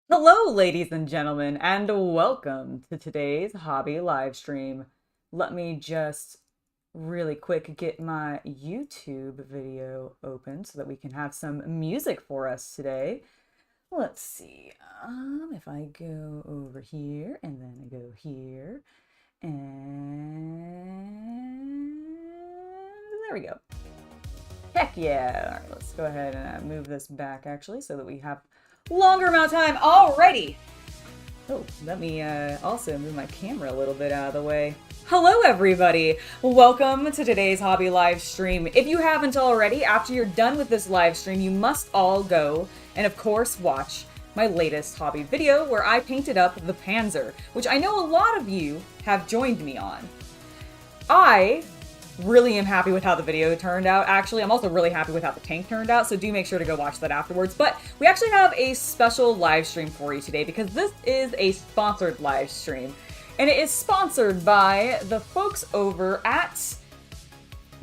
Hello, ladies and gentlemen, and welcome to today's hobby live stream. Let me just really quick get my YouTube video open so that we can have some music for us today. Let's see, if I go over here and then I go here and there we go. Heck yeah. All right, let's go ahead and move this back actually so that we have longer amount of time already. Oh, let me also move my camera a little bit out of the way. Hello, everybody. Welcome to today's hobby live stream. If you haven't already, after you're done with this live stream, you must all go and, of course, watch my latest hobby video where I painted up the Panzer, which I know a lot of you have joined me on. I really am happy with how the video turned out. Actually, I'm also really happy with how the tank turned out, so do make sure to go watch that afterwards. But we actually have a special live stream for you today because this is a sponsored live stream. And it is sponsored by the folks over at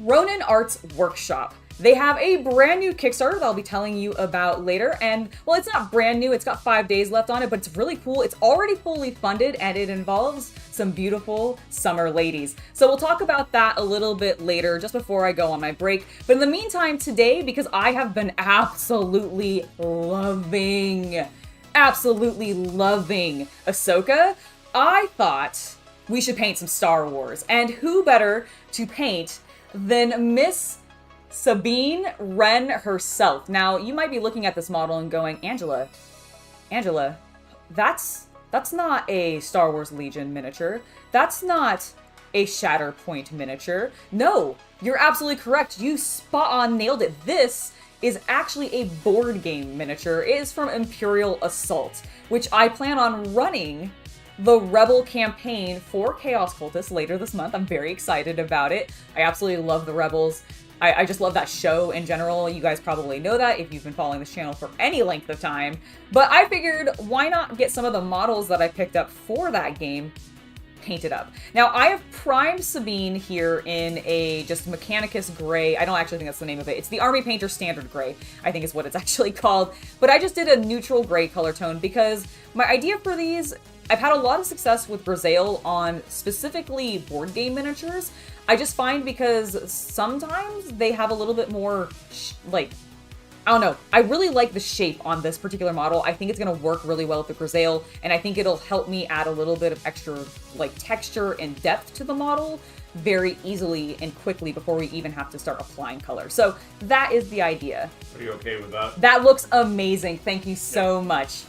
Ronin Arts Workshop. They have a brand new Kickstarter that I'll be telling you about later. And, well, it's not brand new. It's got 5 days left on it, but it's really cool. It's already fully funded, and it involves some beautiful summer ladies. So we'll talk about that a little bit later, just before I go on my break. But in the meantime, today, because I have been absolutely loving Ahsoka, I thought we should paint some Star Wars. And who better to paint than Miss Sabine Wren herself. Now, you might be looking at this model and going, Angela, that's not a Star Wars Legion miniature. That's not a Shatterpoint miniature. No, you're absolutely correct. You spot on nailed it. This is actually a board game miniature. It is from Imperial Assault, which I plan on running the Rebel campaign for Chaos Cultist later this month. I'm very excited about it. I absolutely love the Rebels. I just love that show in general. You guys probably know that if you've been following this channel for any length of time. But I figured, why not get some of the models that I picked up for that game painted up. Now, I have primed Sabine here in a just Mechanicus gray. I don't actually think that's the name of it. It's the Army Painter Standard Gray, I think is what it's actually called. But I just did a neutral gray color tone because my idea for these, I've had a lot of success with Grisaille on specifically board game miniatures. I just find because sometimes they have a little bit more, I don't know. I really like the shape on this particular model. I think it's going to work really well with the Grisaille, and I think it'll help me add a little bit of extra, texture and depth to the model very easily and quickly before we even have to start applying color. So that is the idea. Are you okay with that? That looks amazing. Thank you so much.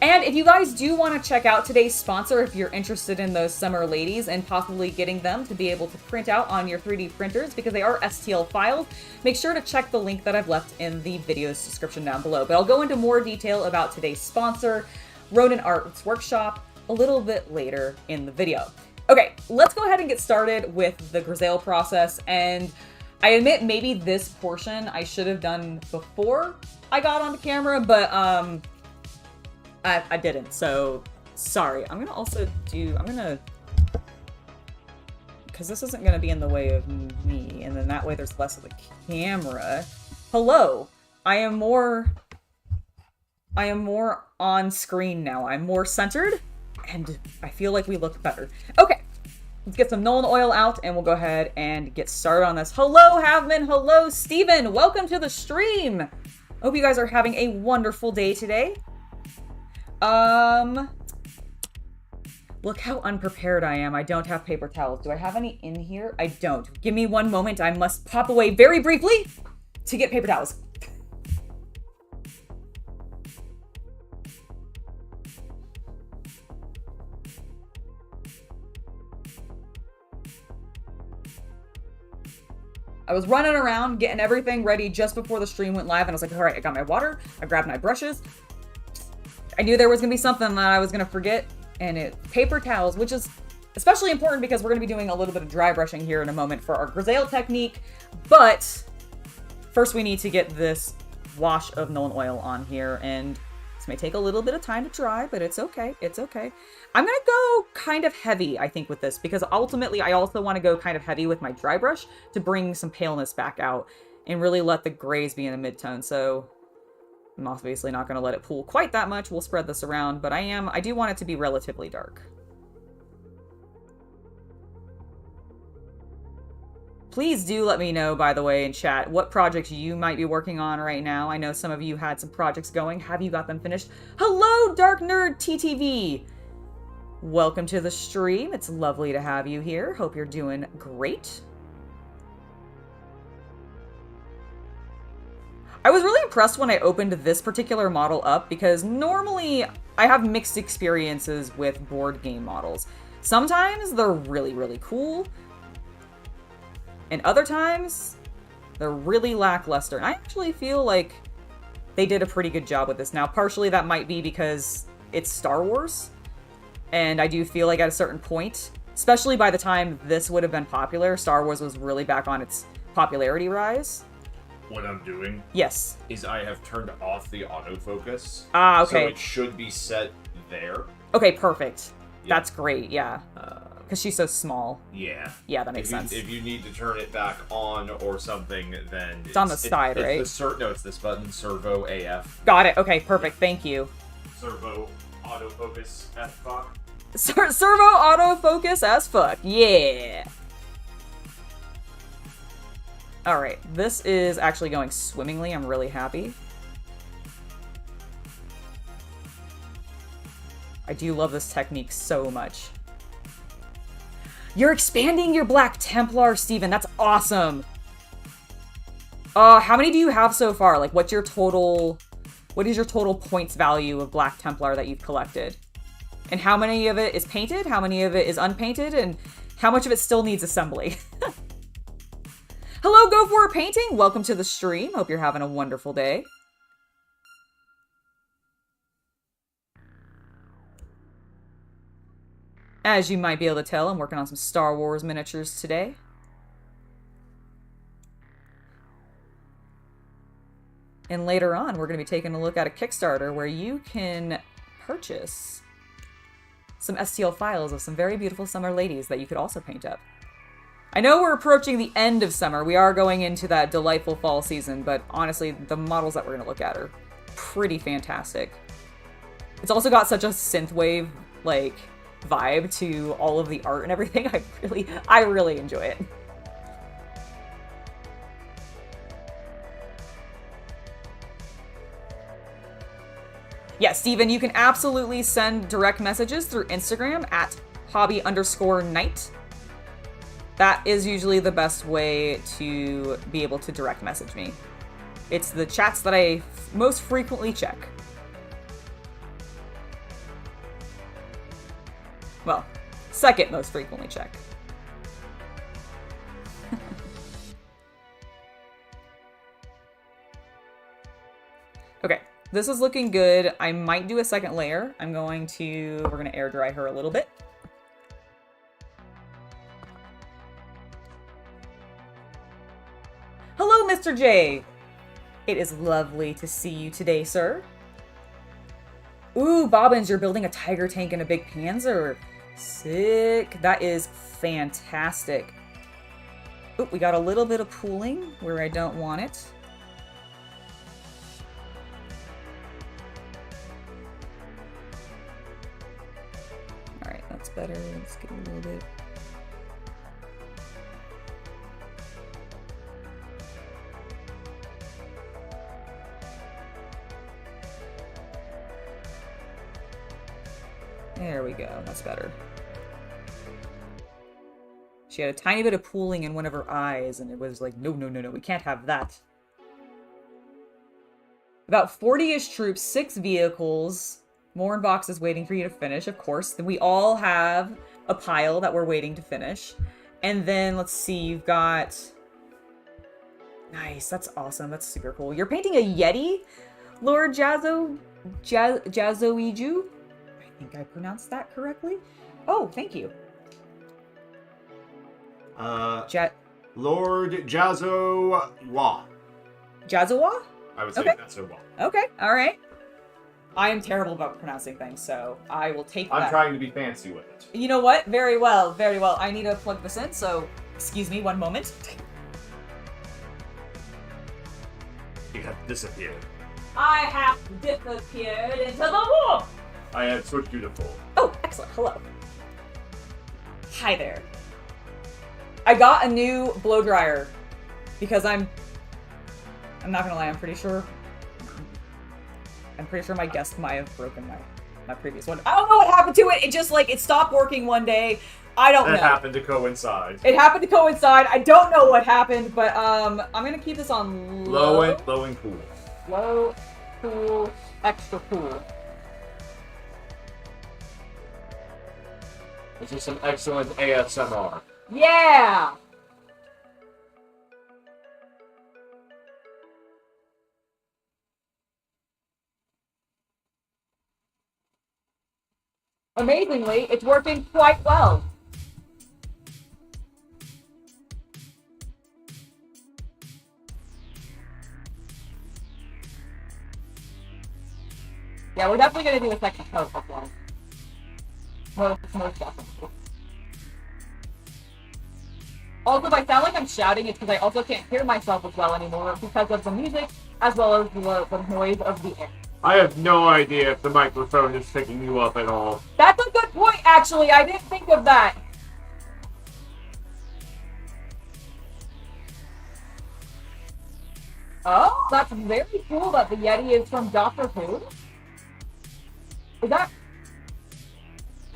And if you guys do want to check out today's sponsor, if you're interested in those summer ladies and possibly getting them to be able to print out on your 3D printers because they are STL files, make sure to check the link that I've left in the video's description down below. But I'll go into more detail about today's sponsor, Ronin Arts Workshop, a little bit later in the video. Okay, let's go ahead and get started with the Grisaille process. And I admit maybe this portion I should have done before I got onto camera, but I didn't, so sorry. I'm gonna because this isn't gonna be in the way of me, and then that way there's less of the camera. Hello, I am more on screen now. I'm more centered, and I feel like we look better. Okay, let's get some Nolan oil out, and we'll go ahead and get started on this. Hello, Havman. Hello, Steven. Welcome to the stream. Hope you guys are having a wonderful day today. Look how unprepared I am. I don't have paper towels. Do I have any in here? I don't. Give me one moment. I must pop away very briefly to get paper towels. I was running around getting everything ready just before the stream went live, and I was like, all right, I got my water. I grabbed my brushes. I knew there was going to be something that I was going to forget, and paper towels, which is especially important because we're going to be doing a little bit of dry brushing here in a moment for our Grisaille technique. But first we need to get this wash of Nolan oil on here, and this may take a little bit of time to dry, but it's okay. It's okay. I'm going to go kind of heavy, I think, with this because ultimately I also want to go kind of heavy with my dry brush to bring some paleness back out and really let the grays be in the mid-tone. So I'm obviously not going to let it pool quite that much. We'll spread this around, but I do want it to be relatively dark. Please do let me know, by the way, in chat, what projects you might be working on right now. I know some of you had some projects going. Have you got them finished? Hello, Dark Nerd TTV! Welcome to the stream. It's lovely to have you here. Hope you're doing great. I was really impressed when I opened this particular model up because normally I have mixed experiences with board game models. Sometimes they're really, really cool. And other times, they're really lackluster. And I actually feel like they did a pretty good job with this. Now, partially that might be because it's Star Wars. And I do feel like at a certain point, especially by the time this would have been popular, Star Wars was really back on its popularity rise. What I'm doing, yes, is I have turned off the autofocus. Ah, okay. So it should be set there. Okay, perfect. Yeah. That's great, yeah. Because she's so small. Yeah. Yeah, that makes sense. If you need to turn it back on or something, then it's on the side, right? No, it's this button, Servo AF. Got it. Okay, perfect. Thank you. Servo autofocus as fuck. Servo autofocus as fuck. Yeah. All right, this is actually going swimmingly. I'm really happy. I do love this technique so much. You're expanding your Black Templar, Steven. That's awesome. How many do you have so far? Like, what is your total points value of Black Templar that you've collected? And how many of it is painted? How many of it is unpainted? And how much of it still needs assembly? Hello, Go For a Painting. Welcome to the stream. Hope you're having a wonderful day. As you might be able to tell, I'm working on some Star Wars miniatures today. And later on, we're going to be taking a look at a Kickstarter where you can purchase some STL files of some very beautiful summer ladies that you could also paint up. I know we're approaching the end of summer. We are going into that delightful fall season, but honestly, the models that we're going to look at are pretty fantastic. It's also got such a synthwave, like, vibe to all of the art and everything. I really enjoy it. Yeah, Steven, you can absolutely send direct messages through Instagram at hobby_night. That is usually the best way to be able to direct message me. It's the chats that I most frequently check. Well, second most frequently check. Okay, this is looking good. I might do a second layer. We're going to air dry her a little bit. Hello, Mr. J. It is lovely to see you today, sir. Ooh, Bobbins, you're building a tiger tank and a big panzer. Sick. That is fantastic. Ooh, we got a little bit of pooling where I don't want it. Alright, that's better. Let's get a little bit. There we go. That's better. She had a tiny bit of pooling in one of her eyes, and it was like, no, no, no, no, we can't have that. About 40-ish troops, 6 vehicles, more in boxes waiting for you to finish, of course. Then we all have a pile that we're waiting to finish. And then, let's see, you've got... Nice, that's awesome. That's super cool. You're painting a Yeti, Lord Jazoiju? I think I pronounced that correctly. Oh, thank you. Lord Jazowa. Jazowa? I would say okay. that's a well. Okay, alright. I am terrible about pronouncing things, so I will take that. I'm trying to be fancy with it. You know what? Very well, very well. I need to plug this in, so excuse me one moment. You have disappeared. I have disappeared into the warp! I have switched you to full. Oh, excellent. Hello. Hi there. I got a new blow dryer because I'm not gonna lie, I'm pretty sure my guest might have broken my previous one. I don't know what happened to it. It just it stopped working one day. I don't know. It happened to coincide. It happened to coincide. I don't know what happened, but I'm gonna keep this on low and cool. Low, cool, extra cool. This is some excellent ASMR. Yeah! Amazingly, it's working quite well. Yeah, we're definitely gonna do a second coat of one. Most definitely. Also, if I sound like I'm shouting, it's because I also can't hear myself as well anymore because of the music, as well as the noise of the air. I have no idea if the microphone is picking you up at all. That's a good point, actually. I didn't think of that. Oh, that's very cool that the Yeti is from Doctor Who. Is that...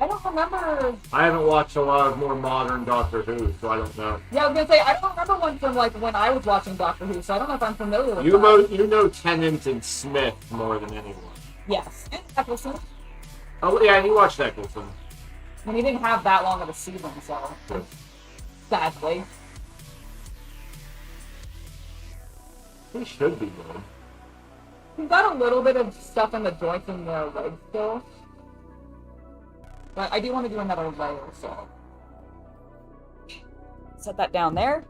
I don't remember... I haven't watched a lot of more modern Doctor Who, so I don't know. Yeah, I was gonna say, I don't remember one from, when I was watching Doctor Who, so I don't know if I'm familiar with that. You know Tennant and Smith more than anyone. Yes. And Eccleston. Oh, yeah, you watched Eccleston. And he didn't have that long of a season, so... Sadly. He should be good. He's got a little bit of stuff in the joints and the legs still. But I do want to do another layer, so... Set that down there.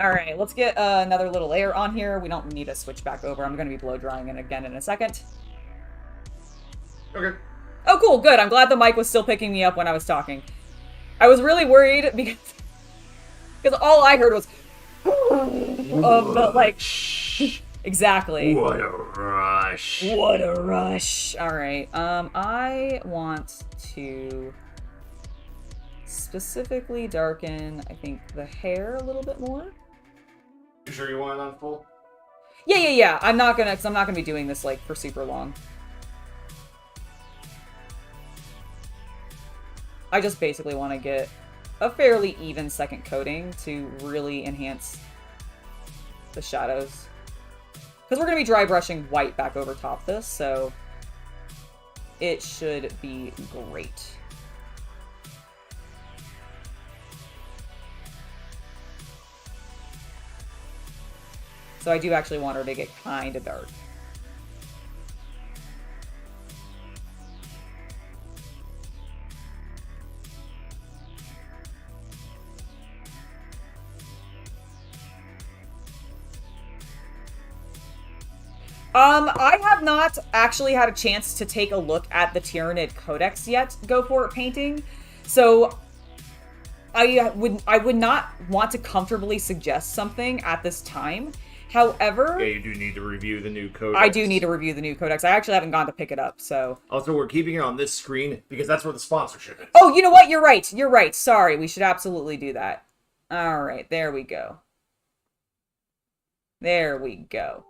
Alright, let's get another little layer on here. We don't need to switch back over. I'm going to be blow drying it again in a second. Okay. Oh, cool, good. I'm glad the mic was still picking me up when I was talking. I was really worried because all I heard was... Exactly. What a rush. What a rush. Alright, I want to specifically darken, I think, the hair a little bit more. You sure you want it on full? Yeah. I'm not gonna be doing this, for super long. I just basically want to get a fairly even second coating to really enhance the shadows. Because we're going to be dry brushing white back over top this, so it should be great. So I do actually want her to get kind of dark. I have not actually had a chance to take a look at the Tyranid Codex yet, Go For It painting, so I would not want to comfortably suggest something at this time. However... Yeah, you do need to review the new codex. I do need to review the new codex. I actually haven't gone to pick it up, so... Also, we're keeping it on this screen because that's where the sponsorship is. Oh, you know what? You're right. You're right. Sorry. We should absolutely do that. Alright, there we go. There we go.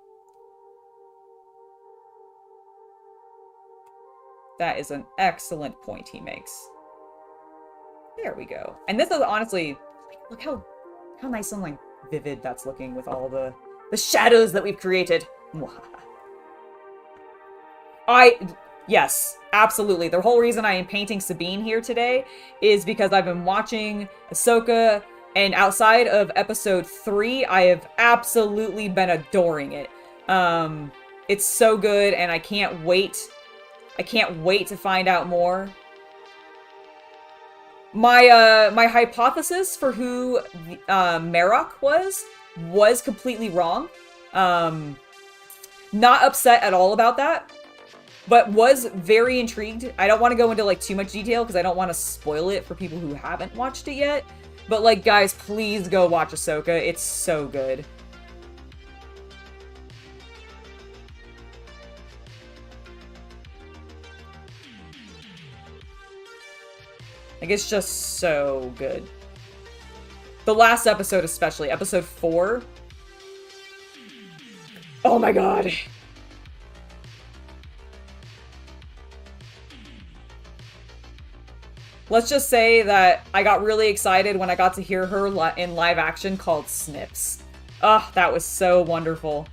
That is an excellent point he makes. There we go. And this is honestly, look how nice and vivid that's looking with all the shadows that we've created. Yes, absolutely. The whole reason I am painting Sabine here today is because I've been watching Ahsoka, and outside of episode 3, I have absolutely been adoring it. It's so good, and I can't wait. I can't wait to find out more. My hypothesis for who Marok was completely wrong. Not upset at all about that, but was very intrigued. I don't want to go into too much detail because I don't want to spoil it for people who haven't watched it yet. But guys, please go watch Ahsoka. It's so good. Like, it's just so good. The last episode especially, episode 4. Oh my god. Let's just say that I got really excited when I got to hear her in live action called Snips. Oh, that was so wonderful.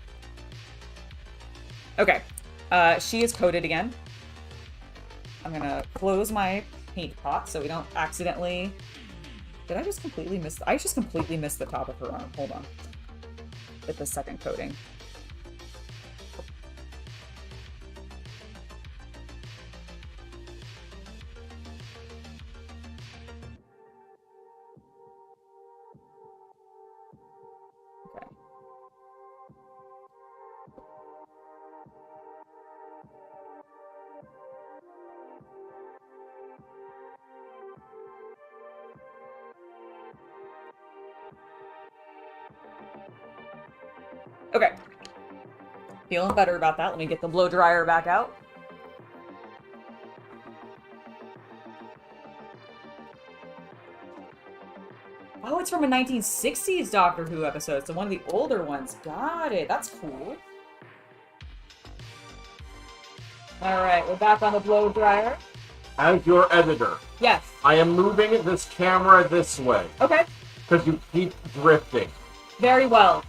Okay, she is coated again. I'm gonna close my paint pot so we don't accidentally... Did I just completely miss... I just completely missed the top of her arm. Hold on. With the second coating. Okay. Feeling better about that. Let me get the blow dryer back out. Oh, it's from a 1960s Doctor Who episode, so one of the older ones. Got it. That's cool. Alright, we're back on the blow dryer. As your editor, Yes. I am moving this camera this way. Okay. Because you keep drifting. Very well.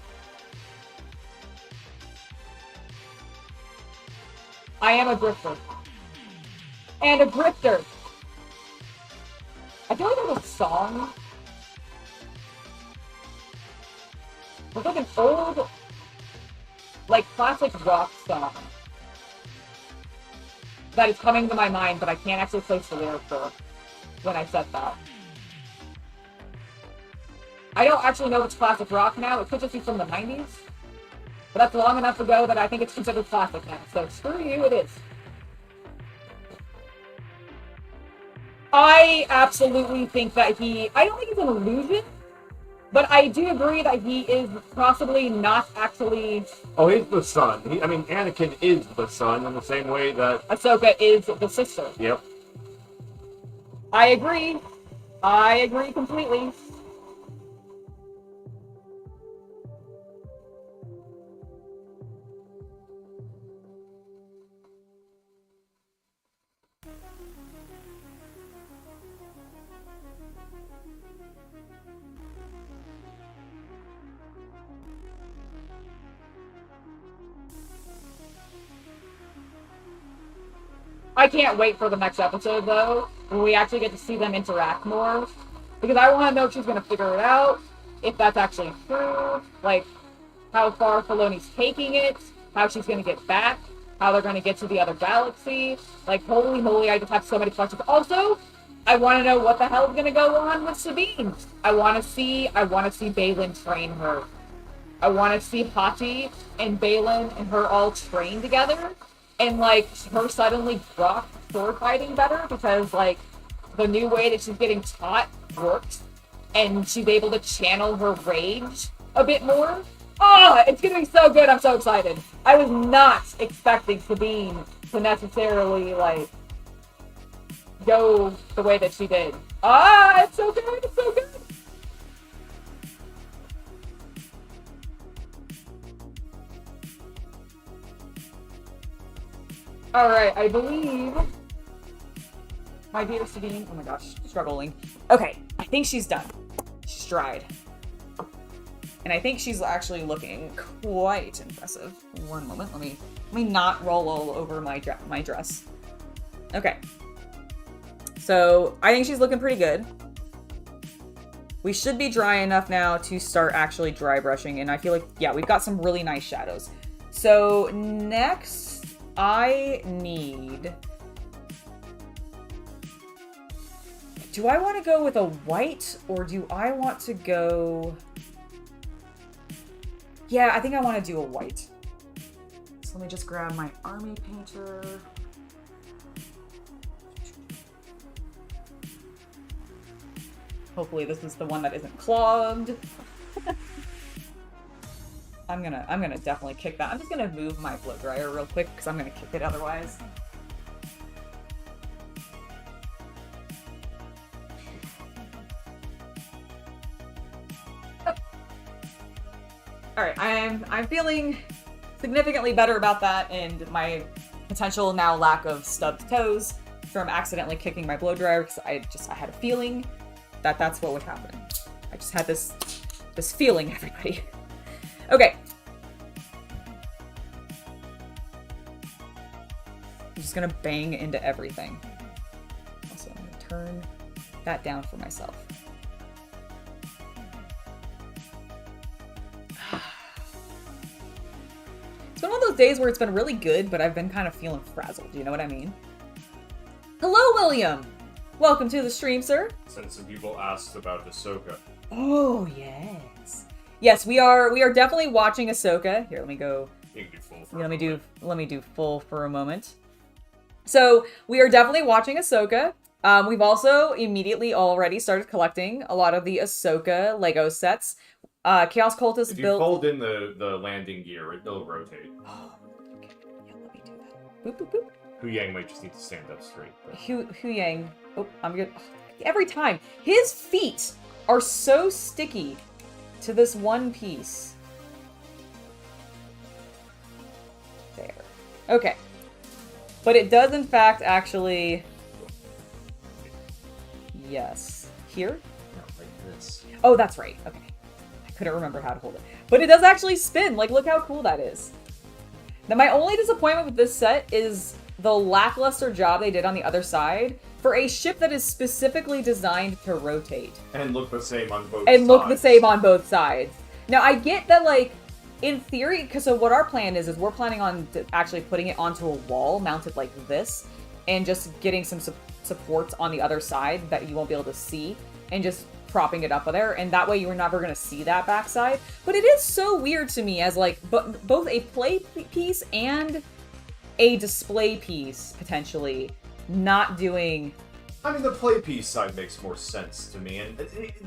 I am a drifter. And a drifter. I feel like there's a song. It's like an old, like, classic rock song that is coming to my mind, but I can't actually place the lyrics for when I said that. I don't actually know it's classic rock now. It could just be from the 90s. But that's long enough ago that I think it's considered classic now. So screw you, it is. I absolutely think that I don't think it's an illusion, but I do agree that he is possibly not actually... Oh, he's the son. Anakin is the son in the same way that... Ahsoka is the sister. Yep. I agree. I agree completely. I can't wait for the next episode, though, when we actually get to see them interact more. Because I want to know if she's going to figure it out, if that's actually true, like, how far Filoni's taking it, how she's going to get back, how they're going to get to the other galaxy. Like, holy moly, I just have so many questions. Also, I want to know what the hell is going to go on with Sabine. I want to see Baylan train her. I want to see Hati and Baylan and her all train together. And, like, her suddenly drop sword fighting better because, like, the new way that she's getting taught works. And she's able to channel her rage a bit more. Oh, it's gonna be so good. I'm so excited. I was not expecting Sabine to necessarily, like, go the way that she did. Ah, it's so good. It's so good. Alright, I believe my dear Sabine, oh my gosh, struggling. Okay, I think she's done. She's dried. And I think she's actually looking quite impressive. One moment, let me not roll all over my dress. Okay. So, I think she's looking pretty good. We should be dry enough now to start actually dry brushing, and I feel like, yeah, we've got some really nice shadows. So, next... I need... Do I want to go with a white, or do I want to go... Yeah, I think I want to do a white. So let me just grab my army painter. Hopefully this is the one that isn't clogged. I'm gonna definitely kick that. I'm just gonna move my blow dryer real quick because I'm gonna kick it otherwise. Alright, I'm feeling significantly better about that, and my potential now lack of stubbed toes from accidentally kicking my blow dryer, because I had a feeling that that's what would happen. I just had this feeling, everybody. Okay. I'm just gonna bang into everything. Also, I'm gonna turn that down for myself. It's been one of those days where it's been really good, but I've been kind of feeling frazzled. You know what I mean? Hello, William! Welcome to the stream, sir. Since some people asked about Ahsoka. Oh, yes. Yes, we are definitely watching Ahsoka. Here, let me go. You can do full for Let me do full for a moment. So, we are definitely watching Ahsoka. We've also immediately already started collecting a lot of the Ahsoka Lego sets. Chaos Cultist If you built... fold in the landing gear, it'll rotate. Oh, okay. Yeah, let me do that. Boop, boop, boop. Hu Yang might just need to stand up straight. But... Hu Yang. Oh, I'm good. Every time. His feet are so sticky to this one piece. There. Okay. But it does, in fact, actually... Yes. Here? No, like this. Oh, that's right. Okay. I couldn't remember how to hold it. But it does actually spin. Like, look how cool that is. Now, my only disappointment with this set is the lackluster job they did on the other side for a ship that is specifically designed to rotate. And look the same on both sides. And look the same on both sides. Now, I get that, like, in theory, because so what our plan is we're planning on actually putting it onto a wall mounted like this and just getting some supports on the other side that you won't be able to see and just propping it up there, and that way you're never going to see that backside. But it is so weird to me as, like, both a play piece and a display piece, potentially, not doing... I mean, the play piece side makes more sense to me, and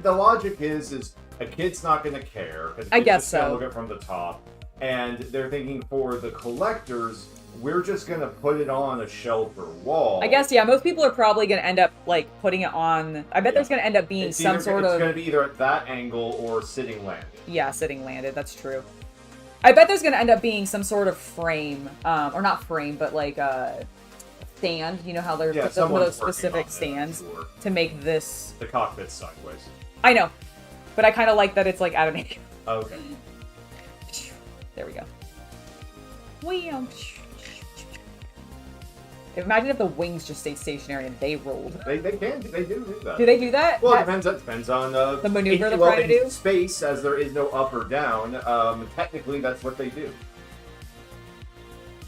the logic is a kid's not going to care. I guess just gonna so. Look at it from the top, and they're thinking for the collectors, we're just going to put it on a shelf or wall. I guess, yeah, most people are probably going to end up, like, putting it on... I bet there's going to end up being It's some sort of... It's going to be either at that angle or sitting landing. Yeah, sitting landed, that's true. I bet there's going to end up being some sort of frame, or not frame, but like a stand. You know how there's some of those specific stands to make this... The cockpit's sideways. I know, but I kind of like that it's like at an angle. Okay. There we go. Imagine if the wings just stayed stationary and they rolled. They do that. Do they do that? Well, it depends on the maneuver they're trying to do. Space, as there is no up or down. Technically, that's what they do.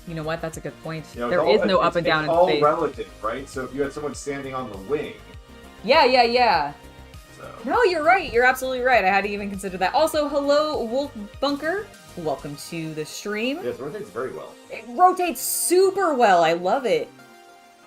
You know what? That's a good point. You know, there is no up and down in space. It's all relative, right? So if you had someone standing on the wing. Yeah. So. No, you're right. You're absolutely right. I hadn't even considered that. Also, hello, Wolf Bunker. Welcome to the stream. Yes, it rotates very well. It rotates super well. I love it.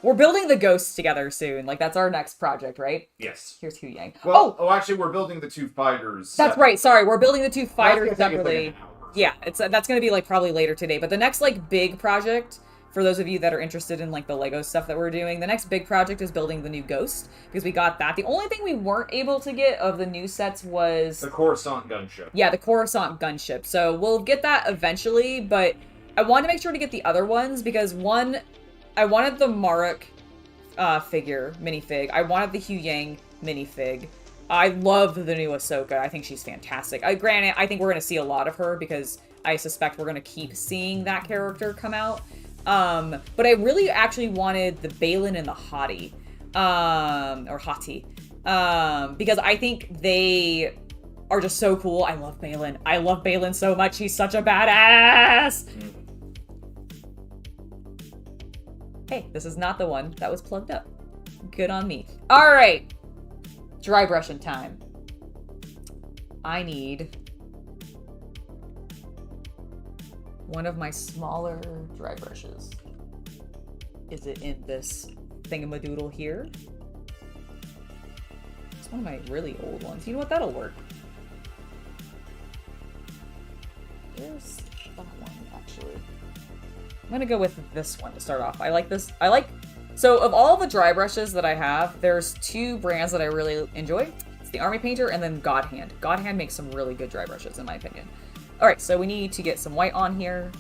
We're building the ghosts together soon. Like, that's our next project, right? Yes. Here's Hu Yang. Well, actually, we're building the two fighters. That's right. Sorry, we're building the two fighters separately. Yeah, that's going to be, like, probably later today. But the next, like, big project, for those of you that are interested in, like, the Lego stuff that we're doing, the next big project is building the new ghost, because we got that. The only thing we weren't able to get of the new sets was... the Coruscant gunship. Yeah, the Coruscant gunship. So we'll get that eventually, but I wanted to make sure to get the other ones, because one, I wanted the Marek minifig. I wanted the Hu Yang minifig. I love the new Ahsoka. I think she's fantastic. Granted, I think we're going to see a lot of her, because I suspect we're going to keep seeing that character come out. But I really actually wanted the Balin and the Hati, or Hati, because I think they are just so cool. I love Balin. I love Balin so much. He's such a badass. Hey, this is not the one that was plugged up. Good on me. All right. Dry brushing time. I need one of my smaller dry brushes. Is it in this thingamadoodle here? It's one of my really old ones. You know what? That'll work. There's that one, actually. I'm gonna go with this one to start off. I like this. So of all the dry brushes that I have, there's two brands that I really enjoy. It's the Army Painter and then God Hand. God Hand makes some really good dry brushes, in my opinion. Alright, so we need to get some white on here.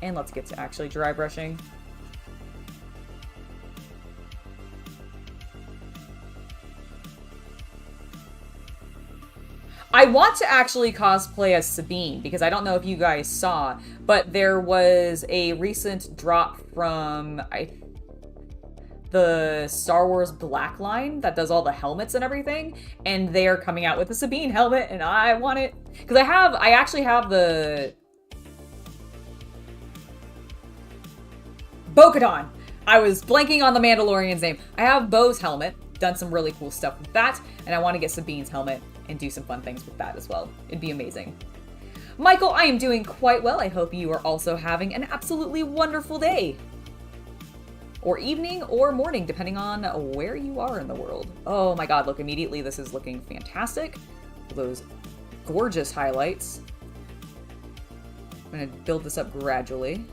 And let's get to actually dry brushing. I want to actually cosplay as Sabine, because I don't know if you guys saw, but there was a recent drop from the Star Wars Black line that does all the helmets and everything, and they're coming out with a Sabine helmet, and I want it. Because I actually have the Bo-Katan. I was blanking on the Mandalorian's name. I have Bo's helmet, done some really cool stuff with that, and I want to get Sabine's helmet and do some fun things with that as well. It'd be amazing. Michael, I am doing quite well. I hope you are also having an absolutely wonderful day. Or evening or morning, depending on where you are in the world. Oh my god, look, immediately this is looking fantastic. Those gorgeous highlights. I'm going to build this up gradually.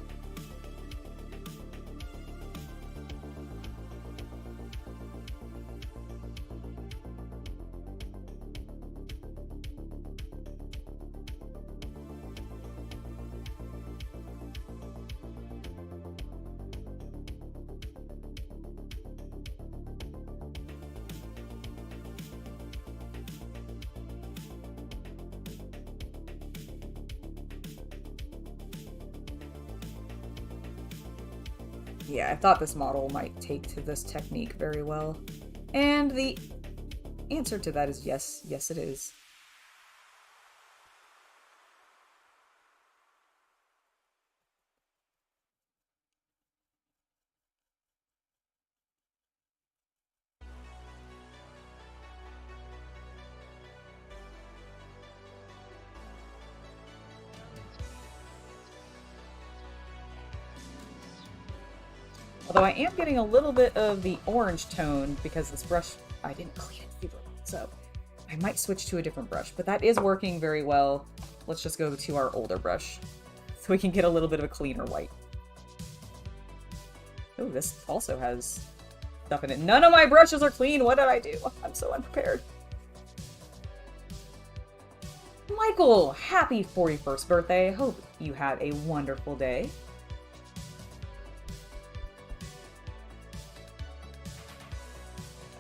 Yeah, I thought this model might take to this technique very well. And the answer to that is yes. Yes, it is. Although I am getting a little bit of the orange tone because this brush, I didn't clean it super well, so I might switch to a different brush, but that is working very well. Let's just go to our older brush so we can get a little bit of a cleaner white. Oh, this also has stuff in it. None of my brushes are clean. What did I do? I'm so unprepared. Michael, happy 41st birthday. Hope you had a wonderful day.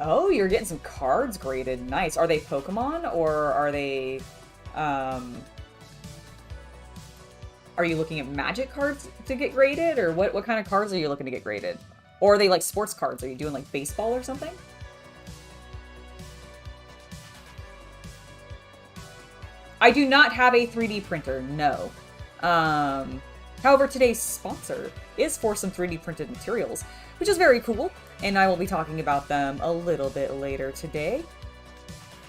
Oh, you're getting some cards graded. Nice. Are they Pokemon or are they, are you looking at Magic cards to get graded, or what kind of cards are you looking to get graded? Or are they like sports cards? Are you doing like baseball or something? I do not have a 3D printer, no. However, today's sponsor is for some 3D printed materials, which is very cool, and I will be talking about them a little bit later today.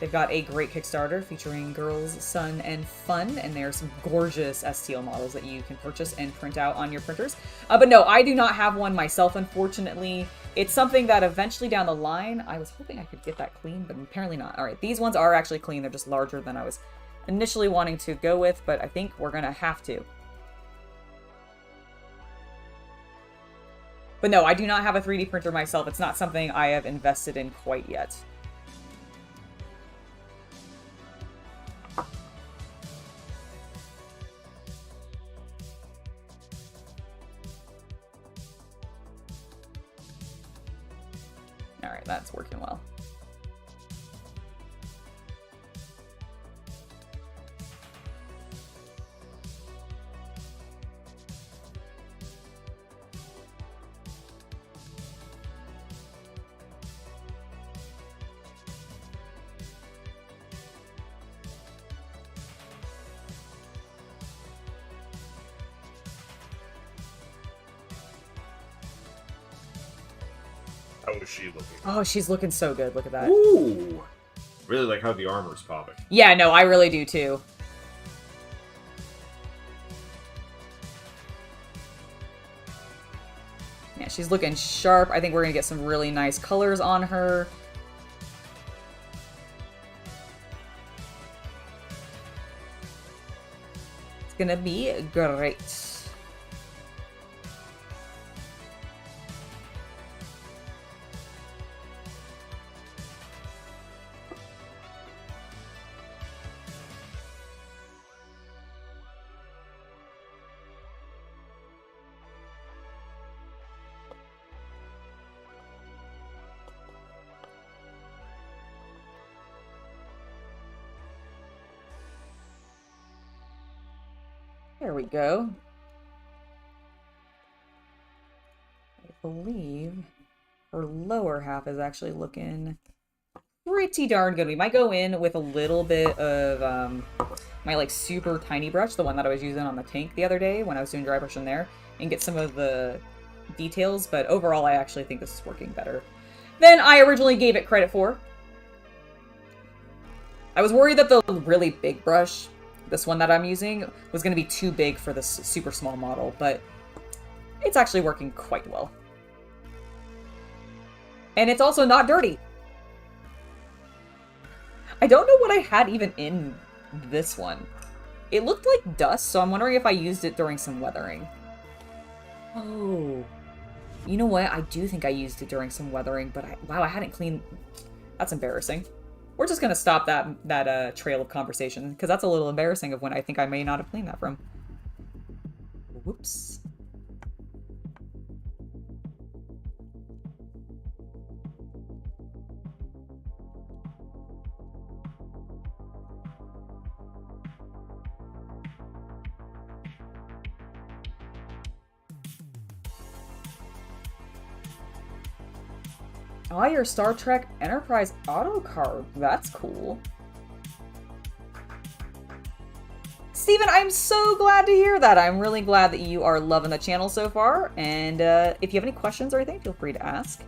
They've got a great Kickstarter featuring girls, sun, and fun, and there are some gorgeous STL models that you can purchase and print out on your printers. But no, I do not have one myself, unfortunately. It's something that eventually down the line, I was hoping I could get that clean, but apparently not. All right, these ones are actually clean. They're just larger than I was initially wanting to go with, but I think we're gonna have to. But no, I do not have a 3D printer myself. It's not something I have invested in quite yet. Alright, that's working well. How is she looking? Oh, she's looking so good. Look at that. Ooh! Really like how the armor's popping. Yeah, no, I really do too. Yeah, she's looking sharp. I think we're gonna get some really nice colors on her. It's gonna be great. There we go. I believe her lower half is actually looking pretty darn good. We might go in with a little bit of my like super tiny brush, the one that I was using on the tank the other day when I was doing dry brushing there, and get some of the details, but overall I actually think this is working better than I originally gave it credit for. I was worried that the really big brush, this one that I'm using, was going to be too big for this super small model, but it's actually working quite well. And it's also not dirty. I don't know what I had even in this one. It looked like dust, so I'm wondering if I used it during some weathering. Oh. You know what? I do think I used it during some weathering, but wow, I hadn't cleaned... That's embarrassing. We're just gonna stop that trail of conversation, because that's a little embarrassing of when I think I may not have cleaned that from. Whoops. Oh, your Star Trek Enterprise auto card. That's cool. Steven, I'm so glad to hear that. I'm really glad that you are loving the channel so far. And if you have any questions or anything, feel free to ask.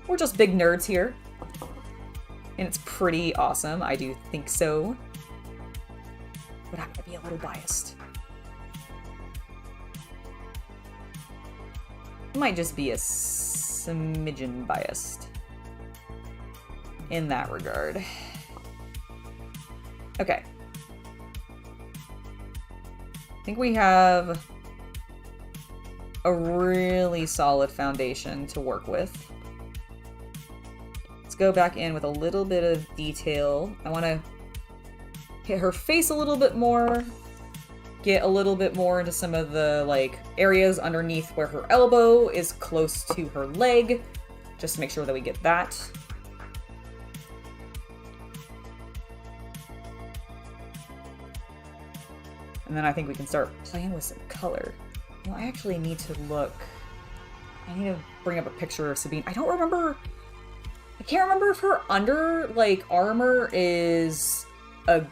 We're just big nerds here. And it's pretty awesome. I do think so. But I'm gonna be a little biased. Might just be a smidgen biased in that regard. Okay. I think we have a really solid foundation to work with. Let's go back in with a little bit of detail. I want to hit her face a little bit more. Get a little bit more into some of the, like, areas underneath where her elbow is close to her leg. Just to make sure that we get that. And then I think we can start playing with some color. You know, I actually need to look... I need to bring up a picture of Sabine. I don't remember... I can't remember if her under, like, armor is a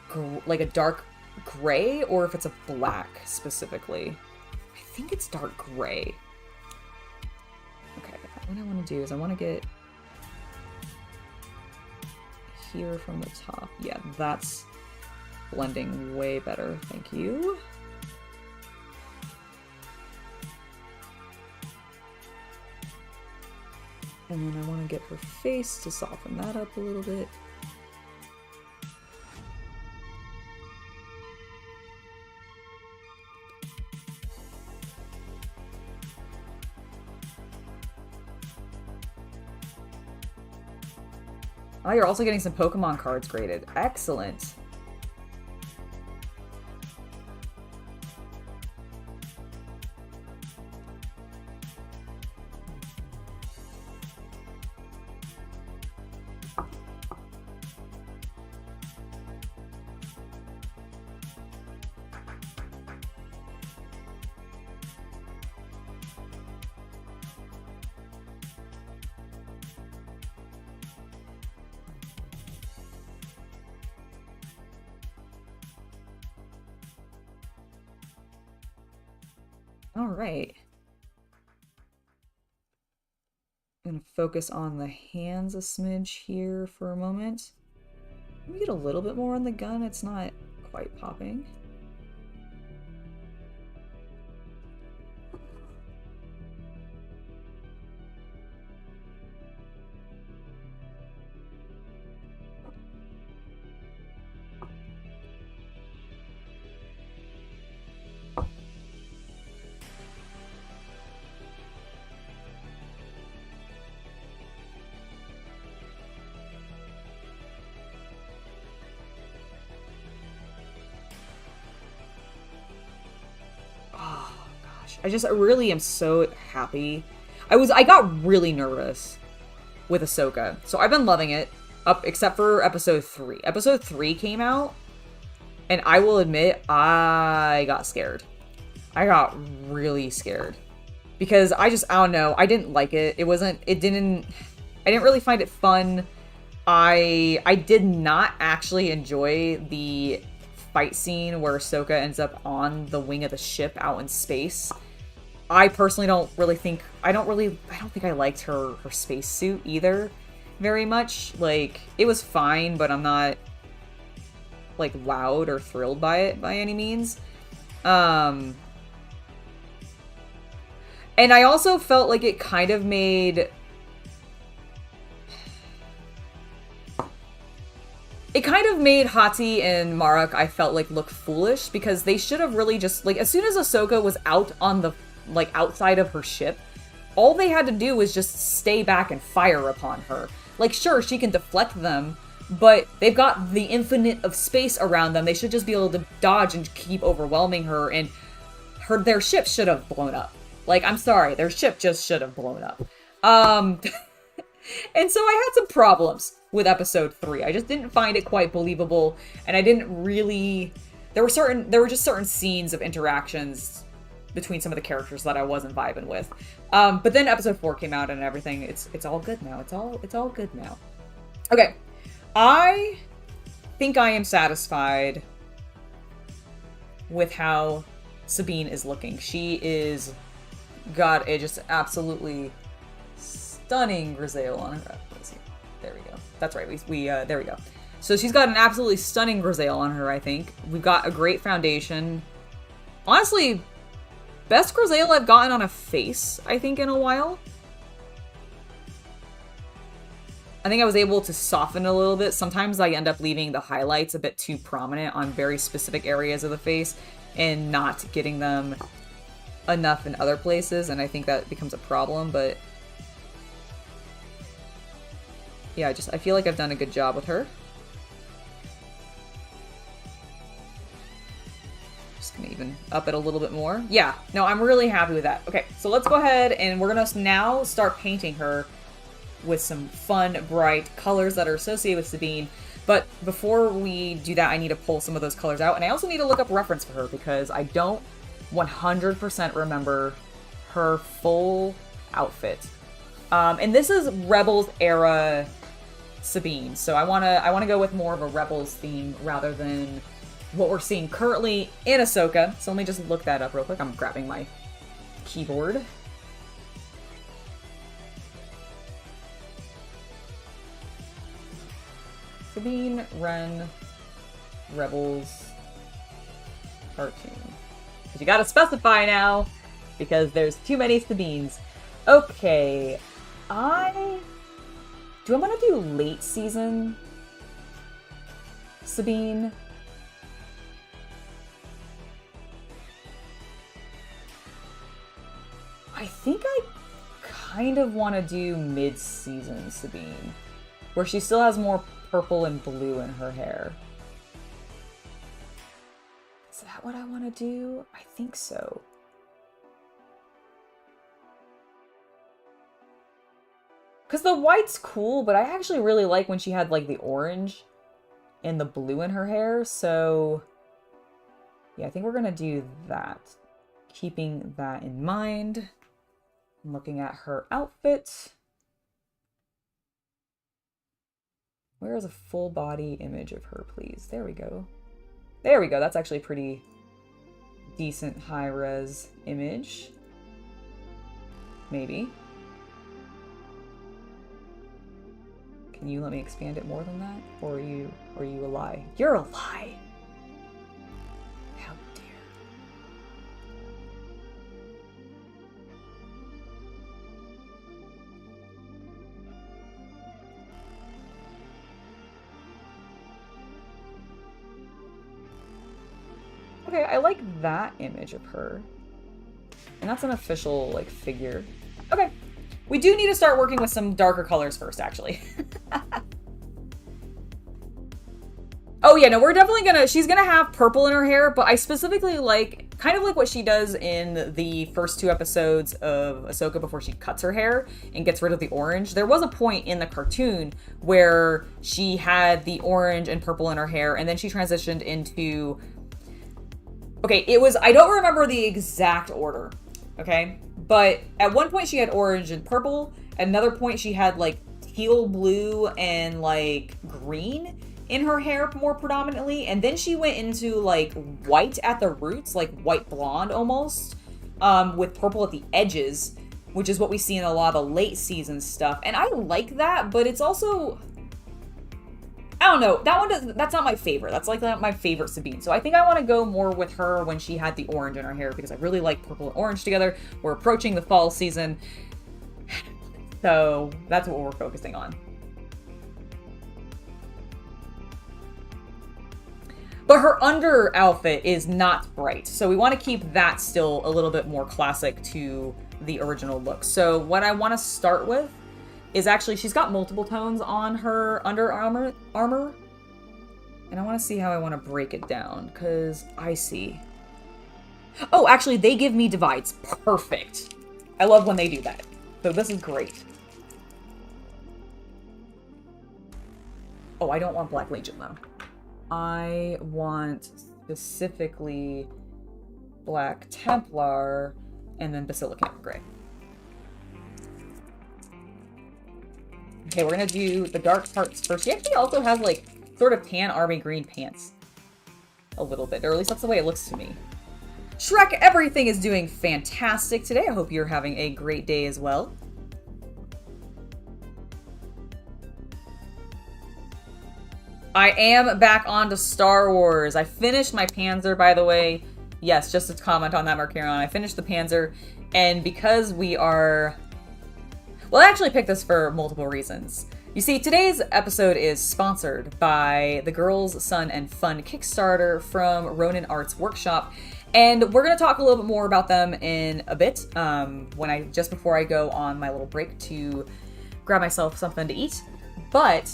dark gray or if it's a black specifically. I think it's dark gray. Okay, what I want to do is I want to get here from the top. Yeah, that's blending way better. Thank you. And then I want to get her face to soften that up a little bit. Oh, you're also getting some Pokemon cards graded. Excellent. All right. I'm going to focus on the hands a smidge here for a moment. Let me get a little bit more on the gun. It's not quite popping. I really am so happy. I got really nervous with Ahsoka. So I've been loving it, up except for episode 3. Episode 3 came out, And I will admit, I got scared. I got really scared. Because I don't know, I didn't like it. I didn't really find it fun. I did not actually enjoy the fight scene where Ahsoka ends up on the wing of the ship out in space. I personally don't think I liked her spacesuit either very much. Like, it was fine, but I'm not like wowed or thrilled by it by any means. And I also felt like it kind of made Hati and Marek, I felt like, look foolish, because they should have really just, like, as soon as Ahsoka was out on the, like, outside of her ship, all they had to do was just stay back and fire upon her. Like, sure, she can deflect them, but they've got the infinite of space around them. They should just be able to dodge and keep overwhelming her, and their ship should have blown up. Like, I'm sorry, their ship just should have blown up. And so I had some problems with episode 3. I just didn't find it quite believable, and I didn't really... There were just certain scenes of interactions between some of the characters that I wasn't vibing with. But then episode 4 came out and everything. It's all good now. It's all good now. Okay. I think I am satisfied with how Sabine is looking. She is got a just absolutely stunning grisaille on her. Let's see. There we go. That's right. There we go. So she's got an absolutely stunning grisaille on her, I think. We've got a great foundation. Honestly, best grisaille I've gotten on a face, I think, in a while. I think I was able to soften a little bit. Sometimes I end up leaving the highlights a bit too prominent on very specific areas of the face and not getting them enough in other places, and I think that becomes a problem, but yeah, I feel like I've done a good job with her. Just gonna even up it a little bit more. Yeah, no, I'm really happy with that. Okay, so let's go ahead and we're gonna now start painting her with some fun, bright colors that are associated with Sabine. But before we do that, I need to pull some of those colors out, and I also need to look up reference for her because I don't 100% remember her full outfit. And this is Rebels era Sabine, so I wanna go with more of a Rebels theme rather than what we're seeing currently in Ahsoka. So let me just look that up real quick. I'm grabbing my keyboard. Sabine Wren Rebels cartoon. Because you gotta specify now, because there's too many Sabines. Okay, I'm gonna do late season Sabine. I think I kind of want to do mid-season Sabine, where she still has more purple and blue in her hair. Is that what I want to do? I think so. Because the white's cool, but I actually really like when she had, like, the orange and the blue in her hair, so yeah, I think we're gonna do that. Keeping that in mind. I'm looking at her outfit. Where is a full body image of her, please? There we go. There we go. That's actually a pretty decent high-res image. Maybe. Can you let me expand it more than that? Or are you a lie? You're a lie! How dare. Okay, I like that image of her. And that's an official, like, figure. Okay. We do need to start working with some darker colors first, actually. Oh yeah, no, we're definitely she's gonna have purple in her hair, but I specifically like kind of like what she does in the first 2 episodes of Ahsoka before she cuts her hair and gets rid of the orange. There was a point in the cartoon where she had the orange and purple in her hair, and then she transitioned into... Okay, it was... I don't remember the exact order, okay? But at one point she had orange and purple. At another point she had, like, teal blue and, like, green in her hair more predominantly, and then she went into like white at the roots, like white blonde almost, with purple at the edges, which is what we see in a lot of the late season stuff. And I like that, but it's also, I don't know, that's not my favorite. That's like not my favorite Sabine. So I think I want to go more with her when she had the orange in her hair, because I really like purple and orange together. We're approaching the fall season, so that's what we're focusing on. But her under outfit is not bright, so we want to keep that still a little bit more classic to the original look. So what I want to start with is actually, she's got multiple tones on her under armor, and I want to see how I want to break it down, because I see... Oh, actually, they give me divides. Perfect. I love when they do that. So this is great. Oh, I don't want Black Legion, though. I want specifically Black Templar and then Basilican Gray. Okay, we're gonna do the dark parts first. She actually also has like sort of tan army green pants. A little bit, or at least that's the way it looks to me. Shrek, everything is doing fantastic today. I hope you're having a great day as well. I am back on to Star Wars. I finished my Panzer, by the way. Yes, just to comment on that, Marcarion. I finished the Panzer, and because we are... Well, I actually picked this for multiple reasons. You see, today's episode is sponsored by the Girls, Sun, and Fun Kickstarter from Ronin Arts Workshop, and we're going to talk a little bit more about them in a bit, just before I go on my little break to grab myself something to eat. But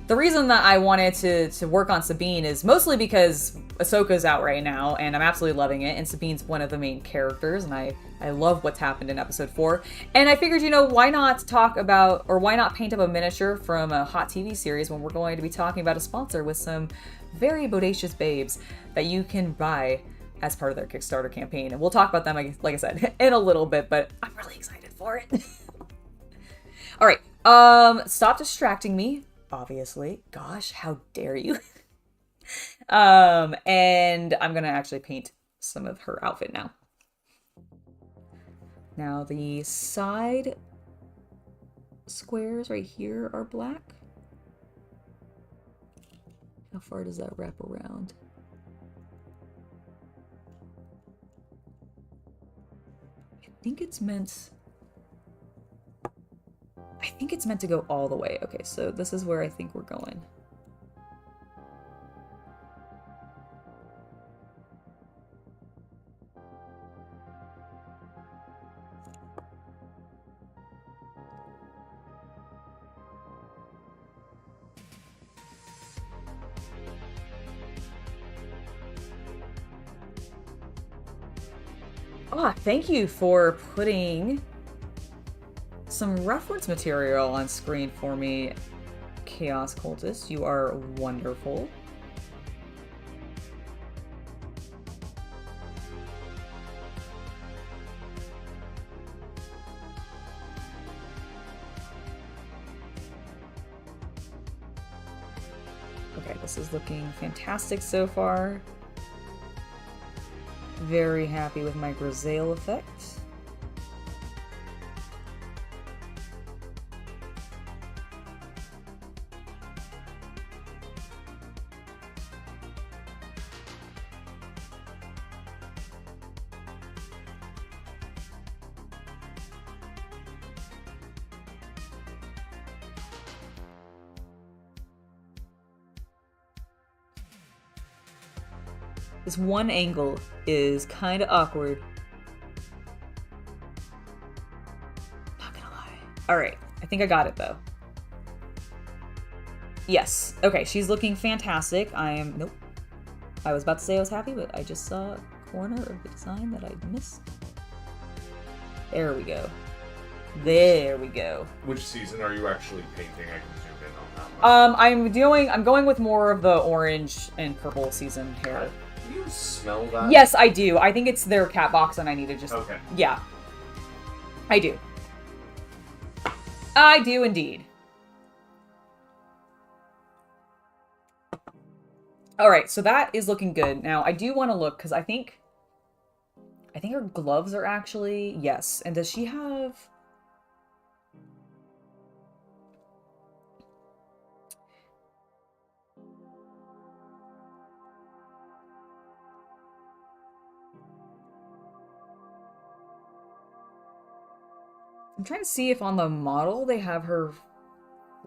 the reason that I wanted to work on Sabine is mostly because Ahsoka's out right now, and I'm absolutely loving it, and Sabine's one of the main characters, and I love what's happened in episode 4. And I figured, you know, why not talk about, or why not paint up a miniature from a hot TV series when we're going to be talking about a sponsor with some very bodacious babes that you can buy as part of their Kickstarter campaign. And we'll talk about them, like I said, in a little bit, but I'm really excited for it. All right, stop distracting me. Obviously. Gosh, how dare you? And I'm gonna actually paint some of her outfit now. Now the side squares right here are black. How far does that wrap around? I think it's meant to go all the way. Okay, so this is where I think we're going. Ah, thank you for putting some reference material on screen for me, Chaos Cultist. You are wonderful. Okay, this is looking fantastic so far. Very happy with my grisaille effect. This one angle is kind of awkward. Not gonna lie. Alright, I think I got it though. Yes. Okay, she's looking fantastic. Nope. I was about to say I was happy, but I just saw corner of the design that I missed. There we go. There we go. Which season are you actually painting? I can zoom in on that one. I'm going with more of the orange and purple season hair. Do you smell that? Yes, I do. I think it's their cat box and I need to just... Okay. Yeah. I do. I do indeed. Alright, so that is looking good. Now, I do want to look, because I think her gloves are actually... Yes. And does she have... I'm trying to see if on the model they have her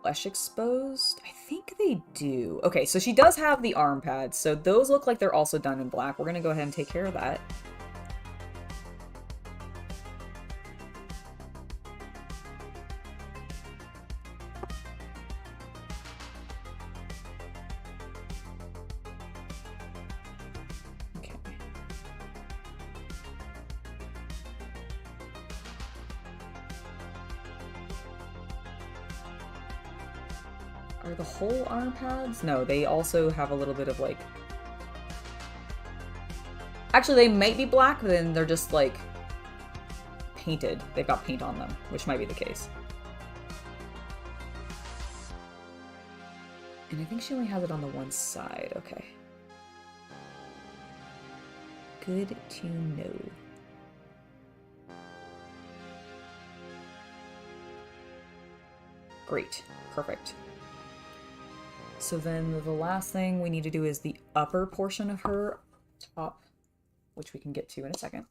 flesh exposed. I think they do. Okay, so she does have the arm pads, so those look like they're also done in black. We're gonna go ahead and take care of that. Okay. Are the whole arm pads? No, they also have a little bit of like... Actually, they might be black, but then they're just like painted. They've got paint on them, which might be the case. And I think she only has it on the one side. Okay. Good to know. Great. Perfect. So then the last thing we need to do is the upper portion of her top, which we can get to in a second.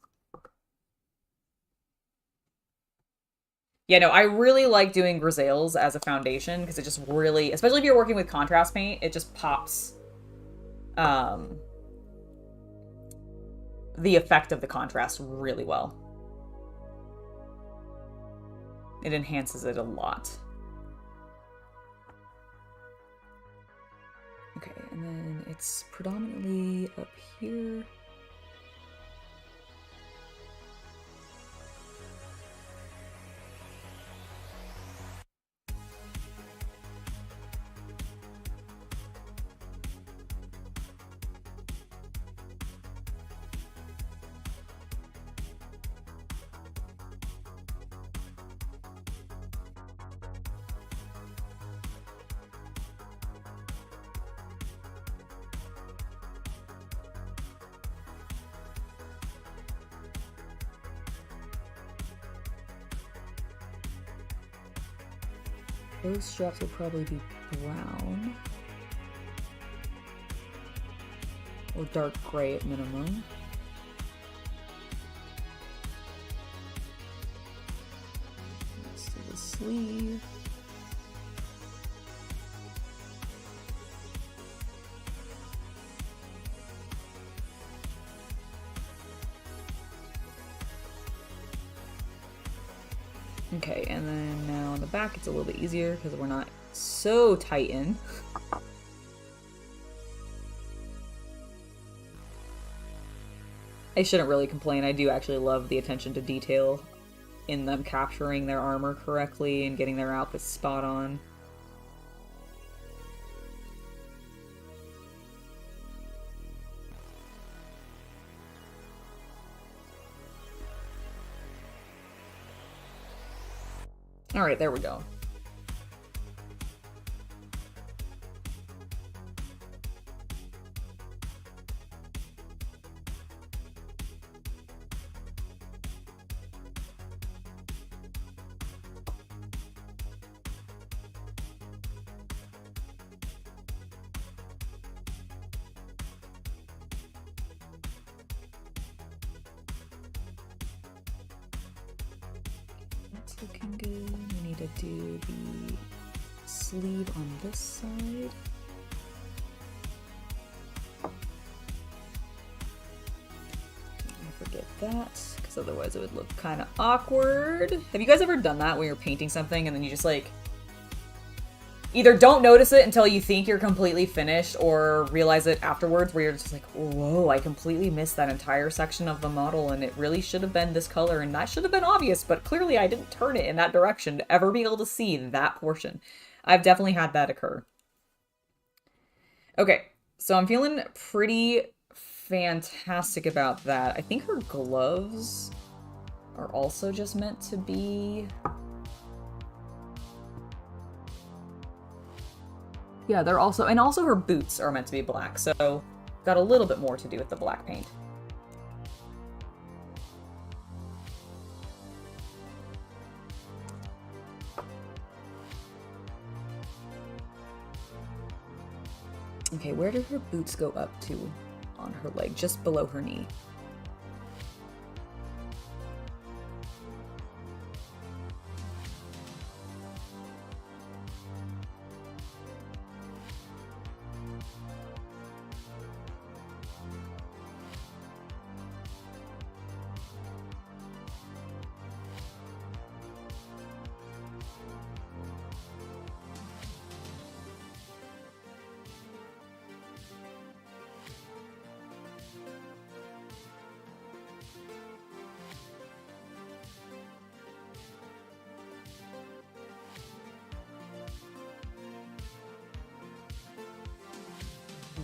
Yeah, no, I really like doing grisailles as a foundation because it just really, especially if you're working with contrast paint, it just pops the effect of the contrast really well. It enhances it a lot. Okay, and then it's predominantly up here. Those straps will probably be brown. Or dark gray at minimum. Next to the sleeve. Okay, and then now on the back it's a little bit easier because we're not so tight in. I shouldn't really complain. I do actually love the attention to detail in them capturing their armor correctly and getting their outfits spot on. Alright, there we go. That's looking good. We need to do the sleeve on this side. I forget that, because otherwise it would look kind of awkward. Have you guys ever done that when you're painting something and then you just like Either don't notice it until you think you're completely finished, or realize it afterwards where you're just like, whoa, I completely missed that entire section of the model and it really should have been this color and that should have been obvious, but clearly I didn't turn it in that direction to ever be able to see that portion. I've definitely had that occur. Okay, so I'm feeling pretty fantastic about that. I think her gloves are also just meant to be... Yeah, they're also... And also her boots are meant to be black, so got a little bit more to do with the black paint. Okay, where do her boots go up to on her leg? Just below her knee.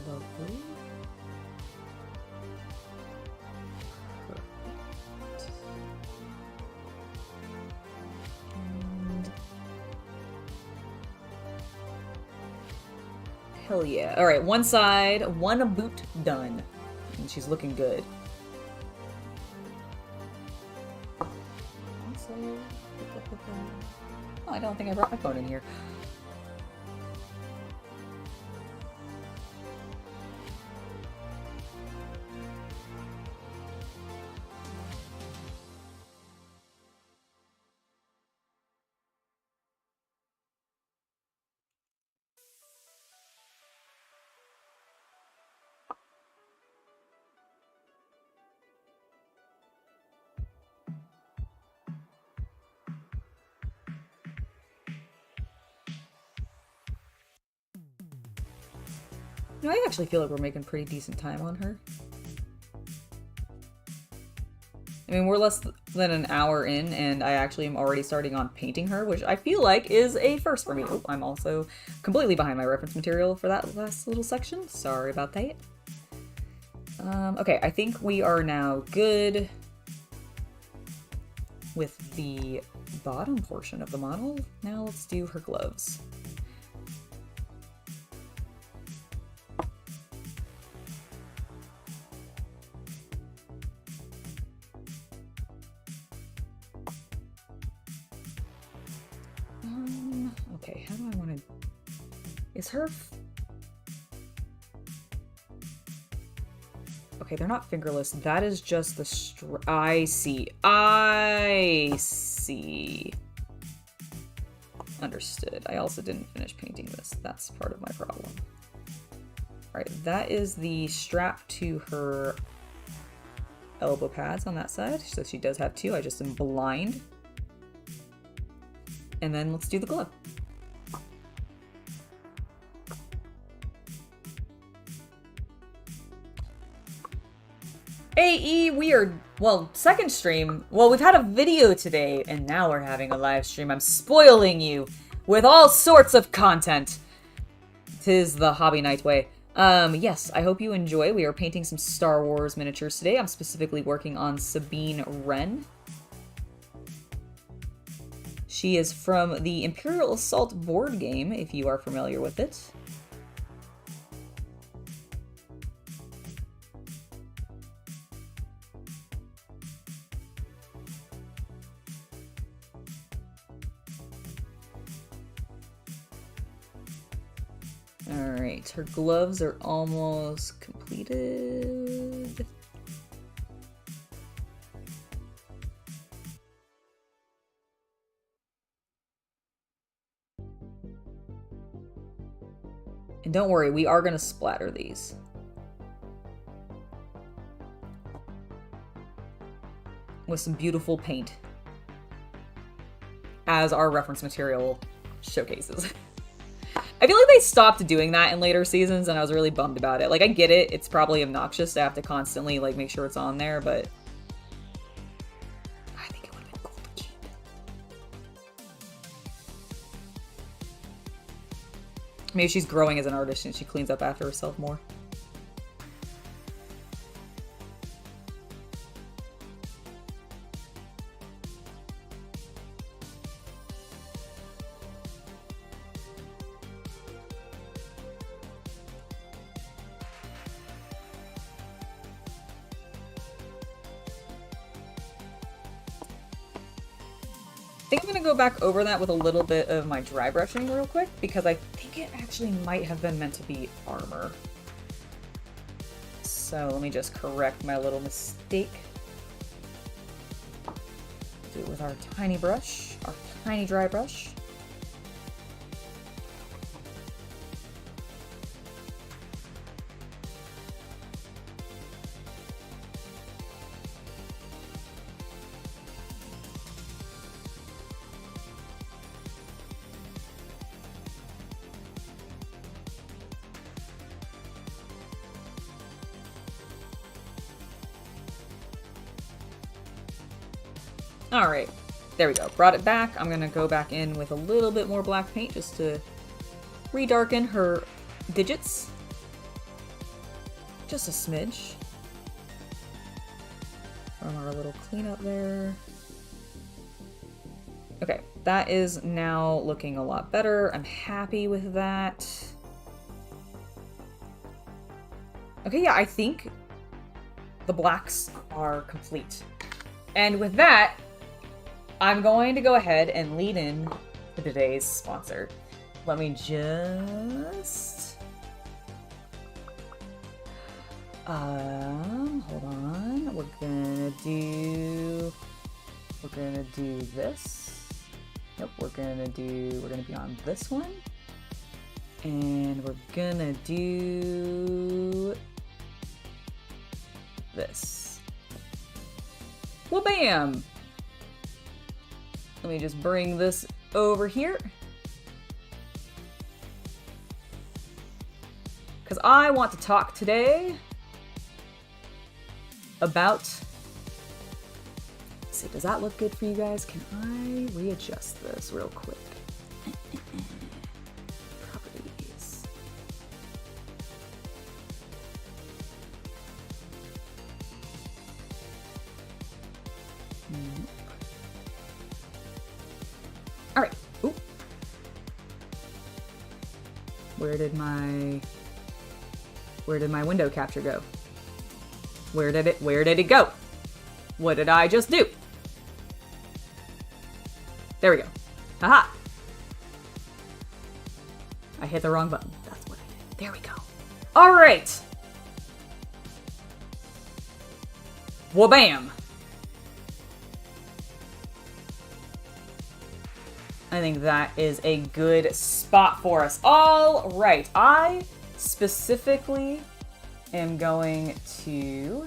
Lovely. Perfect. And... hell yeah. Alright, one side, one boot done. And she's looking good. Also... oh, I don't think I brought my phone in here. No, I actually feel like we're making pretty decent time on her. I mean, we're less than an hour in, and I actually am already starting on painting her, which I feel like is a first for me. Oh, I'm also completely behind my reference material for that last little section. Sorry about that. Okay, I think we are now good with the bottom portion of the model. Now let's do her gloves. Okay, how do I want to... is her... okay, they're not fingerless. That is just the I see. I see. Understood. I also didn't finish painting this. That's part of my problem. Alright, that is the strap to her elbow pads on that side. So she does have two. I just am blind. And then let's do the glove. AE, we are, well, second stream. Well, we've had a video today, and now we're having a live stream. I'm spoiling you with all sorts of content. 'Tis the hobby night way. Yes, I hope you enjoy. We are painting some Star Wars miniatures today. I'm specifically working on Sabine Wren. She is from the Imperial Assault board game, if you are familiar with it. Alright, her gloves are almost completed. And don't worry, we are going to splatter these. With some beautiful paint. As our reference material showcases. I feel like they stopped doing that in later seasons, and I was really bummed about it. Like, I get it. It's probably obnoxious to have to constantly, like, make sure it's on there, but I think it would have been cool to keep. Maybe she's growing as an artist and she cleans up after herself more. I think I'm going to go back over that with a little bit of my dry brushing real quick, because I think it actually might have been meant to be armor. So let me just correct my little mistake. Do it with our tiny brush, our tiny dry brush. All right, there we go. Brought it back. I'm gonna go back in with a little bit more black paint just to redarken her digits. Just a smidge. From our little cleanup there. Okay, that is now looking a lot better. I'm happy with that. Okay, yeah, I think the blacks are complete. And with that, I'm going to go ahead and lead in to today's sponsor. Let me just... hold on. We're gonna do this. Nope, we're gonna be on this one. And we're gonna do this. Well, bam! Let me just bring this over here. Because I want to talk today about... Let's see, does that look good for you guys? Can I readjust this real quick? Properties. All right. Ooh. Where did my window capture go? Where did it go? What did I just do? There we go. Haha. I hit the wrong button. That's what I did. There we go. All right. Wha-bam. I think that is a good spot for us. All right. I specifically am going to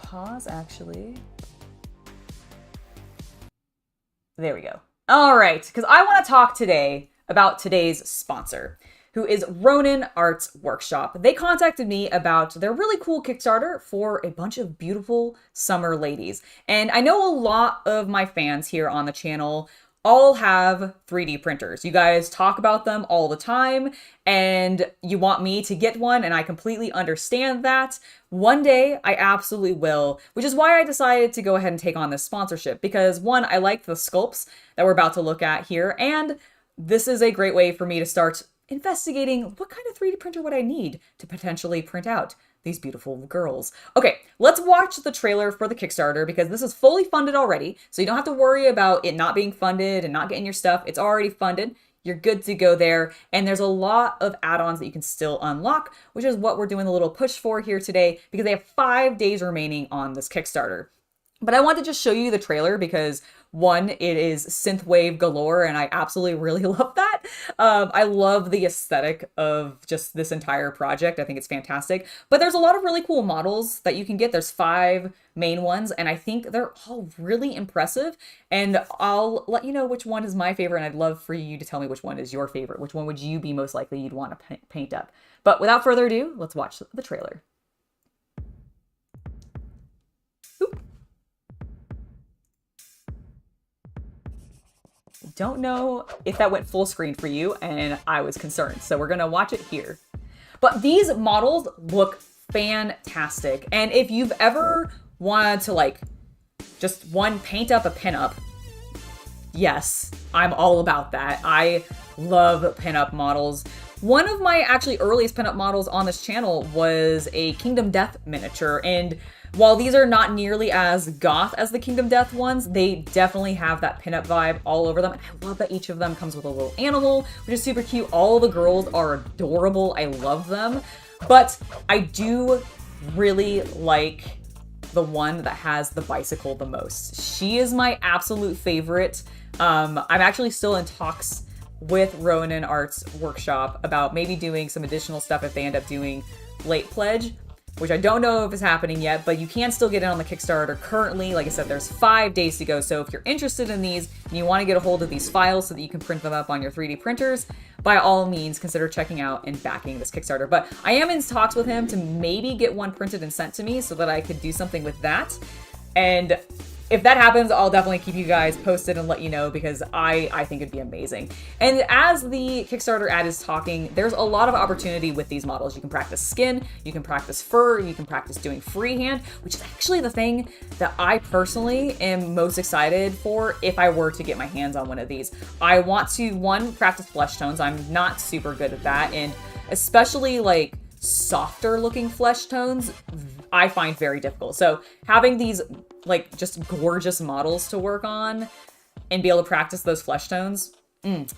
pause, actually. There we go. All right, because I want to talk today about today's sponsor, who is Ronin Arts Workshop. They contacted me about their really cool Kickstarter for a bunch of beautiful summer ladies. And I know a lot of my fans here on the channel all have 3D printers. You guys talk about them all the time, and you want me to get one, and I completely understand that. One day, I absolutely will, which is why I decided to go ahead and take on this sponsorship, because one, I like the sculpts that we're about to look at here, and this is a great way for me to start investigating what kind of 3D printer would I need to potentially print out these beautiful girls. Okay, let's watch the trailer for the Kickstarter, because this is fully funded already, so you don't have to worry about it not being funded and not getting your stuff. It's already funded. You're good to go there. And there's a lot of add-ons that you can still unlock, which is what we're doing a little push for here today, because they have 5 days remaining on this Kickstarter. But I want to just show you the trailer because, one, it is synthwave galore, and I absolutely really love that. that. I love the aesthetic of just this entire project. I think it's fantastic. But there's a lot of really cool models that you can get. There's 5 main ones, and I think they're all really impressive. And I'll let you know which one is my favorite, and I'd love for you to tell me which one is your favorite. Which one would you be most likely you'd want to paint up? But without further ado, let's watch the trailer. Oop. Don't know if that went full screen for you, and I was concerned. So we're gonna watch it here. But these models look fantastic. And if you've ever wanted to like just paint up a pinup, yes, I'm all about that. I love pinup models. One of my actually earliest pinup models on this channel was a Kingdom Death miniature, and while these are not nearly as goth as the Kingdom Death ones, they definitely have that pinup vibe all over them. And I love that each of them comes with a little animal, which is super cute. All the girls are adorable. I love them. But I do really like the one that has the bicycle the most. She is my absolute favorite. I'm actually still in talks with Ronin Arts Workshop about maybe doing some additional stuff if they end up doing late pledge, which I don't know if is happening yet, but you can still get in on the Kickstarter currently. Like I said, there's 5 days to go. So if you're interested in these and you want to get a hold of these files so that you can print them up on your 3D printers, by all means, consider checking out and backing this Kickstarter. But I am in talks with him to maybe get one printed and sent to me so that I could do something with that. And if that happens, I'll definitely keep you guys posted and let you know, because I think it'd be amazing. And as the Kickstarter ad is talking, there's a lot of opportunity with these models. You can practice skin, you can practice fur, you can practice doing freehand, which is actually the thing that I personally am most excited for if I were to get my hands on one of these. I want to, one, practice flesh tones. I'm not super good at that, and especially like softer looking flesh tones, I find very difficult. So having these like just gorgeous models to work on and be able to practice those flesh tones,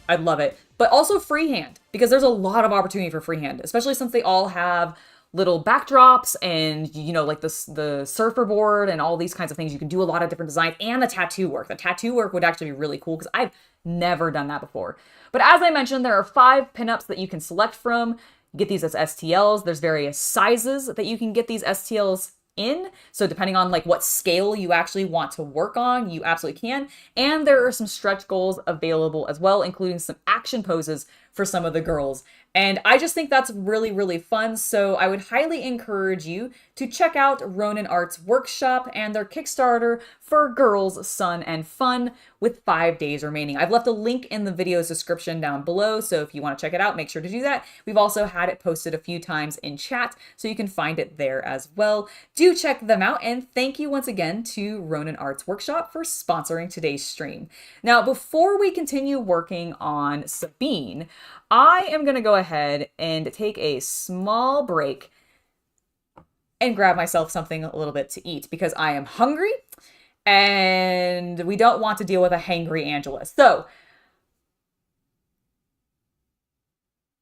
I'd love it. But also freehand, because there's a lot of opportunity for freehand, especially since they all have little backdrops and, you know, like the surfer board and all these kinds of things. You can do a lot of different designs, and the tattoo work. The tattoo work would actually be really cool because I've never done that before. But as I mentioned, there are 5 pinups that you can select from. You get these as STLs. There's various sizes that you can get these STLs in. So depending on like what scale you actually want to work on, you absolutely can. And there are some stretch goals available as well, including some action poses for some of the girls. And I just think that's really, really fun. So I would highly encourage you to check out Ronin Arts Workshop and their Kickstarter for Girls, Sun, and Fun with 5 days remaining. I've left a link in the video's description down below, so if you want to check it out, make sure to do that. We've also had it posted a few times in chat, so you can find it there as well. Do check them out, and thank you once again to Ronin Arts Workshop for sponsoring today's stream. Now, before we continue working on Sabine, I am going to go ahead and take a small break and grab myself something a little bit to eat, because I am hungry and we don't want to deal with a hangry Angela. So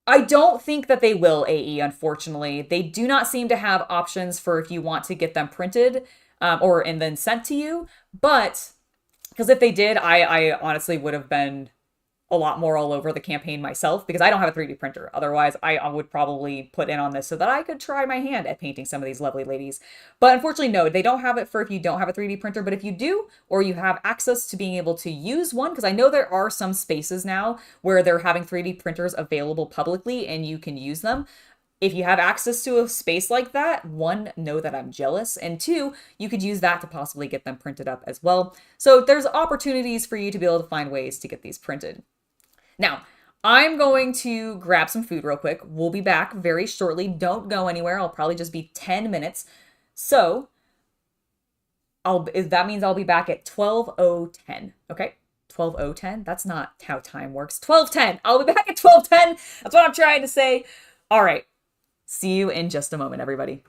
I don't think that they will AE, unfortunately. They do not seem to have options for if you want to get them printed and then sent to you. But because if they did, I honestly would have been a lot more all over the campaign myself, because I don't have a 3D printer. Otherwise, I would probably put in on this so that I could try my hand at painting some of these lovely ladies. But unfortunately, no, they don't have it for if you don't have a 3D printer. But if you do, or you have access to being able to use one, because I know there are some spaces now where they're having 3D printers available publicly and you can use them. If you have access to a space like that, 1, know that I'm jealous, and 2, you could use that to possibly get them printed up as well. So there's opportunities for you to be able to find ways to get these printed. Now, I'm going to grab some food real quick. We'll be back very shortly. Don't go anywhere. I'll probably just be 10 minutes. So that means I'll be back at 12:10. Okay? 12:10? That's not how time works. 12:10. I'll be back at 12:10. That's what I'm trying to say. All right. See you in just a moment, everybody.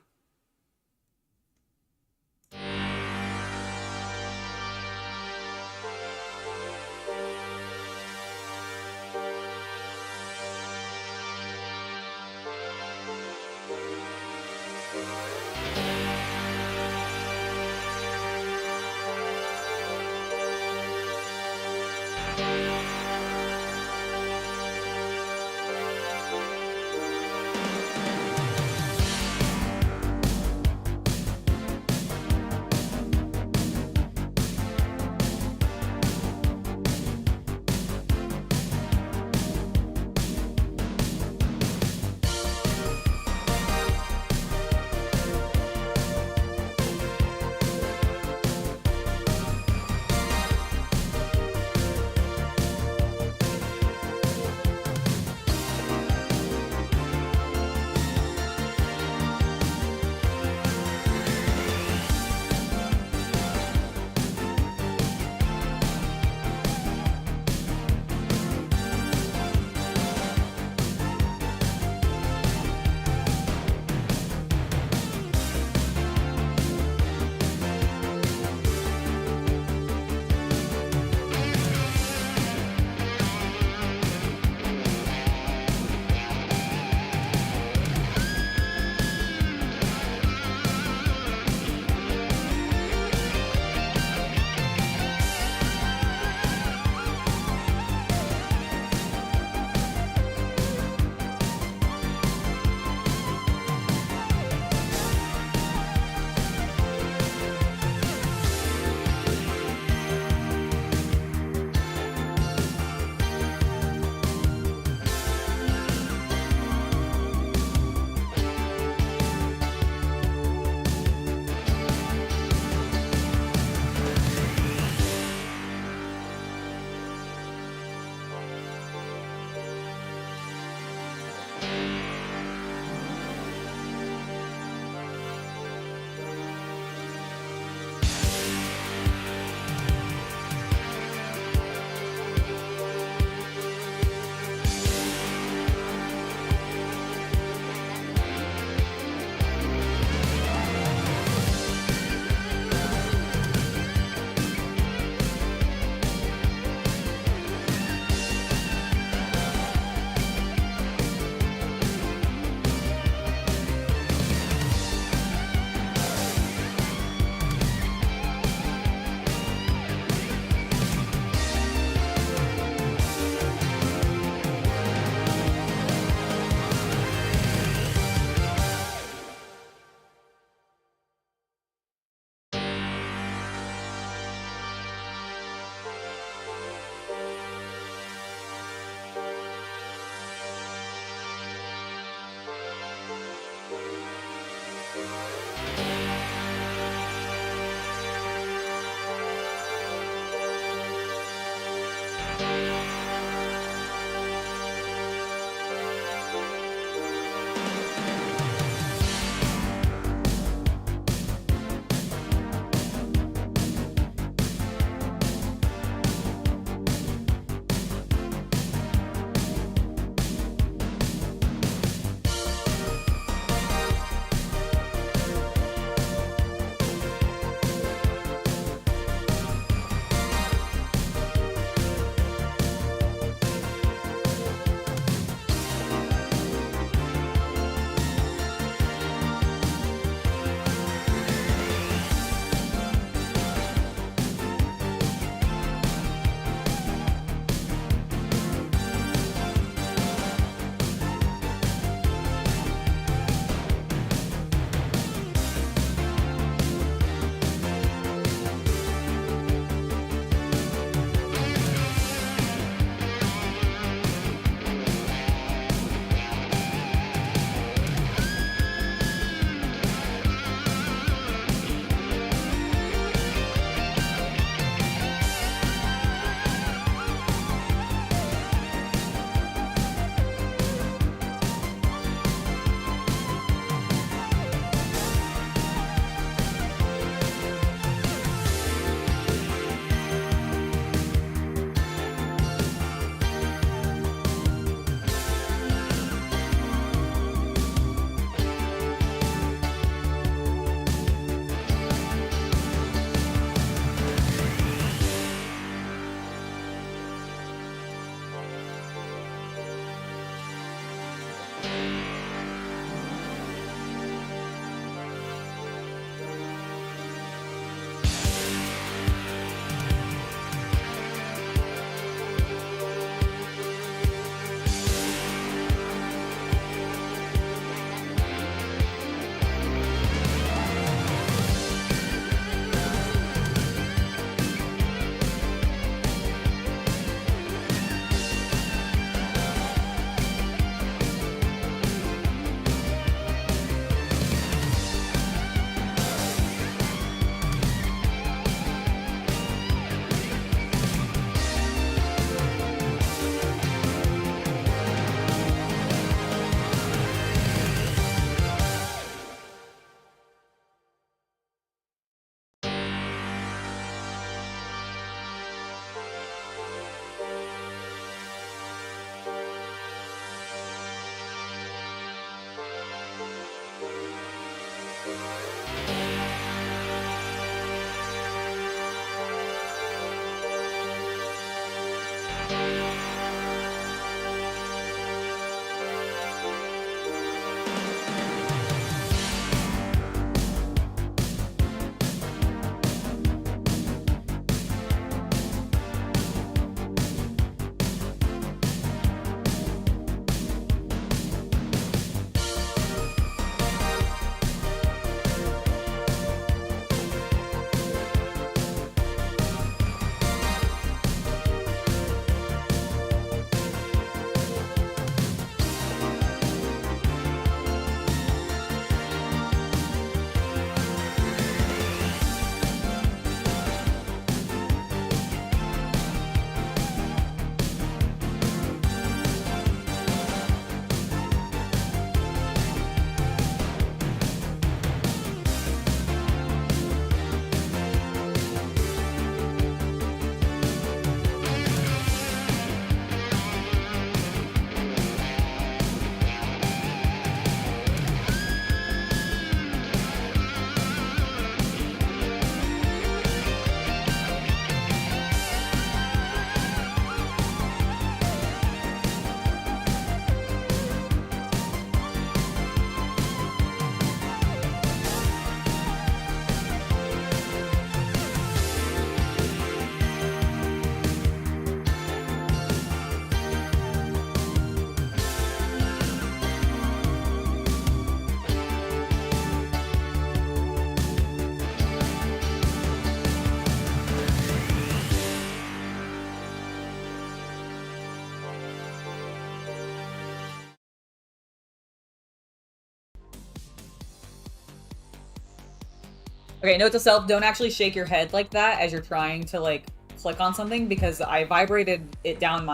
Okay, note to self, don't actually shake your head like that as you're trying to, like, click on something, because I vibrated it down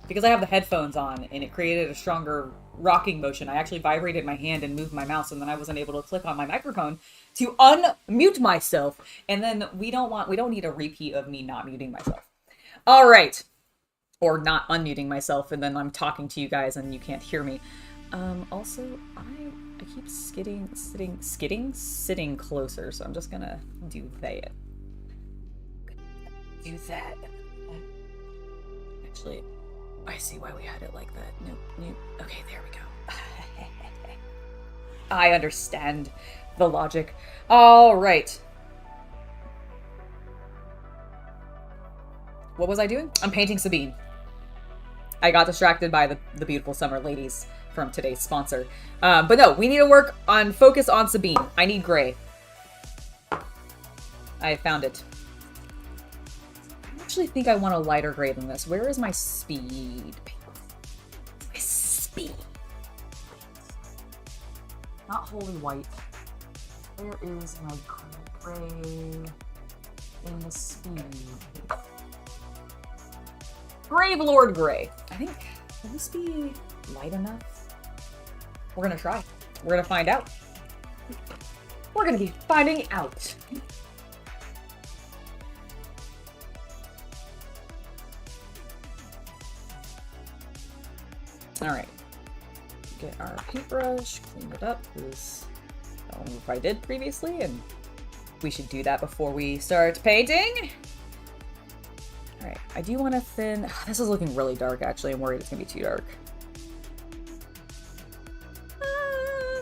because I have the headphones on, and it created a stronger rocking motion. I actually vibrated my hand and moved my mouse, and then I wasn't able to click on my microphone to unmute myself, and then we don't need a repeat of me not muting myself. All right. Or not unmuting myself, and then I'm talking to you guys and you can't hear me. Also, I keep sitting closer, so I'm just gonna do that. Do that. Actually, I see why we had it like that. Nope. Okay, there we go. I understand the logic. All right. What was I doing? I'm painting Sabine. I got distracted by the beautiful summer ladies from today's sponsor. But no, we need to focus on Sabine. I need gray. I found it. I actually think I want a lighter gray than this. Where is my speed? My speed. Not holy white. Where is my gray in the speed? Brave Lord Gray. I think, will this be light enough? We're gonna try. We're gonna find out. We're gonna be finding out. All right. Get our paintbrush, clean it up, because I don't know if I did previously, and we should do that before we start painting. Alright, I do want to thin... This is looking really dark, actually. I'm worried it's going to be too dark.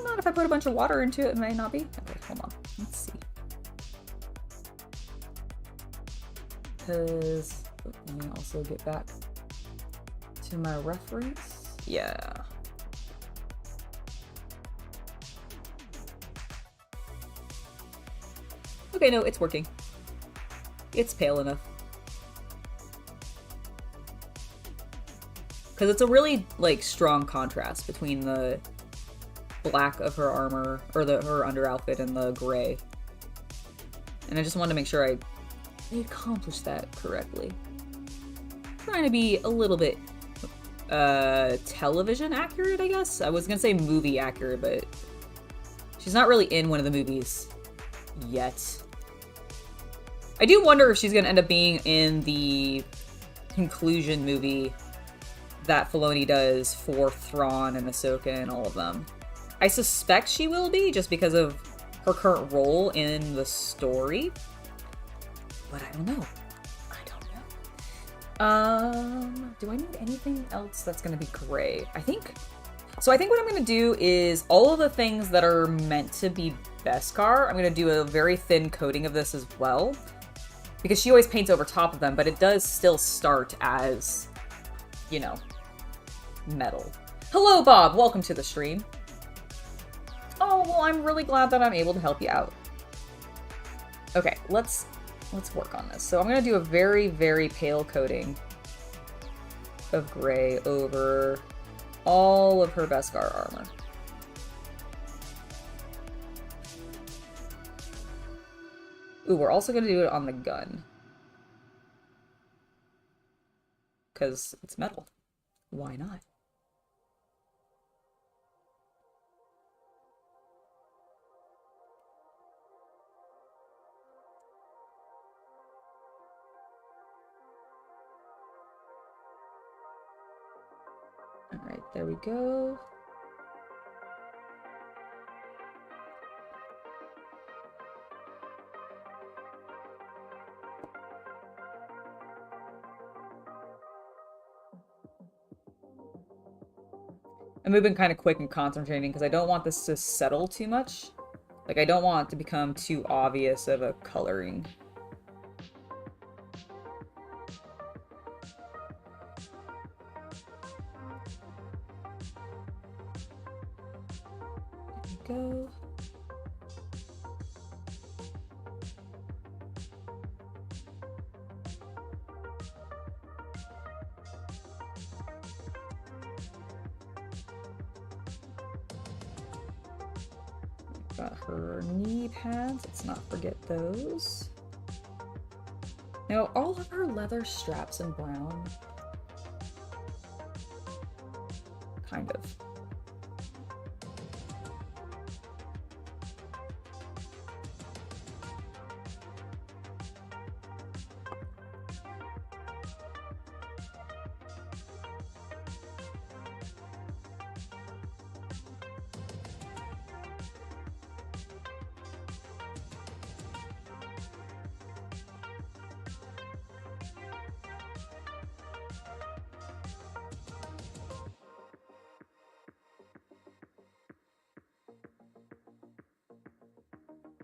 Not if I put a bunch of water into it, it might not be. Okay, hold on. Let's see. Because... Let me also get back to my reference. Yeah. Okay, no, it's working. It's pale enough. Because it's a really, like, strong contrast between the black of her armor, or her under outfit, and the gray. And I just wanted to make sure I accomplished that correctly. Trying to be a little bit, television accurate, I guess? I was gonna say movie accurate, but she's not really in one of the movies yet. I do wonder if she's gonna end up being in the conclusion movie that Filoni does for Thrawn and Ahsoka and all of them. I suspect she will be, just because of her current role in the story. But I don't know. Do I need anything else that's gonna be gray? I think what I'm gonna do is all of the things that are meant to be Beskar, I'm gonna do a very thin coating of this as well. Because she always paints over top of them, but it does still start as, you know, metal. Hello, Bob! Welcome to the stream. Oh, well, I'm really glad that I'm able to help you out. Okay, let's work on this. So I'm gonna do a very, very pale coating of gray over all of her Beskar armor. Ooh, we're also gonna do it on the gun. Because it's metal. Why not? Alright, there we go. I'm moving kind of quick and concentrating because I don't want this to settle too much. Like, I don't want it to become too obvious of a coloring. There we go. Got her knee pads. Let's not forget those. Now, all of her leather straps in brown. Kind of.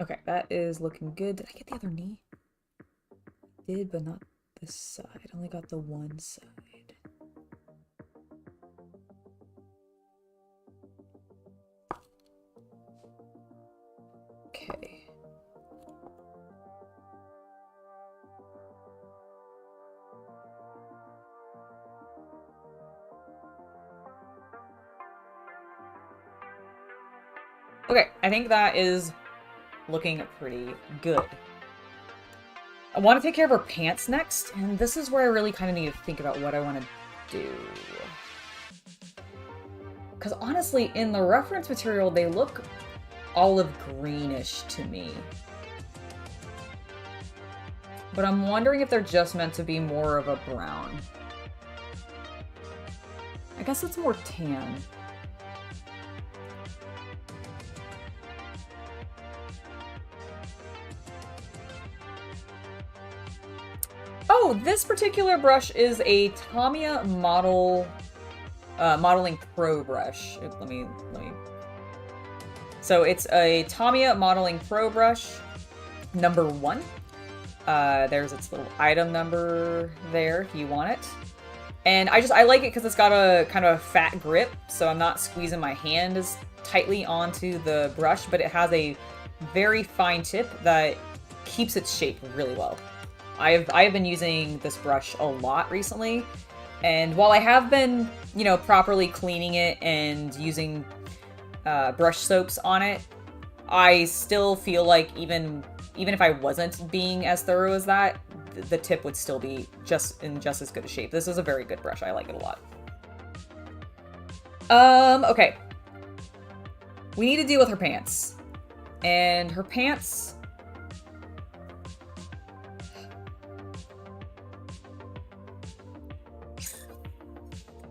Okay, that is looking good. Did I get the other knee? Did, but not this side. Only got the one side. Okay. Okay, I think that is looking pretty good. I want to take care of her pants next, and this is where I really kind of need to think about what I want to do. Because honestly, in the reference material, they look olive greenish to me. But I'm wondering if they're just meant to be more of a brown. I guess it's more tan. Oh, this particular brush is a Tamiya Modeling Pro brush. Let me. So it's a Tamiya Modeling Pro brush, number 1. There's its little item number there if you want it. And I like it because it's got a kind of fat grip, so I'm not squeezing my hand as tightly onto the brush, but it has a very fine tip that keeps its shape really well. I've been using this brush a lot recently, and while I have been, you know, properly cleaning it and using brush soaps on it, I still feel like even if I wasn't being as thorough as that, the tip would still be just as good a shape. This is a very good brush. I like it a lot. Okay. We need to deal with her pants. And her pants...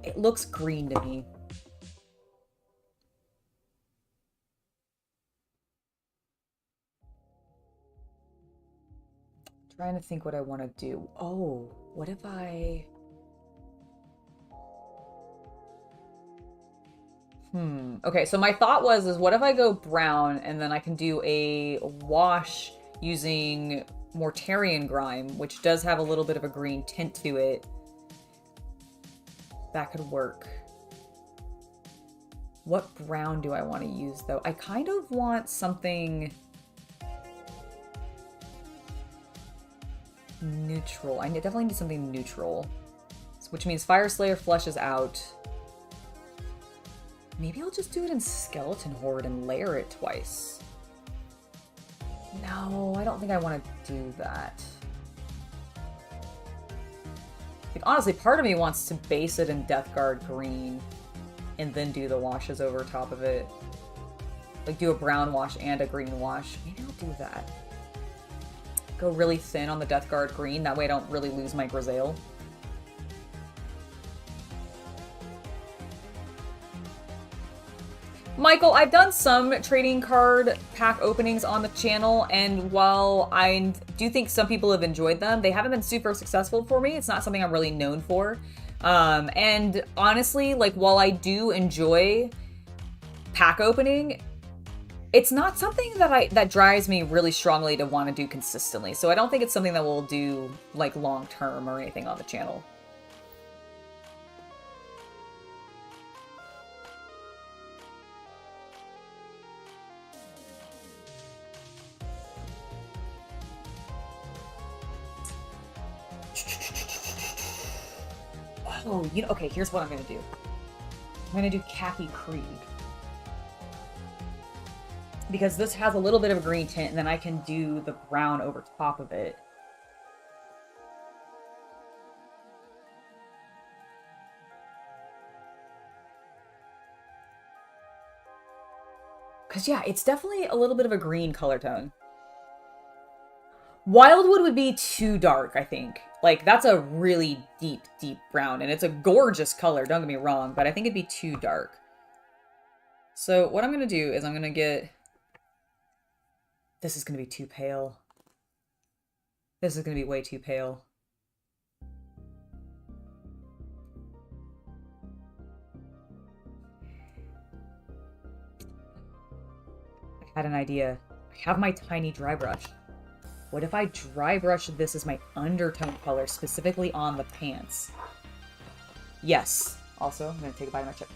It looks green to me. Trying to think what I want to do. Oh, what if I... Okay, so my thought was, what if I go brown and then I can do a wash using Mortarian Grime, which does have a little bit of a green tint to it. That could work. What brown do I want to use, though? I kind of want something neutral. I definitely need something neutral. Which means Fire Slayer flushes out. Maybe I'll just do it in Skeleton Horde and layer it twice. No, I don't think I want to do that. Like, honestly, part of me wants to base it in Death Guard green and then do the washes over top of it. Like, do a brown wash and a green wash. Maybe I'll do that. Go really thin on the Death Guard green. That way I don't really lose my Grisaille. Michael, I've done some trading card pack openings on the channel, and while I do think some people have enjoyed them, they haven't been super successful for me. It's not something I'm really known for. And honestly, like, while I do enjoy pack opening, it's not something that drives me really strongly to want to do consistently. So I don't think it's something that we'll do, like, long term or anything on the channel. Oh, you know, okay, here's what I'm gonna do. I'm gonna do Khaki Krieg. because this has a little bit of a green tint, and then I can do the brown over top of it. Because, yeah, it's definitely a little bit of a green color tone. Wildwood would be too dark, I think. Like, that's a really deep, deep brown, and it's a gorgeous color, don't get me wrong, but I think it'd be too dark. So what I'm going to do is I'm going to get... This is going to be too pale. This is going to be way too pale. I had an idea. I have my tiny dry brush. What if I dry brush this as my undertone color, specifically on the pants? Yes. Also, I'm going to take a bite of my chip.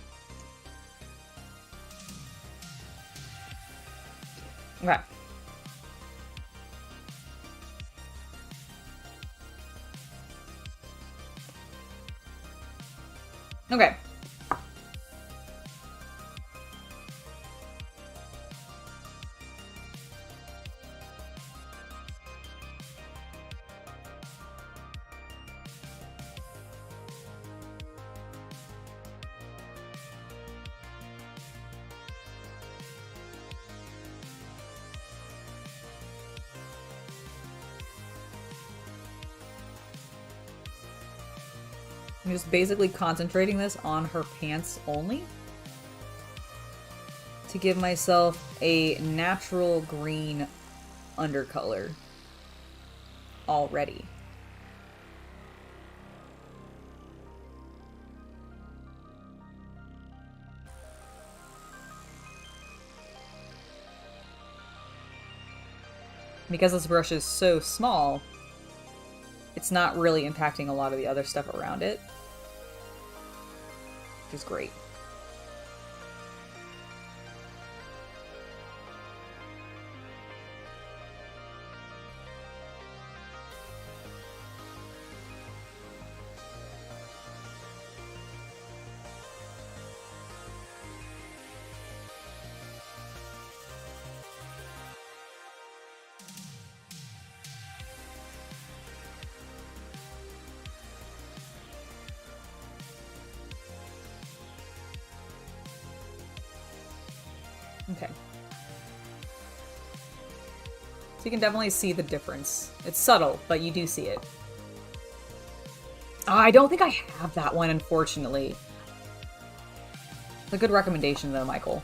Okay. Okay. I'm just basically concentrating this on her pants only to give myself a natural green undercolor already. Because this brush is so small, it's not really impacting a lot of the other stuff around it. Which is great. Okay. So you can definitely see the difference. It's subtle, but you do see it. Oh, I don't think I have that one, unfortunately. It's a good recommendation, though, Michael.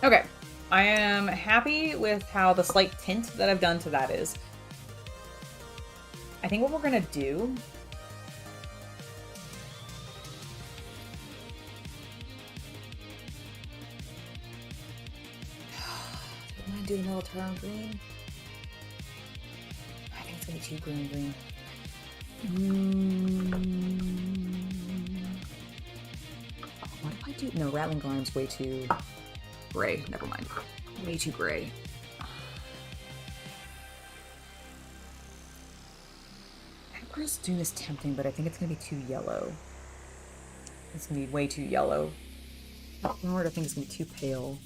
Okay, I am happy with how the slight tint that I've done to that is. I think what we're gonna do... I'm gonna do the middle turn green. I think it's gonna be too green. What if I do? No, Rattling Glime's way too gray. Never mind. Way too gray. Emperor's Doom is tempting, but I think it's gonna be too yellow. It's gonna be way too yellow. Lord, I think it's gonna be too pale.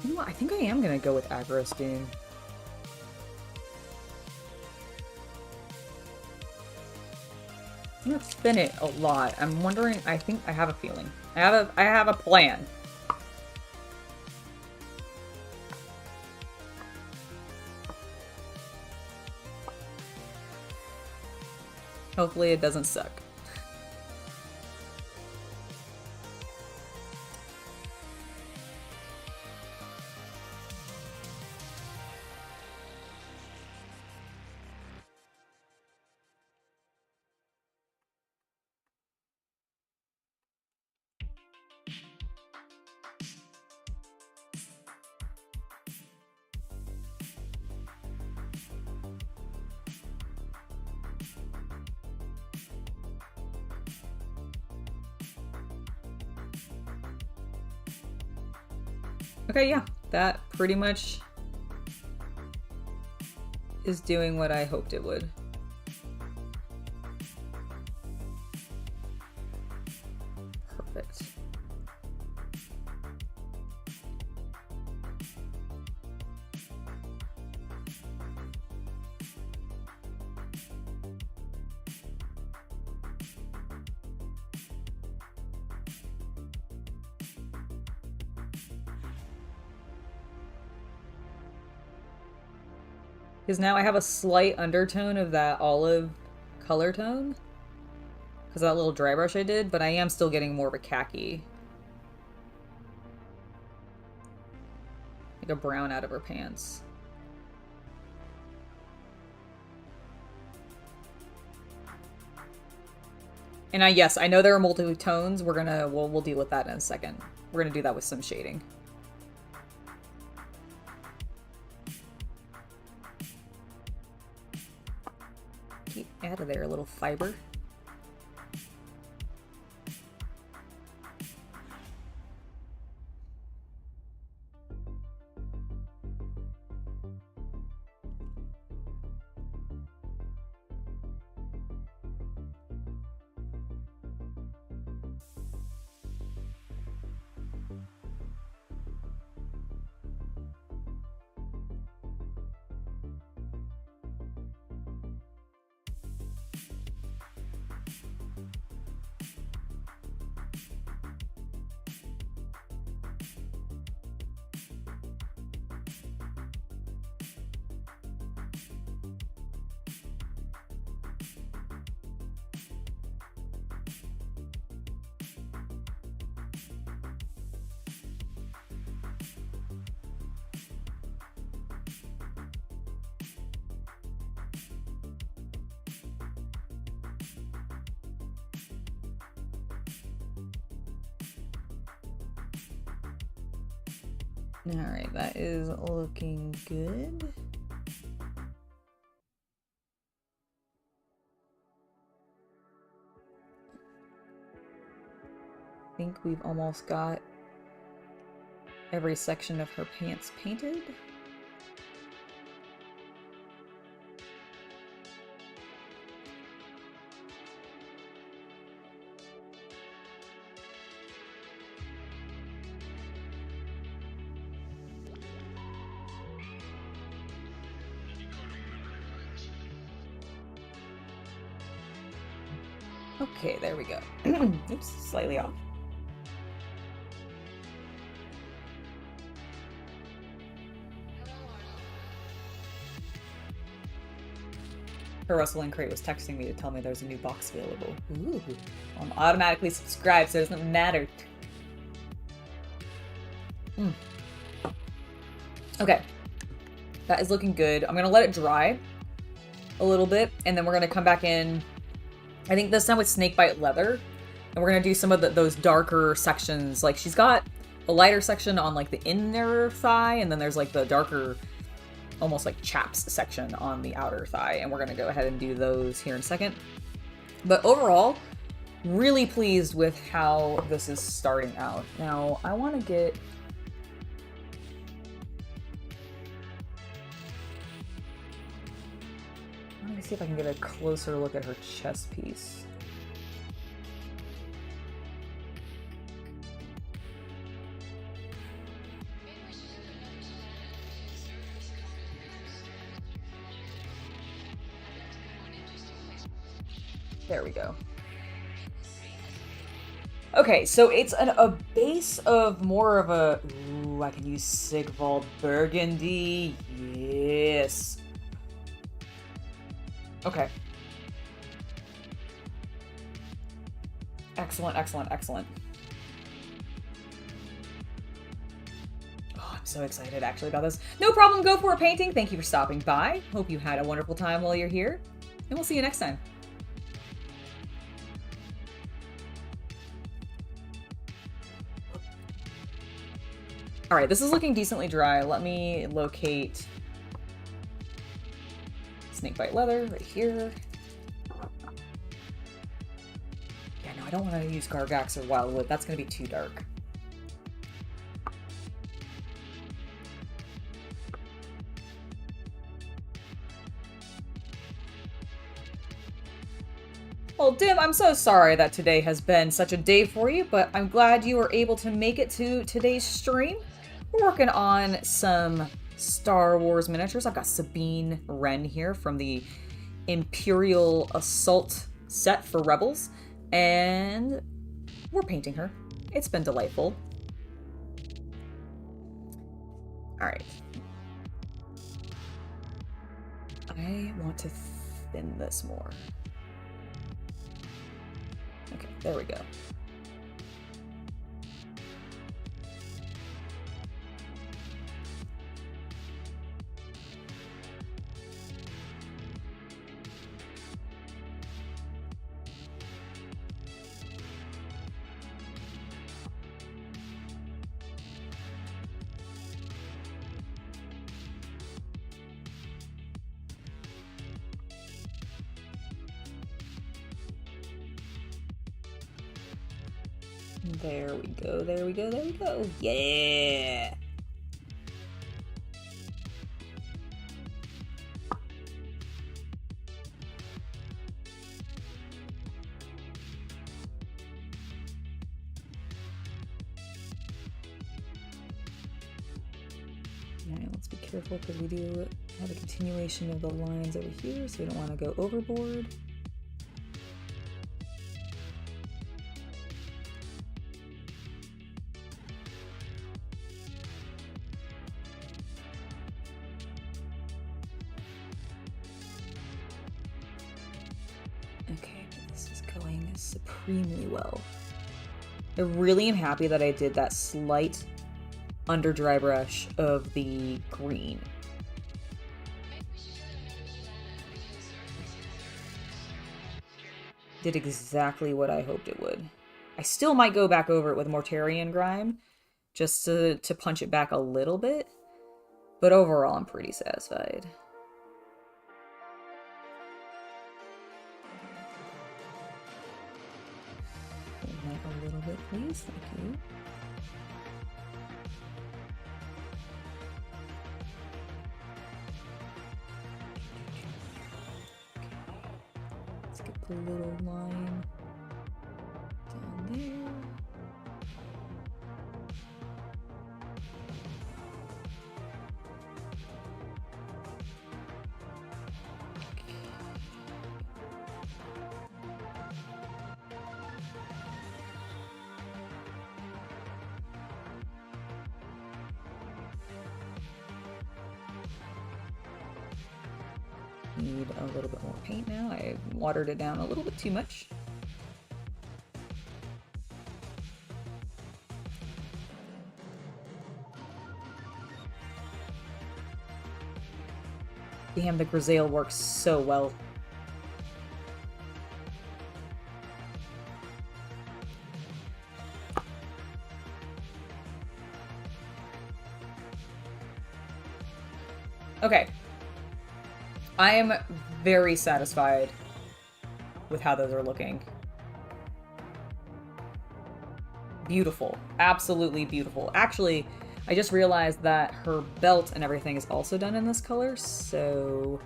You know what? I think I am gonna go with Agros Doom. I'm gonna spin it a lot. I'm wondering. I think I have a feeling. I have a plan. Hopefully it doesn't suck. Okay, yeah, that pretty much is doing what I hoped it would. Perfect. Because now I have a slight undertone of that olive color tone. Because of that little dry brush I did, but I am still getting more of a khaki. Like a brown out of her pants. And yes, I know there are multiple tones. We'll deal with that in a second. We're gonna do that with some shading. Get out of there, little fiber. Alright, that is looking good. I think we've almost got every section of her pants painted. Okay, there we go. Oops, slightly off. Her rustling crate was texting me to tell me there's a new box available. Ooh, I'm automatically subscribed, so it doesn't matter. Okay, that is looking good. I'm gonna let it dry a little bit, and then we're gonna come back in. I think this time with snakebite leather, and we're gonna do some of those darker sections. Like she's got a lighter section on like the inner thigh, and then there's like the darker, almost like chaps section on the outer thigh, and we're gonna go ahead and do those here in a second. But overall, really pleased with how this is starting out. Now I want to get let me see if I can get a closer look at her chest piece. There we go. Okay, so it's a base of more of a... Ooh, I can use Sigvald Burgundy. Yes. Okay. Excellent, excellent, excellent. Oh, I'm so excited actually about this. No problem, go for a painting. Thank you for stopping by. Hope you had a wonderful time while you're here. And we'll see you next time. Alright, this is looking decently dry. Let me locate snakebite leather right here. Yeah, no, I don't want to use Gargax or Wildwood. That's going to be too dark. Well, Dim, I'm so sorry that today has been such a day for you, but I'm glad you were able to make it to today's stream. We're working on some Star Wars miniatures. I've got Sabine Wren here from the Imperial Assault set for Rebels, and we're painting her. It's been delightful. Alright. I want to thin this more. Okay, there we go. There we go, there we go, there we go. Yeah! Alright, let's be careful because we do have a continuation of the lines over here, so we don't want to go overboard. Okay, this is going supremely well. I really am happy that I did that slight under dry brush of the green. Did exactly what I hoped it would. I still might go back over it with Mortarian Grime, just to punch it back a little bit, but overall I'm pretty satisfied. A little bit, please. Thank you. Let's get the little line down there. Need a little bit more paint now. I watered it down a little bit too much. Damn, the grisaille works so well. Okay. I am very satisfied with how those are looking. Beautiful. Absolutely beautiful. Actually, I just realized that her belt and everything is also done in this color, so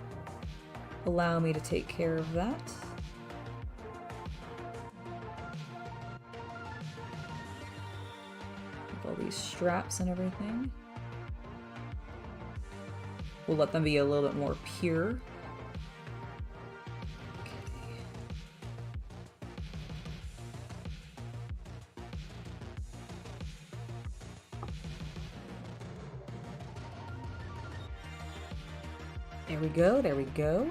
allow me to take care of that. With all these straps and everything. We'll let them be a little bit more pure. There we go, there we go.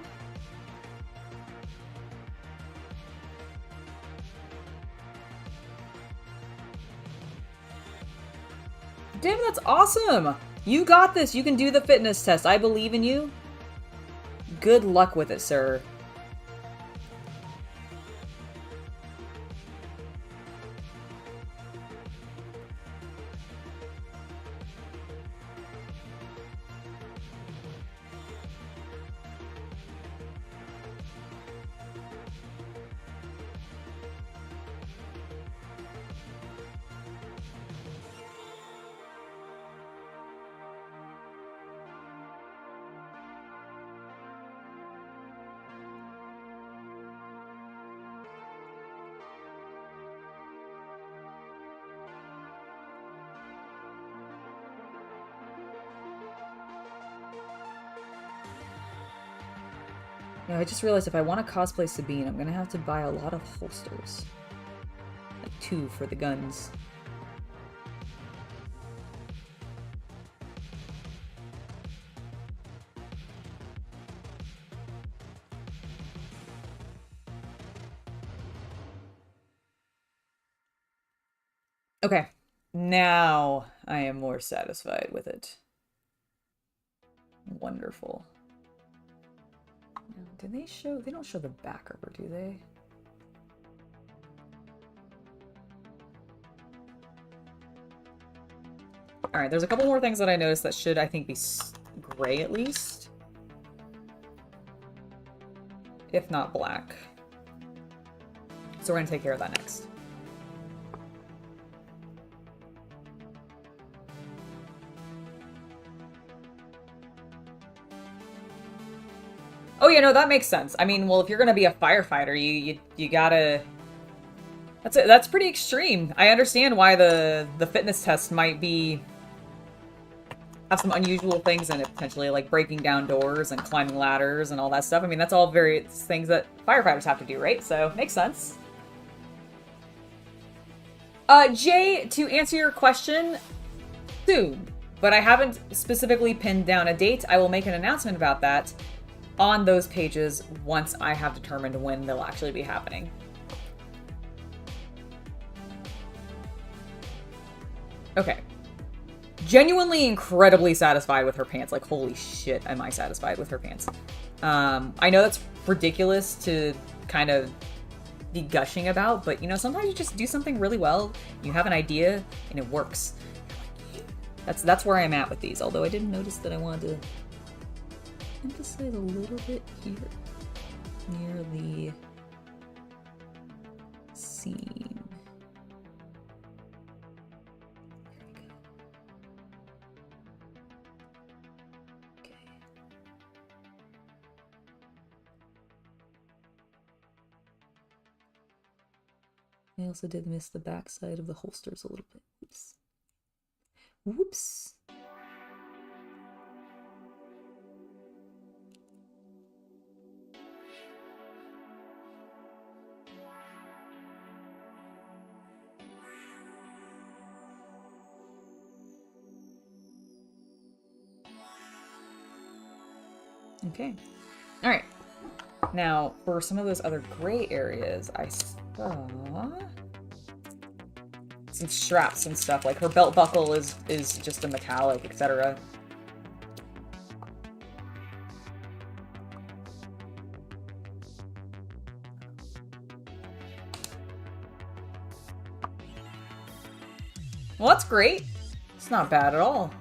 Damn, that's awesome! You got this! You can do the fitness test. I believe in you. Good luck with it, sir. Yeah, I just realized if I want to cosplay Sabine, I'm gonna have to buy a lot of holsters. Like 2 for the guns. Okay, now I am more satisfied with it. Wonderful. Now, do they show? They don't show the back rubber, do they? All right, there's a couple more things that I noticed that should, I think, be gray at least. If not black. So we're gonna take care of that next. Oh, yeah, no, that makes sense. I mean, well, if you're gonna be a firefighter, you gotta... That's pretty extreme. I understand why the fitness test might be... have some unusual things in it, potentially, like breaking down doors and climbing ladders and all that stuff. I mean, that's all various things that firefighters have to do, right? So, makes sense. Jay, to answer your question, soon. But I haven't specifically pinned down a date. I will make an announcement about that on those pages once I have determined when they'll actually be happening. Okay. Genuinely incredibly satisfied with her pants. Like, holy shit, am I satisfied with her pants. I know that's ridiculous to kind of be gushing about, but, you know, sometimes you just do something really well, you have an idea, and it works. That's where I'm at with these, although I did notice that I wanted to emphasize a little bit here, near the seam. There we go. Okay. I also did miss the back side of the holsters a little bit. Oops. Whoops. Okay. All right. Now, for some of those other gray areas, I saw some straps and stuff. Like her belt buckle is just a metallic, etc. Well, that's great. It's not bad at all.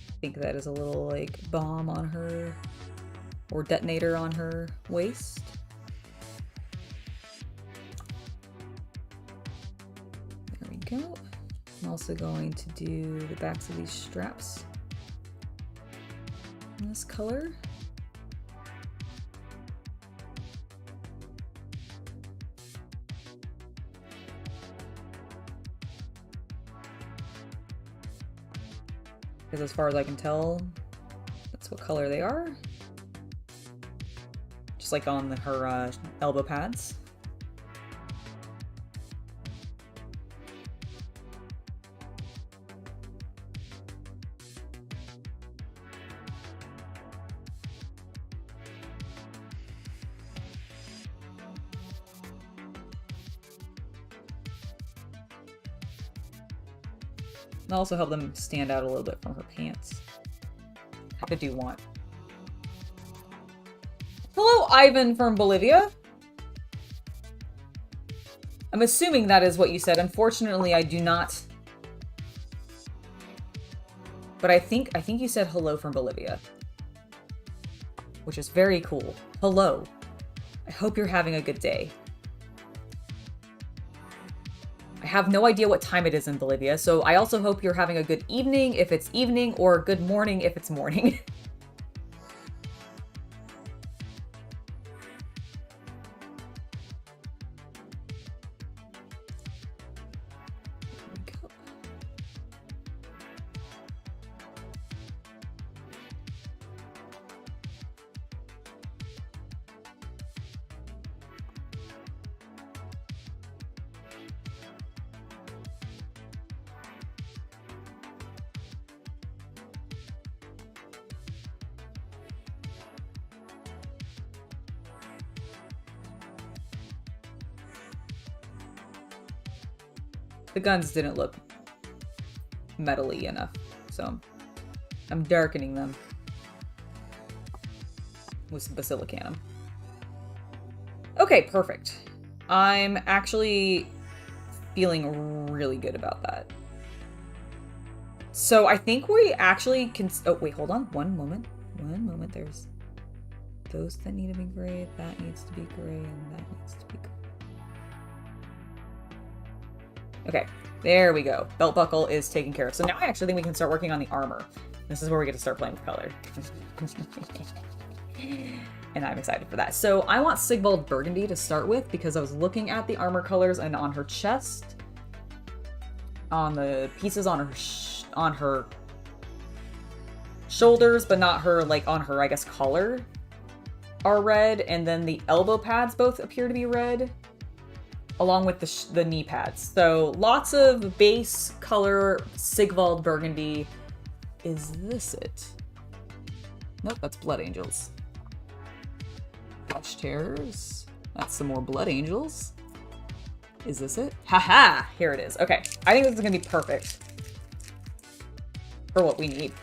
I think that is a little like bomb on her or detonator on her waist. There we go. I'm also going to do the backs of these straps in this color. Because as far as I can tell, that's what color they are. Just like on her elbow pads. It'll also help them stand out a little bit from her pants. I do want. Hello, Ivan from Bolivia. I'm assuming that is what you said. Unfortunately, I do not But I think you said hello from Bolivia, which is very cool. Hello. I hope you're having a good day. I have no idea what time it is in Bolivia, so I also hope you're having a good evening if it's evening, or good morning if it's morning. The guns didn't look metally enough, so I'm darkening them with some basilicanum. Okay, perfect. I'm actually feeling really good about that. So I think we actually can... Oh, wait, hold on. One moment. There's those that need to be gray, that needs to be gray, and that needs to be gray. Okay, there we go. Belt buckle is taken care of. So now I actually think we can start working on the armor. This is where we get to start playing with color. And I'm excited for that. So I want Sigvald Burgundy to start with because I was looking at the armor colors, and on her chest, on the pieces on her shoulders, but not her, like on her, I guess, collar, are red. And then the elbow pads both appear to be red, along with the knee pads. So lots of base color Sigvald Burgundy. Is this it? Nope, that's Blood Angels. Flesh Terrors. That's some more Blood Angels. Is this it? Haha! Here it is. Okay, I think this is gonna be perfect for what we need.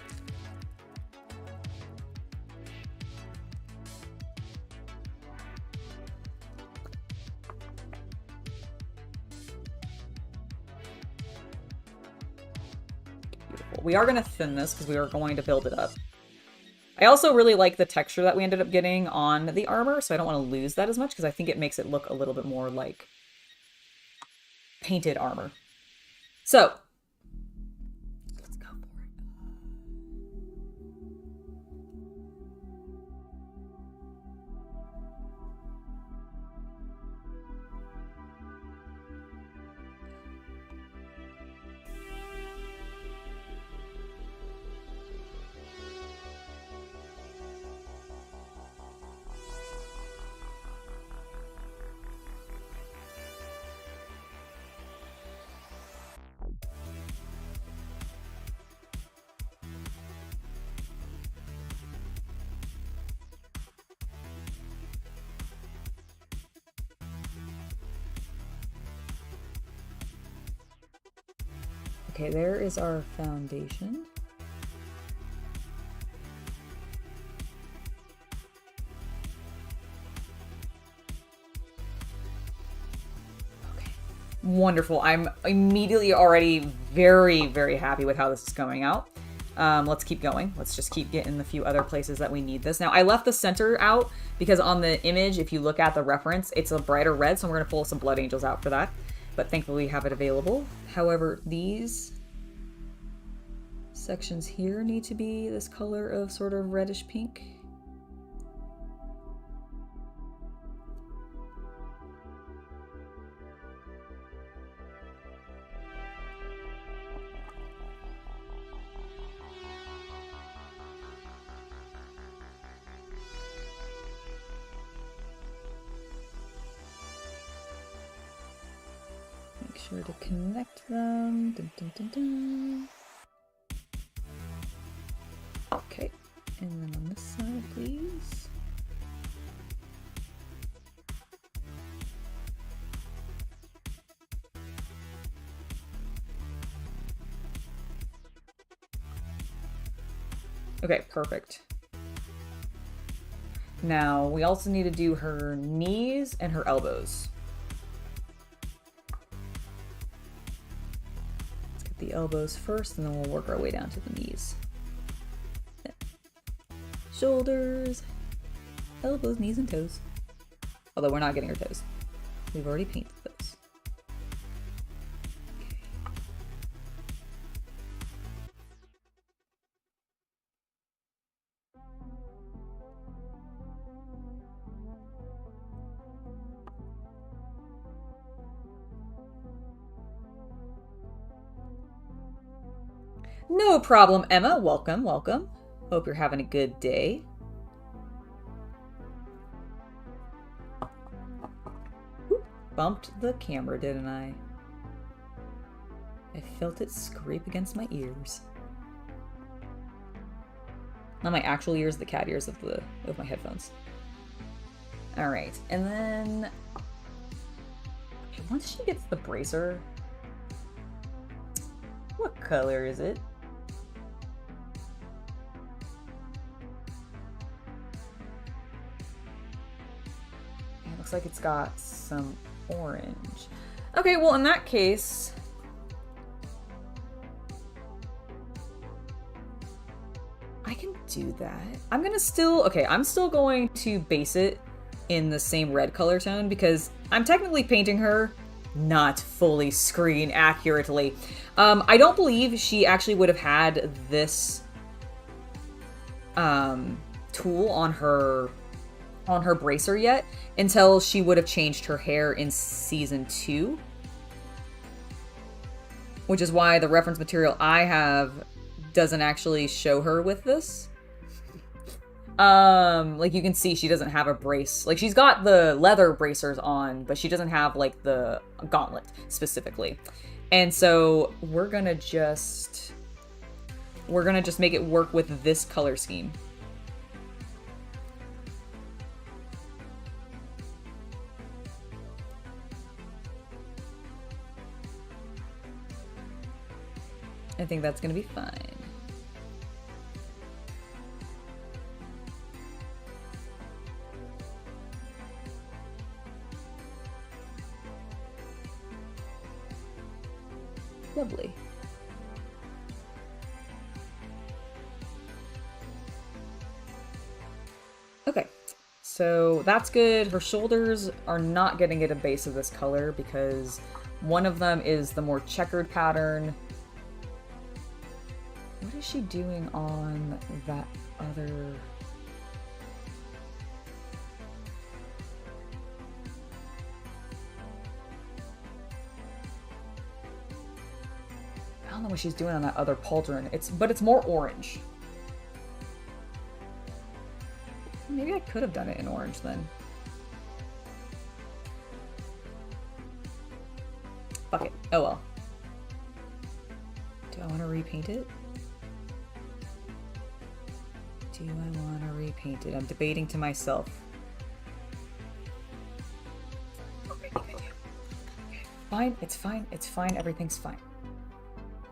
We are going to thin this because we are going to build it up. I also really like the texture that we ended up getting on the armor, so I don't want to lose that as much because I think it makes it look a little bit more like painted armor. So, let's go for it. Okay, there is our foundation. Okay, wonderful. I'm immediately already very, very happy with how this is going out. Let's keep going. Let's just keep getting the few other places that we need this. Now, I left the center out because on the image, if you look at the reference, it's a brighter red, so we're going to pull some Blood Angels out for that. But thankfully we have it available. However, these sections here need to be this color of sort of reddish pink. Make sure to connect them. Dun, dun, dun, dun. Okay, and then on this side, please. Okay, perfect. Now, we also need to do her knees and her elbows. Let's get the elbows first, and then we'll work our way down to the knees. shoulders, elbows, knees, and toes. Although we're not getting her toes. We've already painted those. No problem, Emma. Welcome, welcome. Hope you're having a good day. Oop, bumped the camera, didn't I? I felt it scrape against my ears. Not my actual ears, the cat ears of my headphones. Alright, and then once she gets the bracer, what color is it? Looks like it's got some orange. Okay, well in that case, I can do that. I'm still going to base it in the same red color tone because I'm technically painting her not fully screen accurately. I don't believe she actually would have had this tool on her bracer yet until she would have changed her hair in season 2. Which is why the reference material I have doesn't actually show her with this. Like you can see she doesn't have a brace. Like she's got the leather bracers on, but she doesn't have like the gauntlet specifically. And so we're gonna just make it work with this color scheme. I think that's gonna be fine. Lovely. Okay, so that's good. Her shoulders are not getting at a base of this color because one of them is the more checkered pattern. What is she doing on that other... I don't know what she's doing on that other pauldron. But it's more orange. Maybe I could have done it in orange then. Fuck it. Oh well. Do I want to repaint it? Do I want to repaint it? I'm debating to myself. Fine, it's fine, it's fine, everything's fine.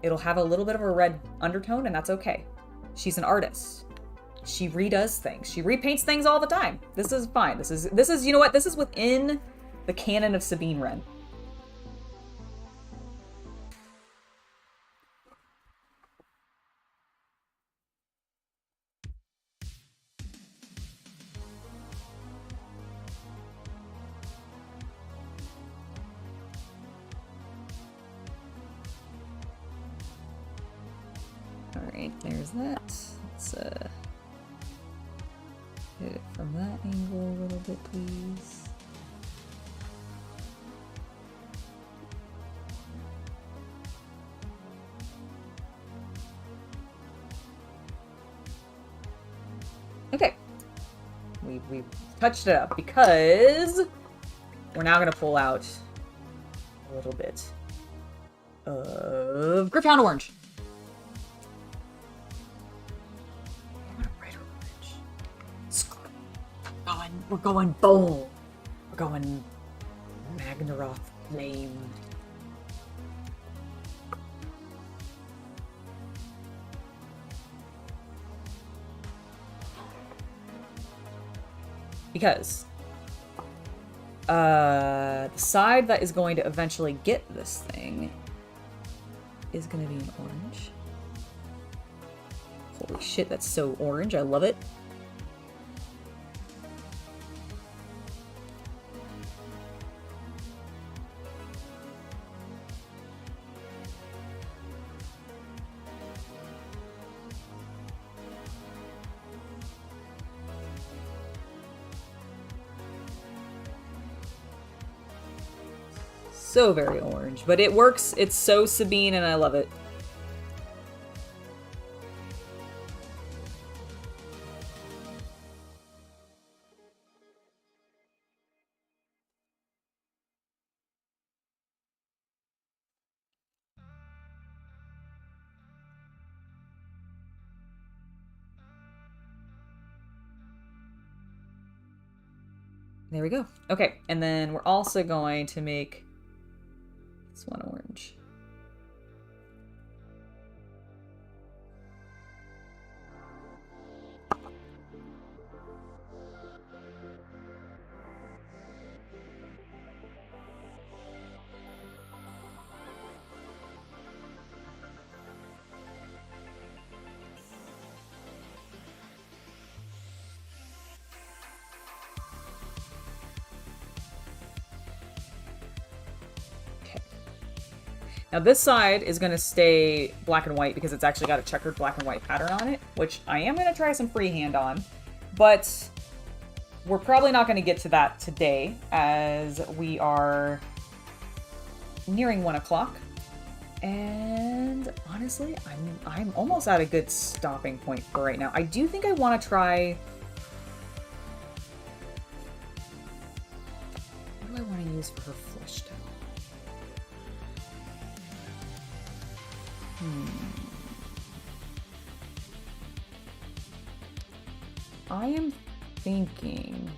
It'll have a little bit of a red undertone, and that's okay. She's an artist. She redoes things. She repaints things all the time. This is fine. This is, you know what? This is within the canon of Sabine Wren. Alright, there's that. Let's hit it from that angle a little bit, please. Okay. We've touched it up because we're now going to pull out a little bit of Griphound Orange. We're going bold. We're going Magnaroth flame. Because the side that is going to eventually get this thing is going to be an orange. Holy shit, that's so orange. I love it. So very orange. But it works. It's so Sabine and I love it. There we go. Okay, and then we're also going to make this one orange. Now this side is going to stay black and white because it's actually got a checkered black and white pattern on it, which I am going to try some freehand on, but we're probably not going to get to that today as we are nearing 1 o'clock. And honestly, I'm almost at a good stopping point for right now. I do think I want to try... What do I want to use for her flesh tone? I am thinking...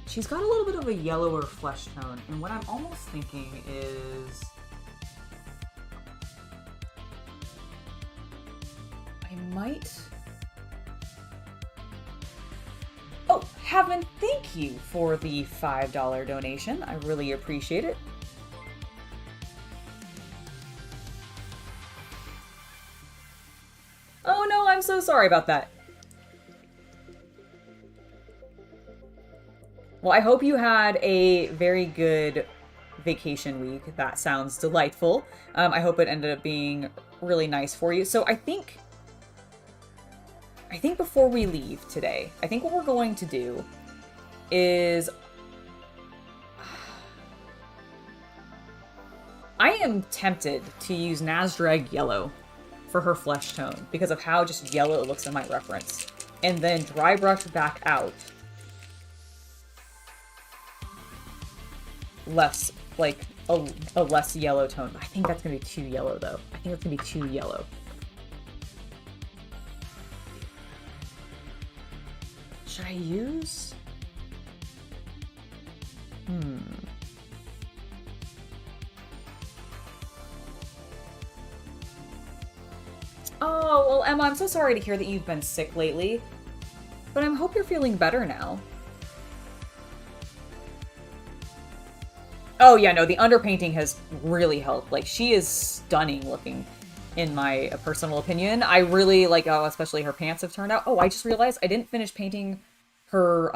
She's got a little bit of a yellower flesh tone, and what I'm almost thinking is... I might... Oh, Heaven, thank you for the $5 donation. I really appreciate it. Oh no, I'm so sorry about that. Well, I hope you had a very good vacation week. That sounds delightful. I hope it ended up being really nice for you. So I think before we leave today, I think what we're going to do is... I am tempted to use Nazdrag Yellow for her flesh tone because of how just yellow it looks in my reference. And then dry brush back out. Less, like, a less yellow tone. I think that's going to be too yellow, though. I think that's going to be too yellow. Should I use? Oh, well, Emma, I'm so sorry to hear that you've been sick lately. But I hope you're feeling better now. Oh, yeah, no, the underpainting has really helped. Like, she is stunning looking, in my personal opinion. I really like, oh, especially her pants have turned out. Oh, I just realized I didn't finish painting her,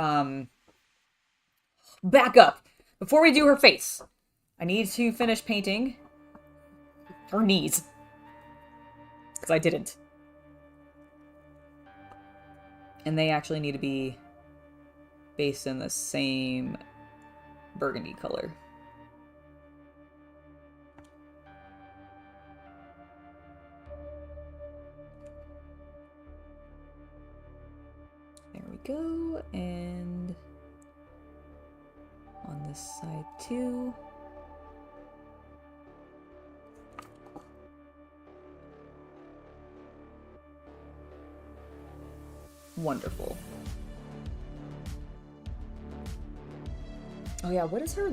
back up. Before we do her face, I need to finish painting her knees. Because I didn't. And they actually need to be based in the same burgundy color. There we go, and on this side too. Wonderful. Oh yeah, what is her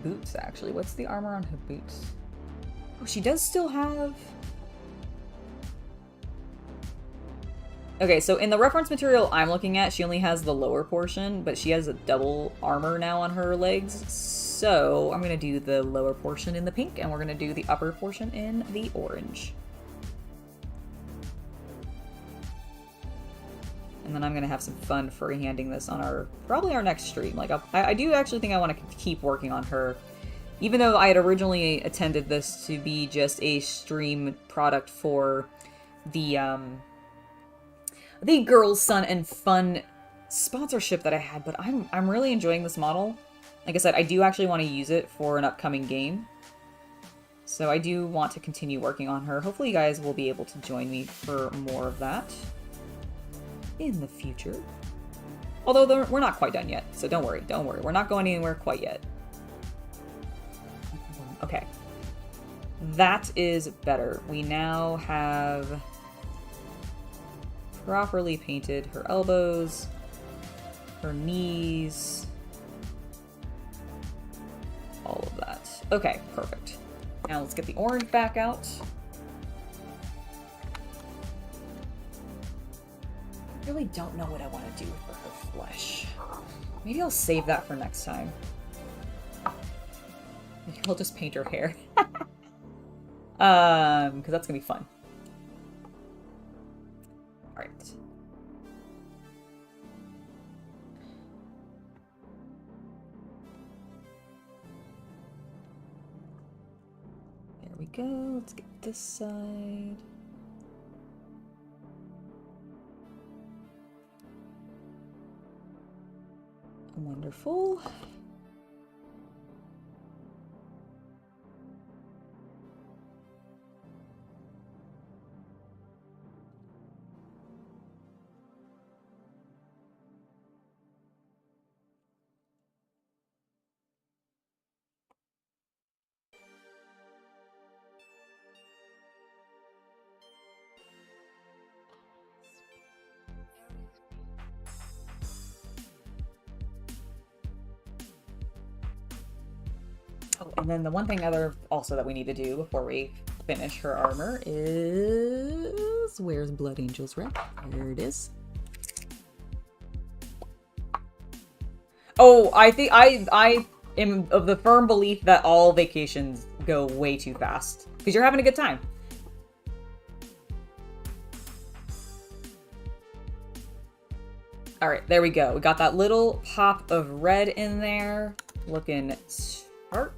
boots actually? What's the armor on her boots? Oh, she does still have... Okay, so in the reference material I'm looking at, she only has the lower portion, but she has a double armor now on her legs. So I'm going to do the lower portion in the pink, and we're going to do the upper portion in the orange. And then I'm going to have some fun freehanding this on probably our next stream. Like, I do actually think I want to keep working on her. Even though I had originally intended this to be just a stream product for the the Girls, Sun, and Fun sponsorship that I had, but I'm really enjoying this model. Like I said, I do actually want to use it for an upcoming game. So I do want to continue working on her. Hopefully you guys will be able to join me for more of that in the future. Although we're not quite done yet, so don't worry, don't worry. We're not going anywhere quite yet. Okay. That is better. We now have properly painted her elbows, her knees, all of that. Okay, perfect. Now let's get the orange back out. I really don't know what I want to do with her flesh. Maybe I'll save that for next time. Maybe I'll just paint her hair. Because that's gonna be fun. Alright. There we go. Let's get this side. Wonderful. Oh, and then the one thing also that we need to do before we finish her armor is... Where's Blood Angel's wrap? There it is. Oh, I think I am of the firm belief that all vacations go way too fast. Because you're having a good time. Alright, there we go. We got that little pop of red in there. Looking sharp.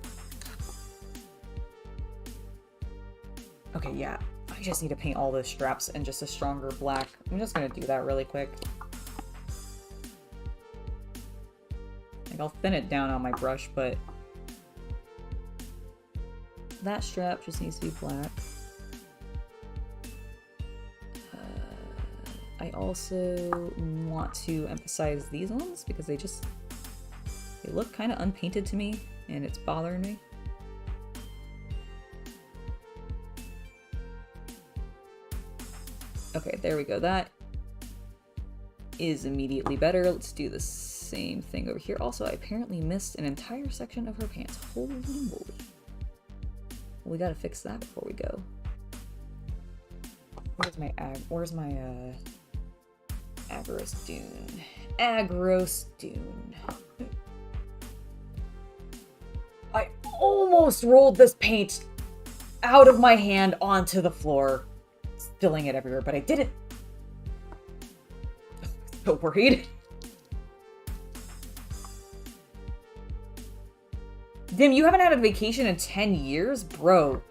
Okay, yeah. I just need to paint all those straps in just a stronger black. I'm just gonna do that really quick. Like, I'll thin it down on my brush, but that strap just needs to be black. I also want to emphasize these ones because they look kind of unpainted to me and it's bothering me. Okay, there we go. That is immediately better. Let's do the same thing over here. Also, I apparently missed an entire section of her pants. Holy moly. We gotta fix that before we go. Where's my Agros Dune? Agros Dune. I almost rolled this paint out of my hand onto the floor, spilling it everywhere, but I didn't. I'm so worried. Dim, you haven't had a vacation in 10 years? Bro.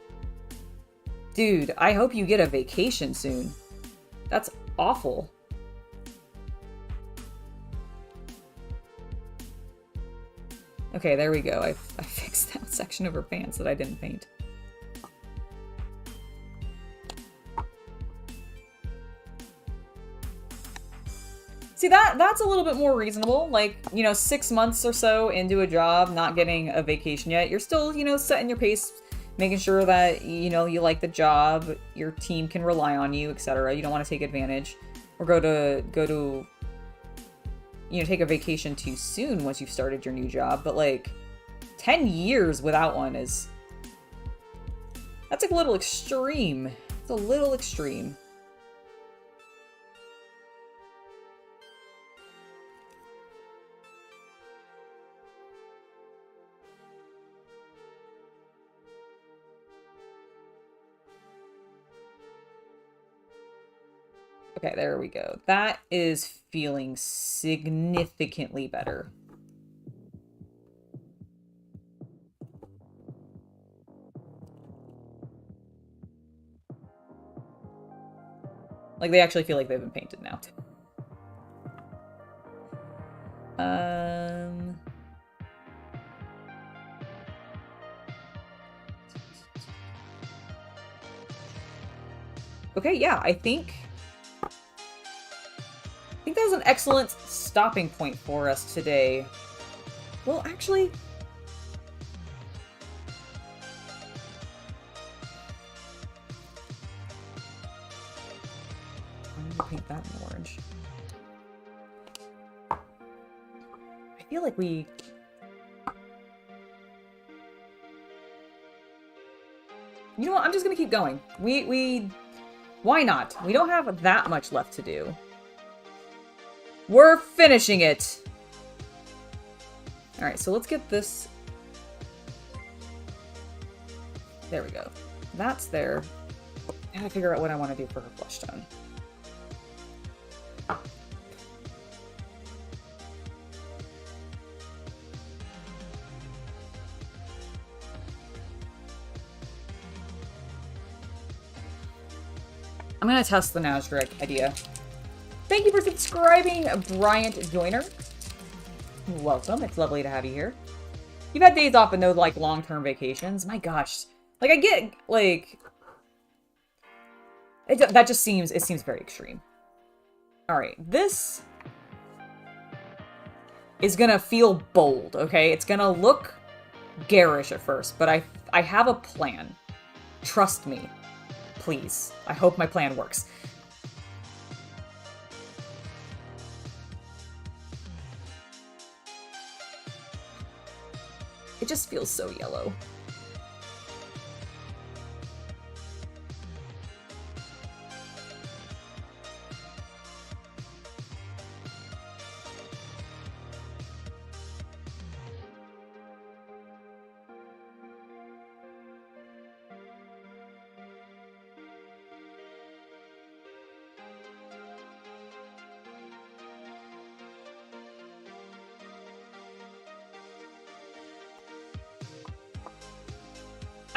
Dude, I hope you get a vacation soon. That's awful. Okay, there we go. I fixed that section of her pants that I didn't paint. See, that's a little bit more reasonable. Like, you know, 6 months or so into a job, not getting a vacation yet. You're still, you know, setting your pace, making sure that, you know, you like the job, your team can rely on you, etc. You don't want to take advantage or go to you know, take a vacation too soon once you've started your new job. But like 10 years without one that's like a little extreme. It's a little extreme. Okay, there we go. That is feeling significantly better. Like, they actually feel like they've been painted now. Okay, yeah, I think that was an excellent stopping point for us today. Well, actually... I'm gonna paint that in orange. I feel like we... You know what? I'm just gonna keep going. Why not? We don't have that much left to do. We're finishing it! Alright, so let's get this... There we go. That's there. I gotta figure out what I want to do for her flesh tone. I'm gonna test the Nazarick idea. Thank you for subscribing, Bryant Joyner. Welcome. It's lovely to have you here. You've had days off and no, like, long-term vacations. My gosh. Like, I get, like... That just seems... It seems very extreme. Alright. This is gonna feel bold, okay? It's gonna look garish at first, but I have a plan. Trust me. Please. I hope my plan works. It just feels so yellow.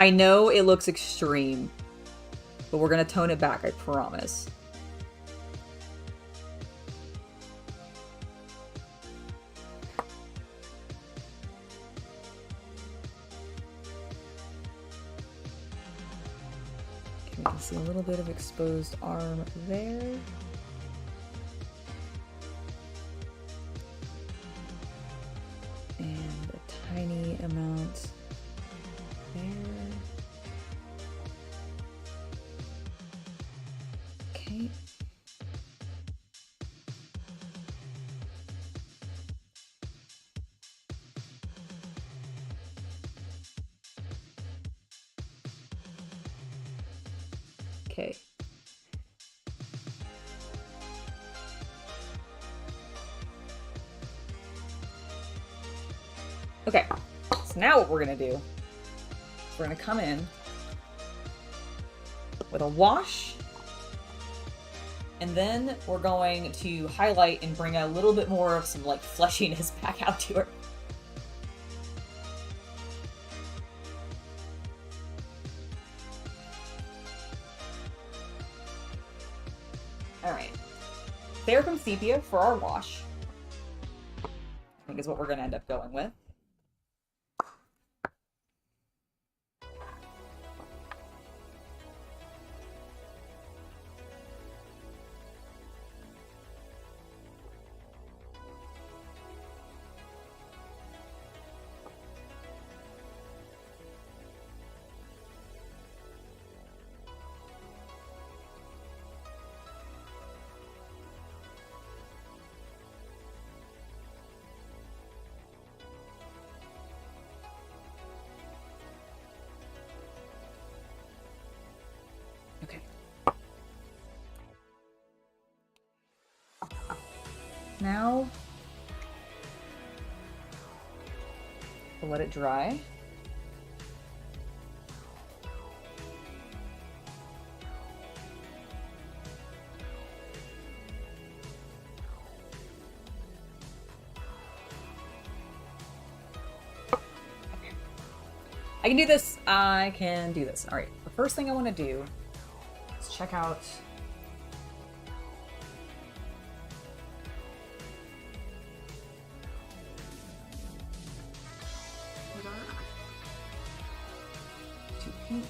I know it looks extreme, but we're gonna tone it back, I promise. Okay, we can see a little bit of exposed arm there. And a tiny amount there. Okay. Okay. Okay. So now what we're gonna do, we're gonna come in with a wash, and then we're going to highlight and bring a little bit more of some, like, fleshiness back out to her. Alright. Theracum Sepia for our wash, I think is what we're gonna end up going with. Okay. Now, we'll let it dry. I can do this. I can do this. All right. The first thing I want to do is check out too pink.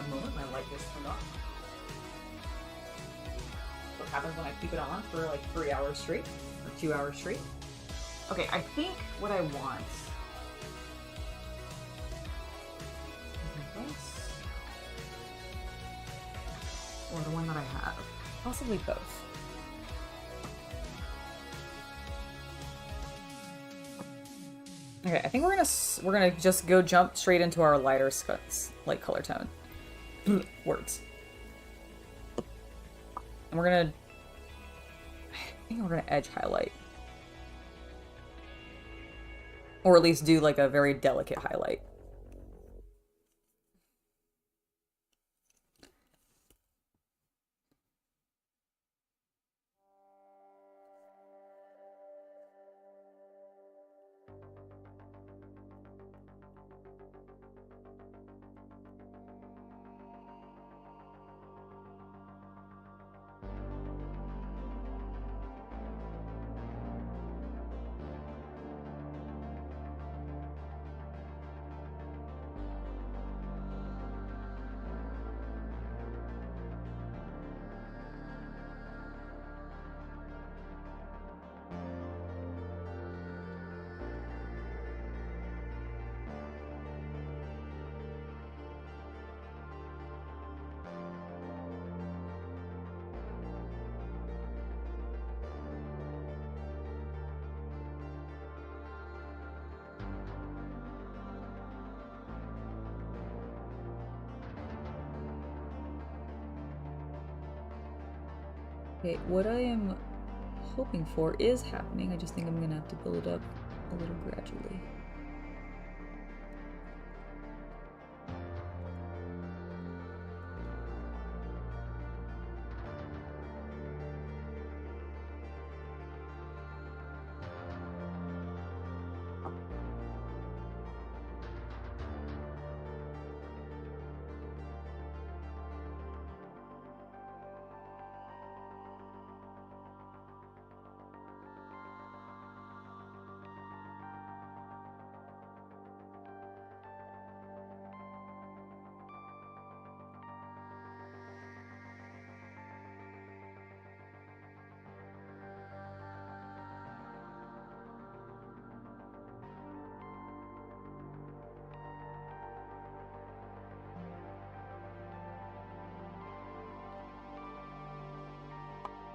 One moment, my light just turned off. What happens when I keep it on for like 3 hours straight? Or 2 hours straight? Okay, I think what I want... This. Or the one that I have. Possibly both. Okay, I think we're gonna just go jump straight into our lighter like color tone. Words. And we're gonna... I think we're gonna edge highlight. Or at least do like a very delicate highlight. Okay, what I am hoping for is happening. I just think I'm gonna have to build it up a little gradually.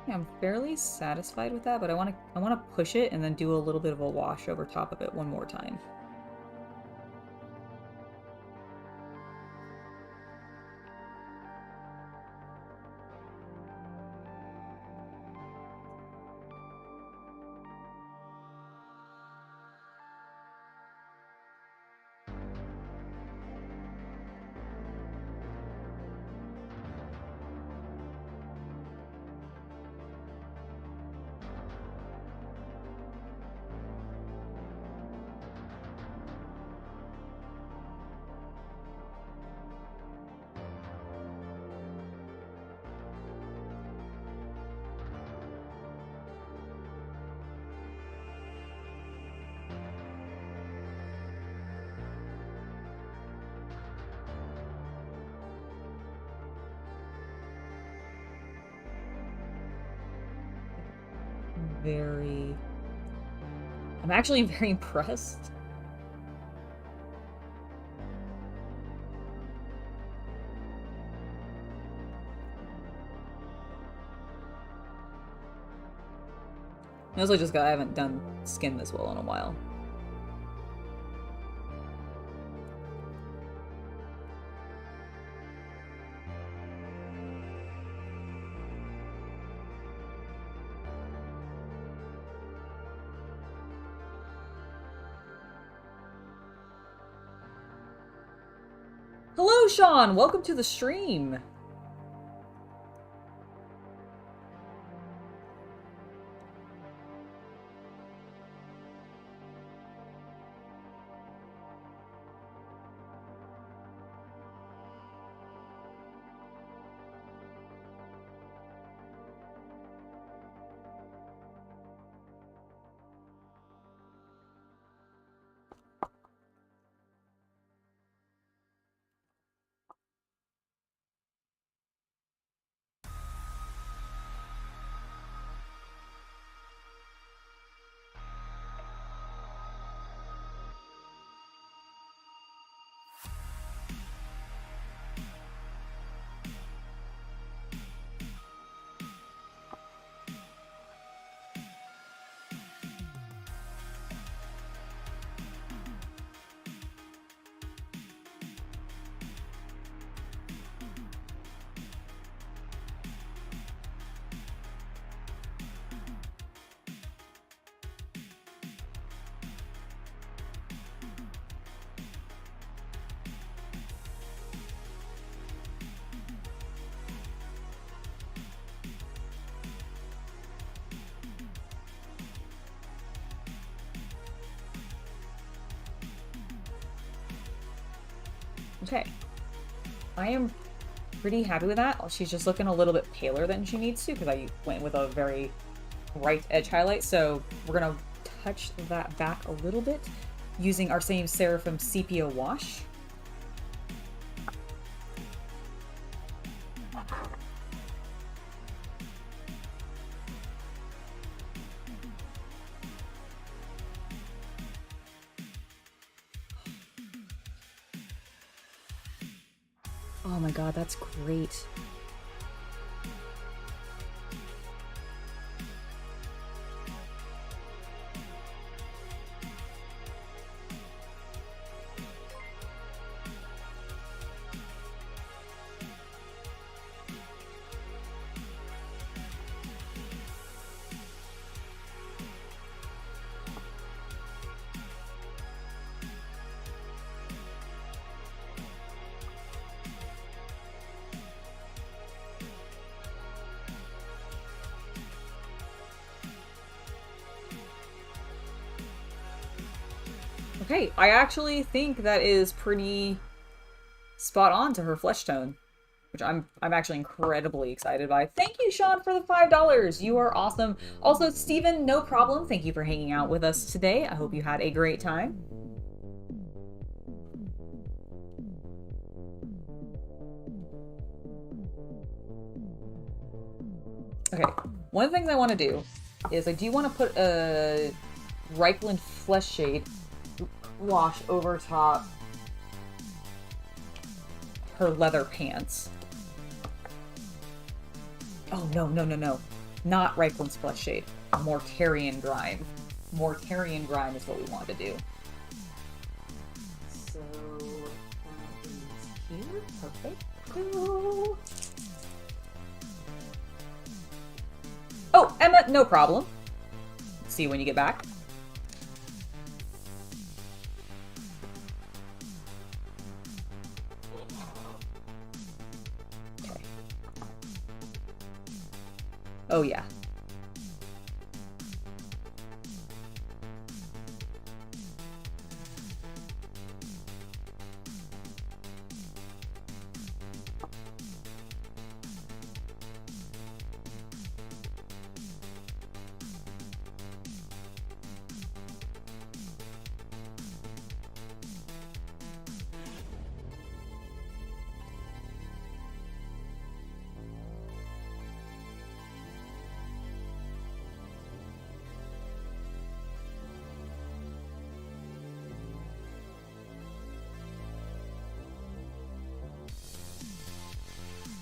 Yeah, I'm fairly satisfied with that, but I want to push it and then do a little bit of a wash over top of it one more time. I'm actually very impressed. Mostly just 'cause I haven't done skin this well in a while. Hello, Sean! Welcome to the stream! Okay. I am pretty happy with that. She's just looking a little bit paler than she needs to because I went with a very bright edge highlight. So we're going to touch that back a little bit using our same Seraphim Sepia wash. Oh my god, that's great. Okay, I actually think that is pretty spot on to her flesh tone, which I'm actually incredibly excited by. Thank you, Sean, for the $5. You are awesome. Also, Steven, no problem. Thank you for hanging out with us today. I hope you had a great time. Okay, one of the things I want to do is I do want to put a Reikland Flesh Shade wash over top her leather pants. Oh, no. Not Reikland's Flesh Shade. Mortarian Grime. Mortarian Grime is what we want to do. So, that is here. Perfect. Oh, Emma, no problem. See you when you get back. Okay. Oh, yeah.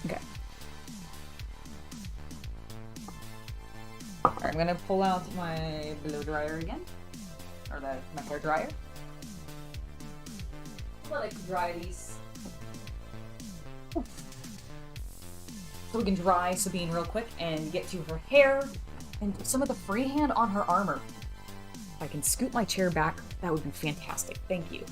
Okay. Alright, I'm gonna pull out my blow dryer again. Or my hair dryer. Let it dry these. So we can dry Sabine real quick and get to her hair and some of the freehand on her armor. If I can scoot my chair back, that would be fantastic. Thank you.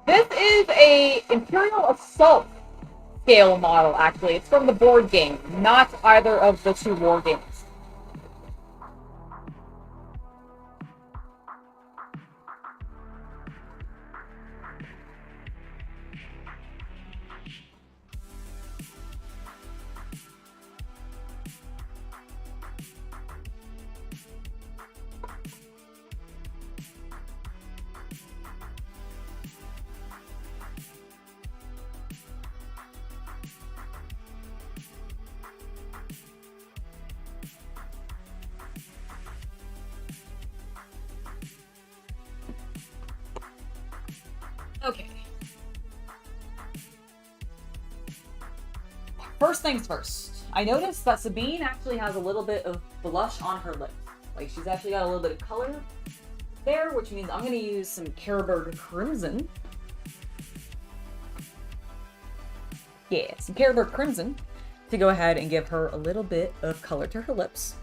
This is a Imperial Assault scale model, actually. It's from the board game, not either of the two war games. Okay. First things first. I noticed that Sabine actually has a little bit of blush on her lips. Like, she's actually got a little bit of color there, which means I'm going to use some Carroburg Crimson. Yeah, some Carroburg Crimson to go ahead and give her a little bit of color to her lips.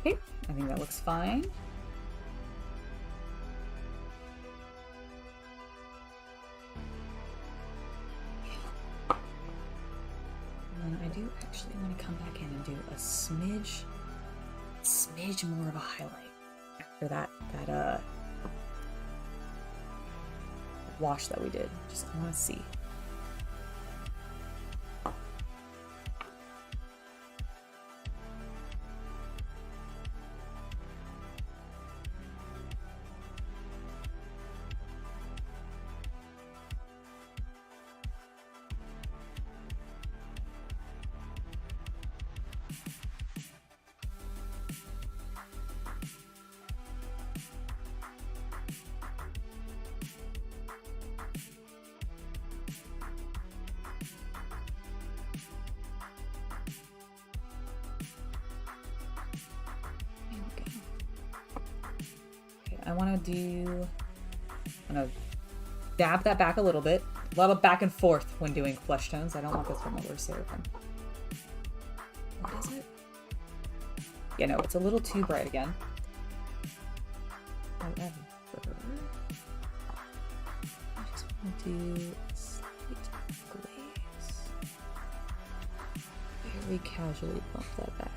Okay, I think that looks fine. And then I do actually want to come back in and do a smidge more of a highlight after that wash that we did. Just want to see. I'm gonna dab that back a little bit. A lot of back and forth when doing flesh tones. I don't want this familiar seraphim. What is it? Yeah, no, it's a little too bright again. However, I just want to do a slight glaze. Very casually bump that back.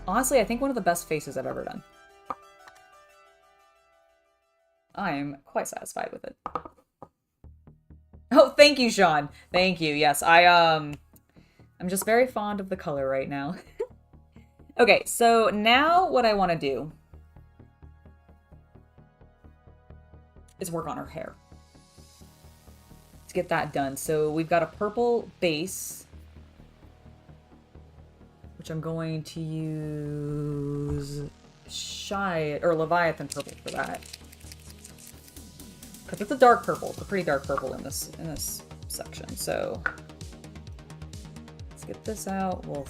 Honestly, I think one of the best faces I've ever done. I'm quite satisfied with it. Oh, thank you, Sean. Thank you. Yes, I'm just very fond of the color right now. Okay, so now what I want to do is work on her hair. Let's get that done. So we've got a purple base, which I'm going to use Leviathan purple for that. Because it's a dark purple. It's a pretty dark purple in this section. So let's get this out. We'll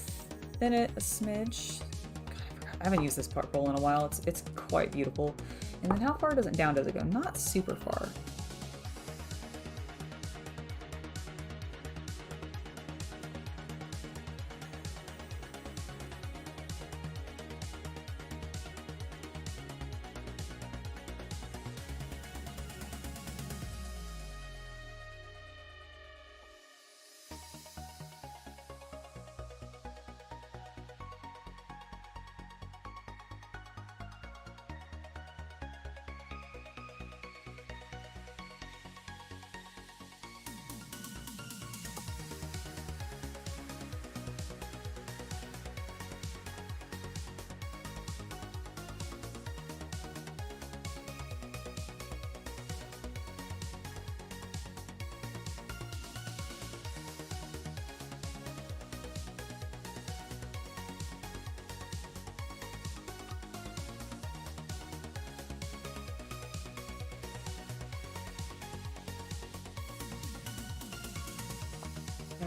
thin it a smidge. God, I haven't used this purple in a while. It's quite beautiful. And then how far does it go? Not super far.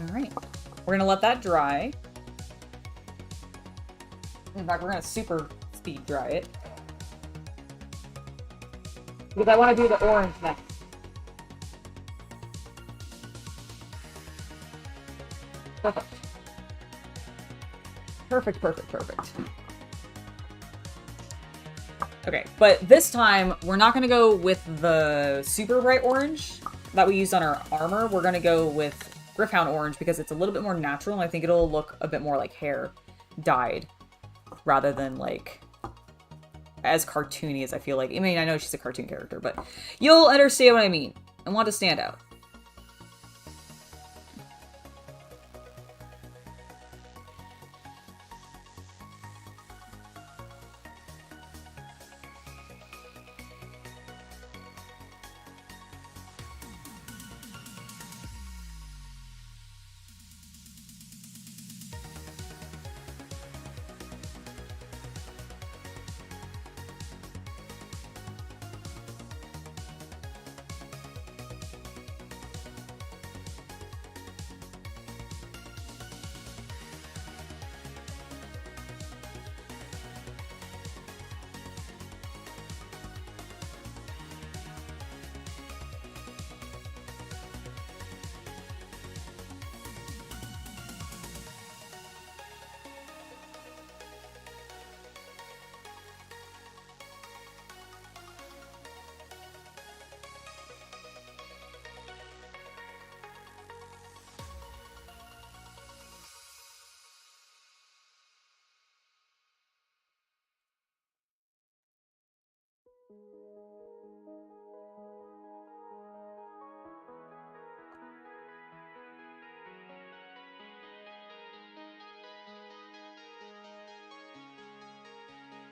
Alright, we're gonna let that dry. In fact, we're gonna super speed dry it. Because I want to do the orange next. Perfect. Perfect, perfect, perfect. Okay, but this time, we're not gonna go with the super bright orange that we used on our armor. We're gonna go with Griffhound orange because it's a little bit more natural and I think it'll look a bit more like hair dyed rather than like as cartoony as I feel like. I mean, I know she's a cartoon character, but you'll understand what I mean. I want to stand out.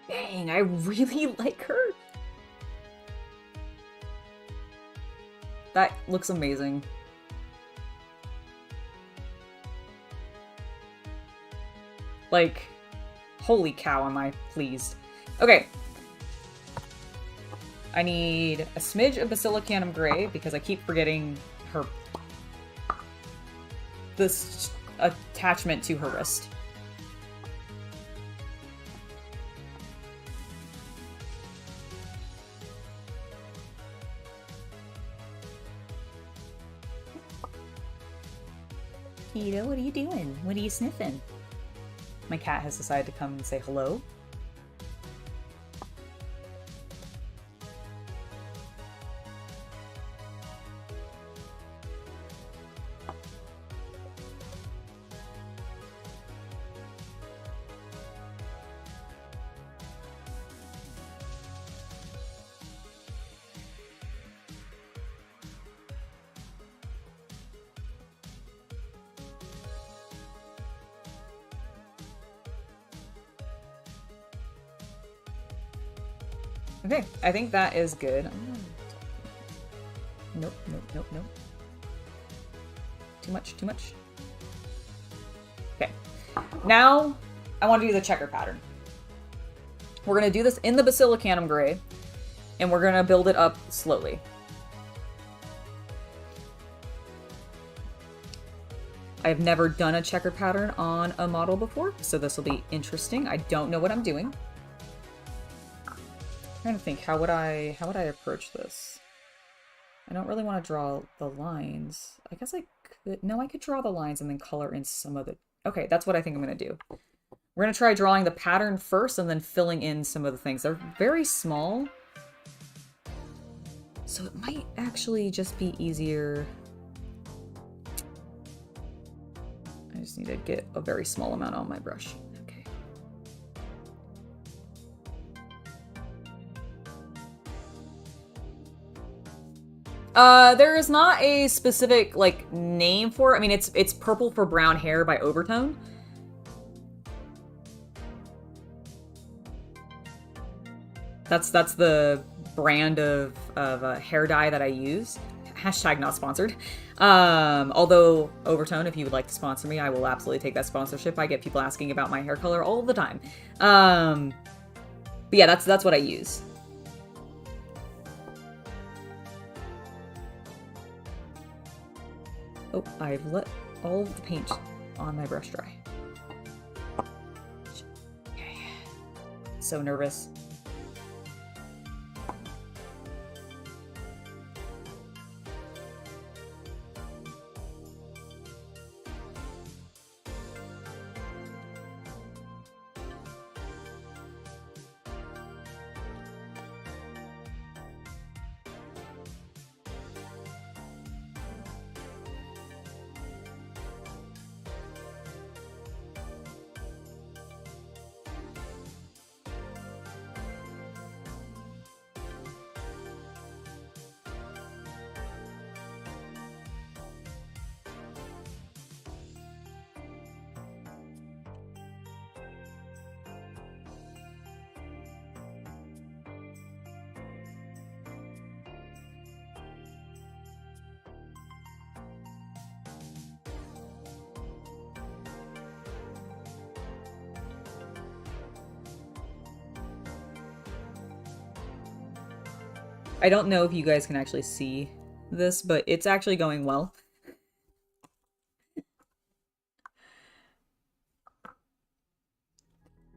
Dang, I really like her. That looks amazing. Like, holy cow, am I pleased. Okay. I need a smidge of Basilicanum Gray, because I keep forgetting her... this attachment to her wrist. Tito, what are you doing? What are you sniffing? My cat has decided to come and say hello. Okay, I think that is good. Nope, nope, nope, nope. Too much, too much. Okay. Now, I want to do the checker pattern. We're going to do this in the Basilicanum Gray, and we're going to build it up slowly. I've never done a checker pattern on a model before, so this will be interesting. I don't know what I'm doing. I'm trying to think, how would I approach this? I don't really want to draw the lines. I guess I could, no, I could draw the lines and then color in some of the, okay, that's what I think I'm going to do. We're going to try drawing the pattern first and then filling in some of the things. They're very small, so it might actually just be easier. I just need to get a very small amount on my brush. There is not a specific, like, name for it. I mean, it's Purple for Brown Hair by Overtone. That's the brand of hair dye that I use. Hashtag not sponsored. Although, Overtone, if you would like to sponsor me, I will absolutely take that sponsorship. I get people asking about my hair color all the time. But yeah, that's what I use. Oh, I've let all of the paint on my brush dry. Okay. So nervous. I don't know if you guys can actually see this, but it's actually going well.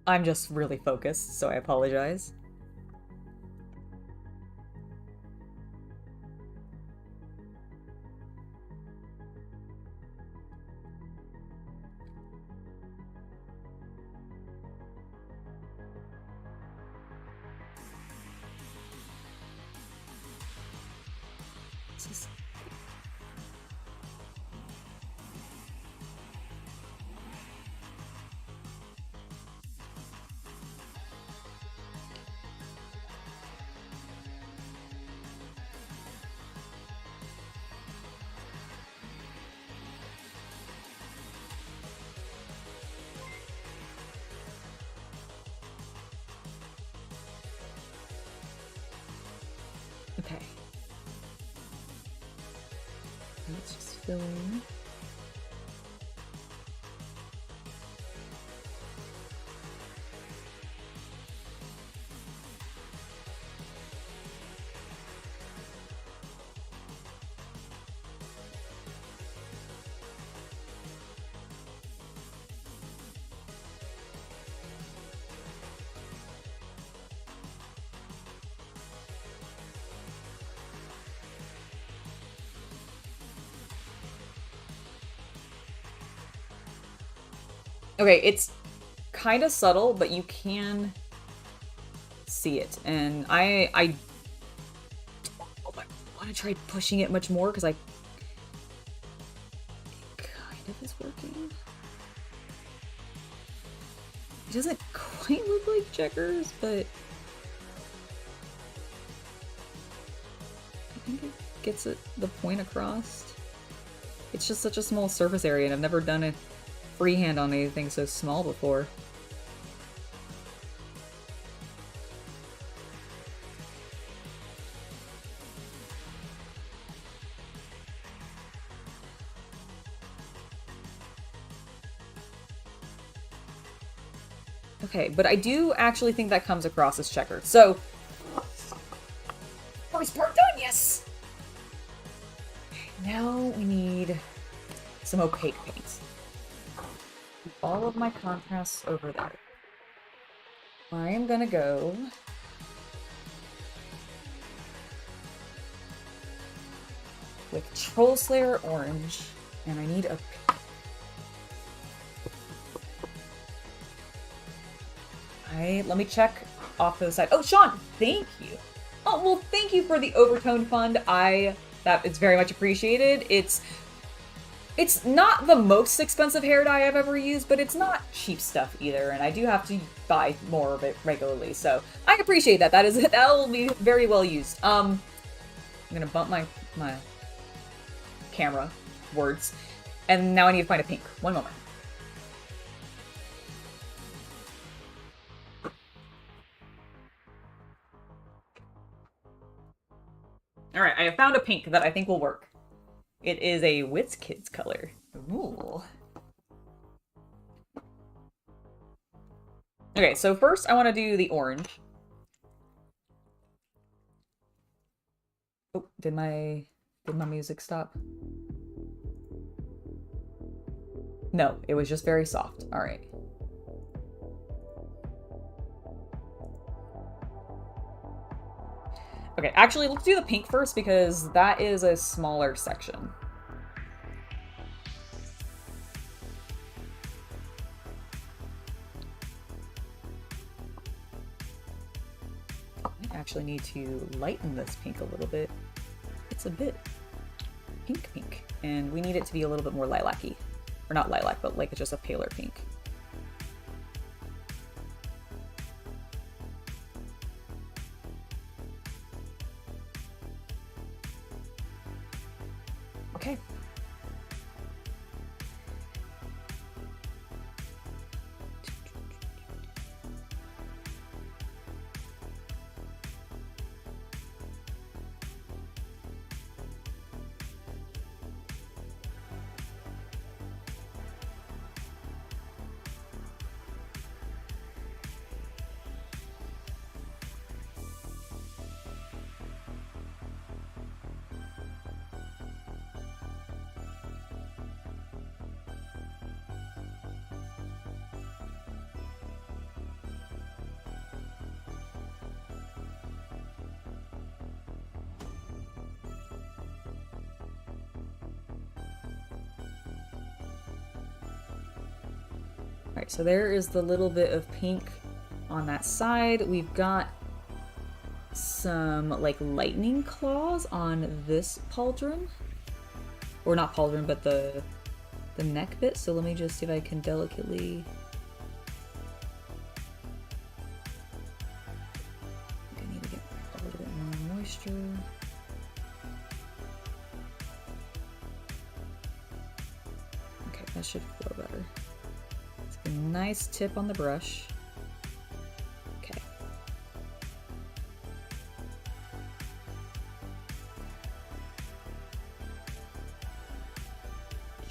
I'm just really focused, so I apologize. Okay. Let's just fill in. Okay, it's kind of subtle, but you can see it. And I want to try pushing it much more because it kind of is working. It doesn't quite look like checkers, but I think it gets the point across. It's just such a small surface area, and I've never done a freehand on anything so small before. Okay, but I do actually think that comes across as checkered. So, first part done, yes! Now we need some opaque paints. All of my contrasts over there. I am gonna go with Troll Slayer Orange, and I need a let me check off to the side. Oh, Sean, thank you. Oh, well, thank you for the overtone fund. That is very much appreciated. It's not the most expensive hair dye I've ever used, but it's not cheap stuff either, and I do have to buy more of it regularly, so I appreciate that. That'll be very well used. I'm gonna bump my camera words, and now I need to find a pink. One moment. Alright, I have found a pink that I think will work. It is a Wits Kids color. Ooh. Okay, so first I want to do the orange. Oh, did my music stop? No, it was just very soft. Alright. Okay, actually, let's do the pink first because that is a smaller section. I actually need to lighten this pink a little bit. It's a bit pink, and we need it to be a little bit more lilac-y. Or not lilac, but like it's just a paler pink. Okay. Alright, so there is the little bit of pink on that side. We've got some, like, lightning claws on this pauldron. Or not pauldron, but the neck bit. So let me just see if I can delicately... I need to get a little bit more moisture. Okay, that should flow better. A nice tip on the brush. Okay.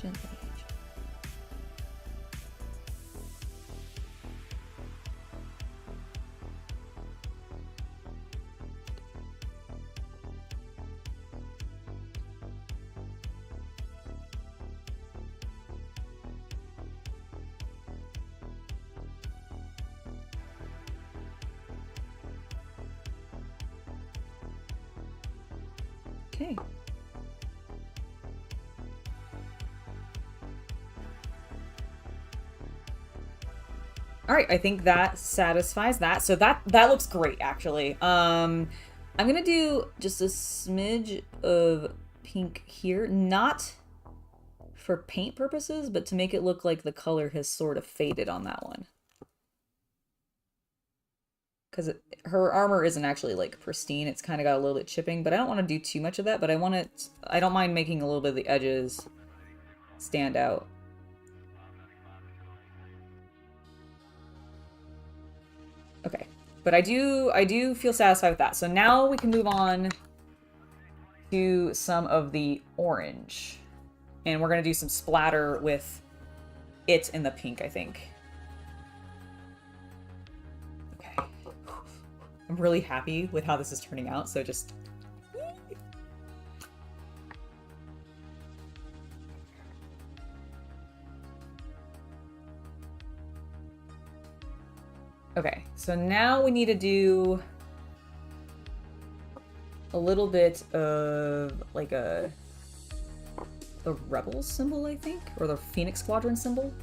Gently. Okay. All right, I think that satisfies that. So that looks great, actually. I'm gonna do just a smidge of pink here, not for paint purposes, but to make it look like the color has sort of faded on that one. Because her armor isn't actually like pristine, it's kind of got a little bit chipping, but I don't want to do too much of that, but I don't mind making a little bit of the edges stand out. Okay, but I do feel satisfied with that. So now we can move on to some of the orange. And we're gonna do some splatter with it in the pink, I think. Okay. I'm really happy with how this is turning out, so just... Okay, so now we need to do a little bit of like the Rebels symbol, I think, or the Phoenix Squadron symbol.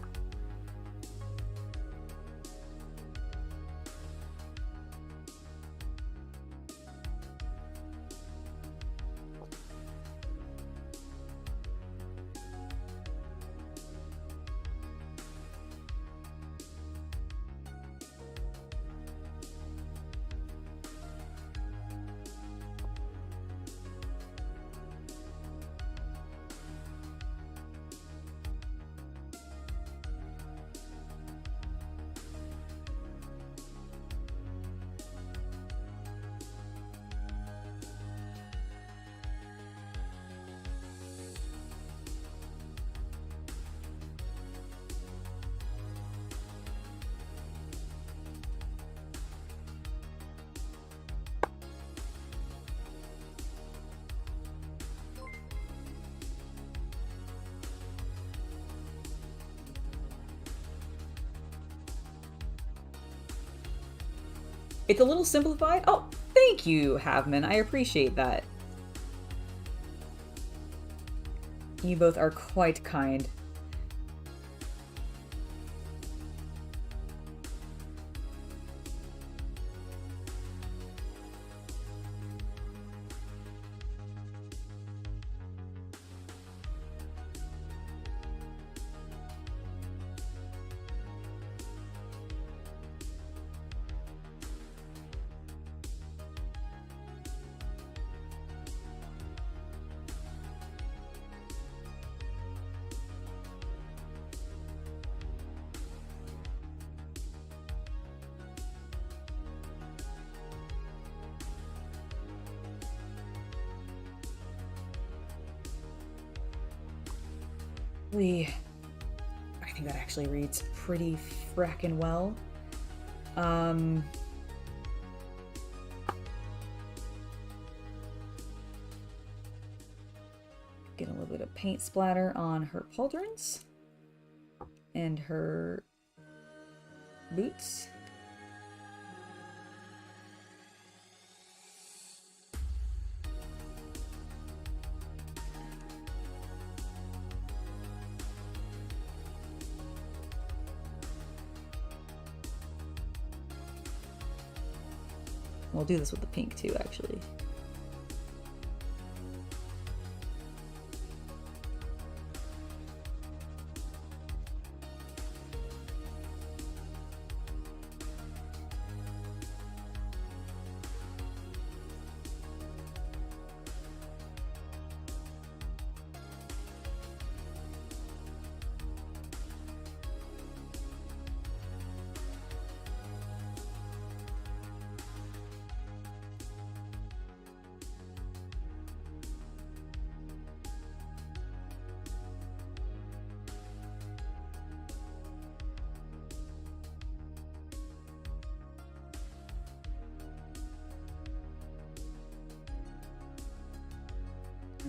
It's a little simplified. Oh, thank you, Havman. I appreciate that. You both are quite kind. I think that actually reads pretty frackin' well. Get a little bit of paint splatter on her pauldrons and her boots. We'll do this with the pink too, actually.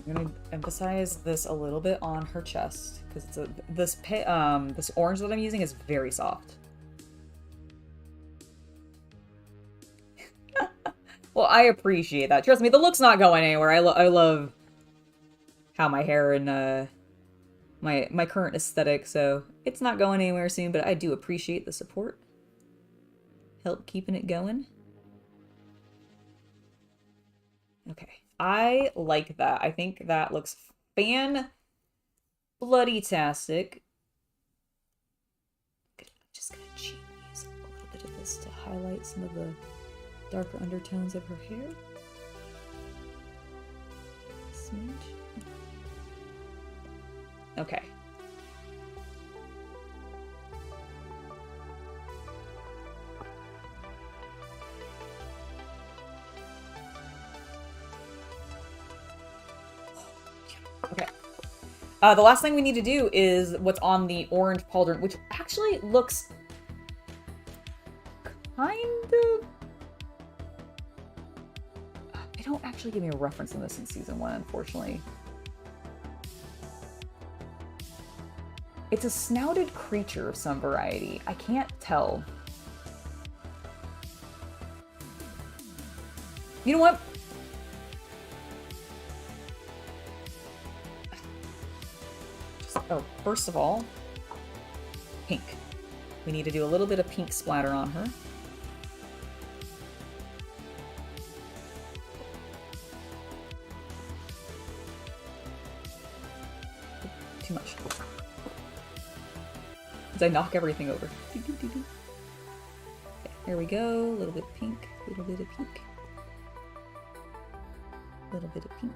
I'm gonna emphasize this a little bit on her chest because this orange that I'm using is very soft. Well, I appreciate that. Trust me, the look's not going anywhere. I love how my hair and my current aesthetic, so it's not going anywhere soon. But I do appreciate the support. Help keeping it going. Okay. I like that. I think that looks fan-bloody-tastic. Just gonna use a little bit of this to highlight some of the darker undertones of her hair. Smidge. Okay. Okay. The last thing we need to do is what's on the orange pauldron, which actually looks kind of... They don't actually give me a reference in this in Season 1, unfortunately. It's a snouted creature of some variety. I can't tell. You know what? Oh, first of all, pink. We need to do a little bit of pink splatter on her. Too much. Did I knock everything over? Okay, there we go. A little bit of pink. A little bit of pink. A little bit of pink.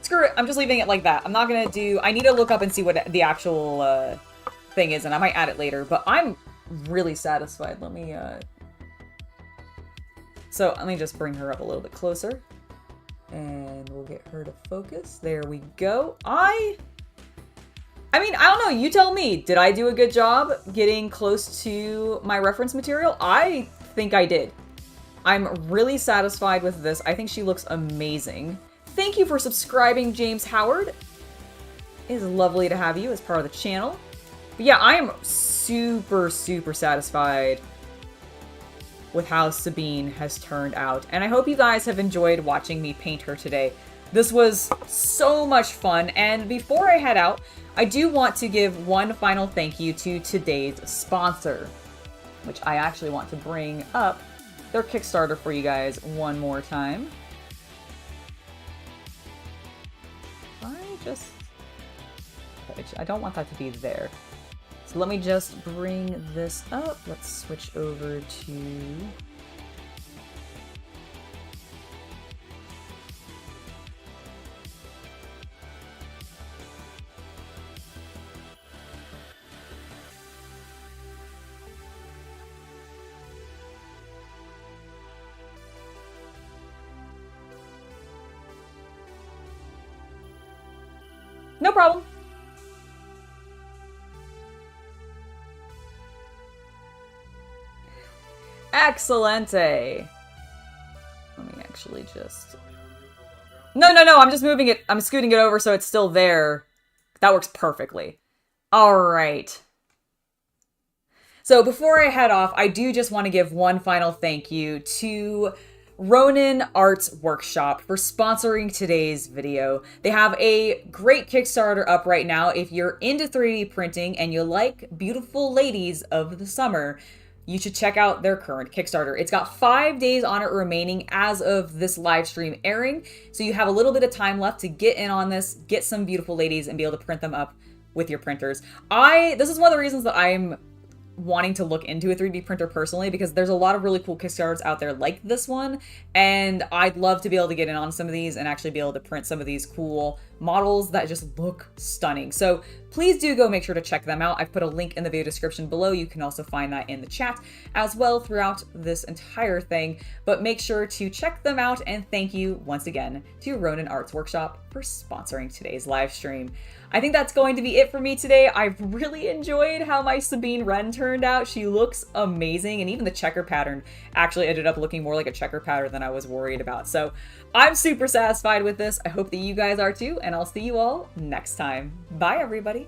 Screw it. I'm just leaving it like that. I'm not gonna do... I need to look up and see what the actual thing is, and I might add it later, but I'm really satisfied. Let me So let me just bring her up a little bit closer. And we'll get her to focus. There we go. I mean, I don't know. You tell me. Did I do a good job getting close to my reference material? I think I did. I'm really satisfied with this. I think she looks amazing. Thank you for subscribing, James Howard. It is lovely to have you as part of the channel. But yeah, I am super, super satisfied with how Sabine has turned out. And I hope you guys have enjoyed watching me paint her today. This was so much fun. And before I head out, I do want to give one final thank you to today's sponsor, which I actually want to bring up their Kickstarter for you guys one more time. I don't want that to be there. So let me just bring this up. Let's switch over to... No problem. Excellente. Let me actually just... No, I'm just moving it. I'm scooting it over so it's still there. That works perfectly. All right. So before I head off, I do just want to give one final thank you to Ronin Arts Workshop for sponsoring today's video. They have a great Kickstarter up right now. If you're into 3D printing and you like beautiful ladies of the summer, you should check out their current Kickstarter. It's got 5 days on it remaining as of this live stream airing, so you have a little bit of time left to get in on this, get some beautiful ladies, and be able to print them up with your printers. This is one of the reasons that I'm wanting to look into a 3D printer personally, because there's a lot of really cool Kickstarters out there like this one, and I'd love to be able to get in on some of these and actually be able to print some of these cool models that just look stunning. So please do go make sure to check them out. I've put a link in the video description below. You can also find that in the chat as well throughout this entire thing. But make sure to check them out, and thank you once again to Ronin Arts Workshop for sponsoring today's live stream. I think that's going to be it for me today. I've really enjoyed how my Sabine Wren turned out. She looks amazing, and even the checker pattern actually ended up looking more like a checker pattern than I was worried about. So I'm super satisfied with this. I hope that you guys are too, and I'll see you all next time. Bye, everybody.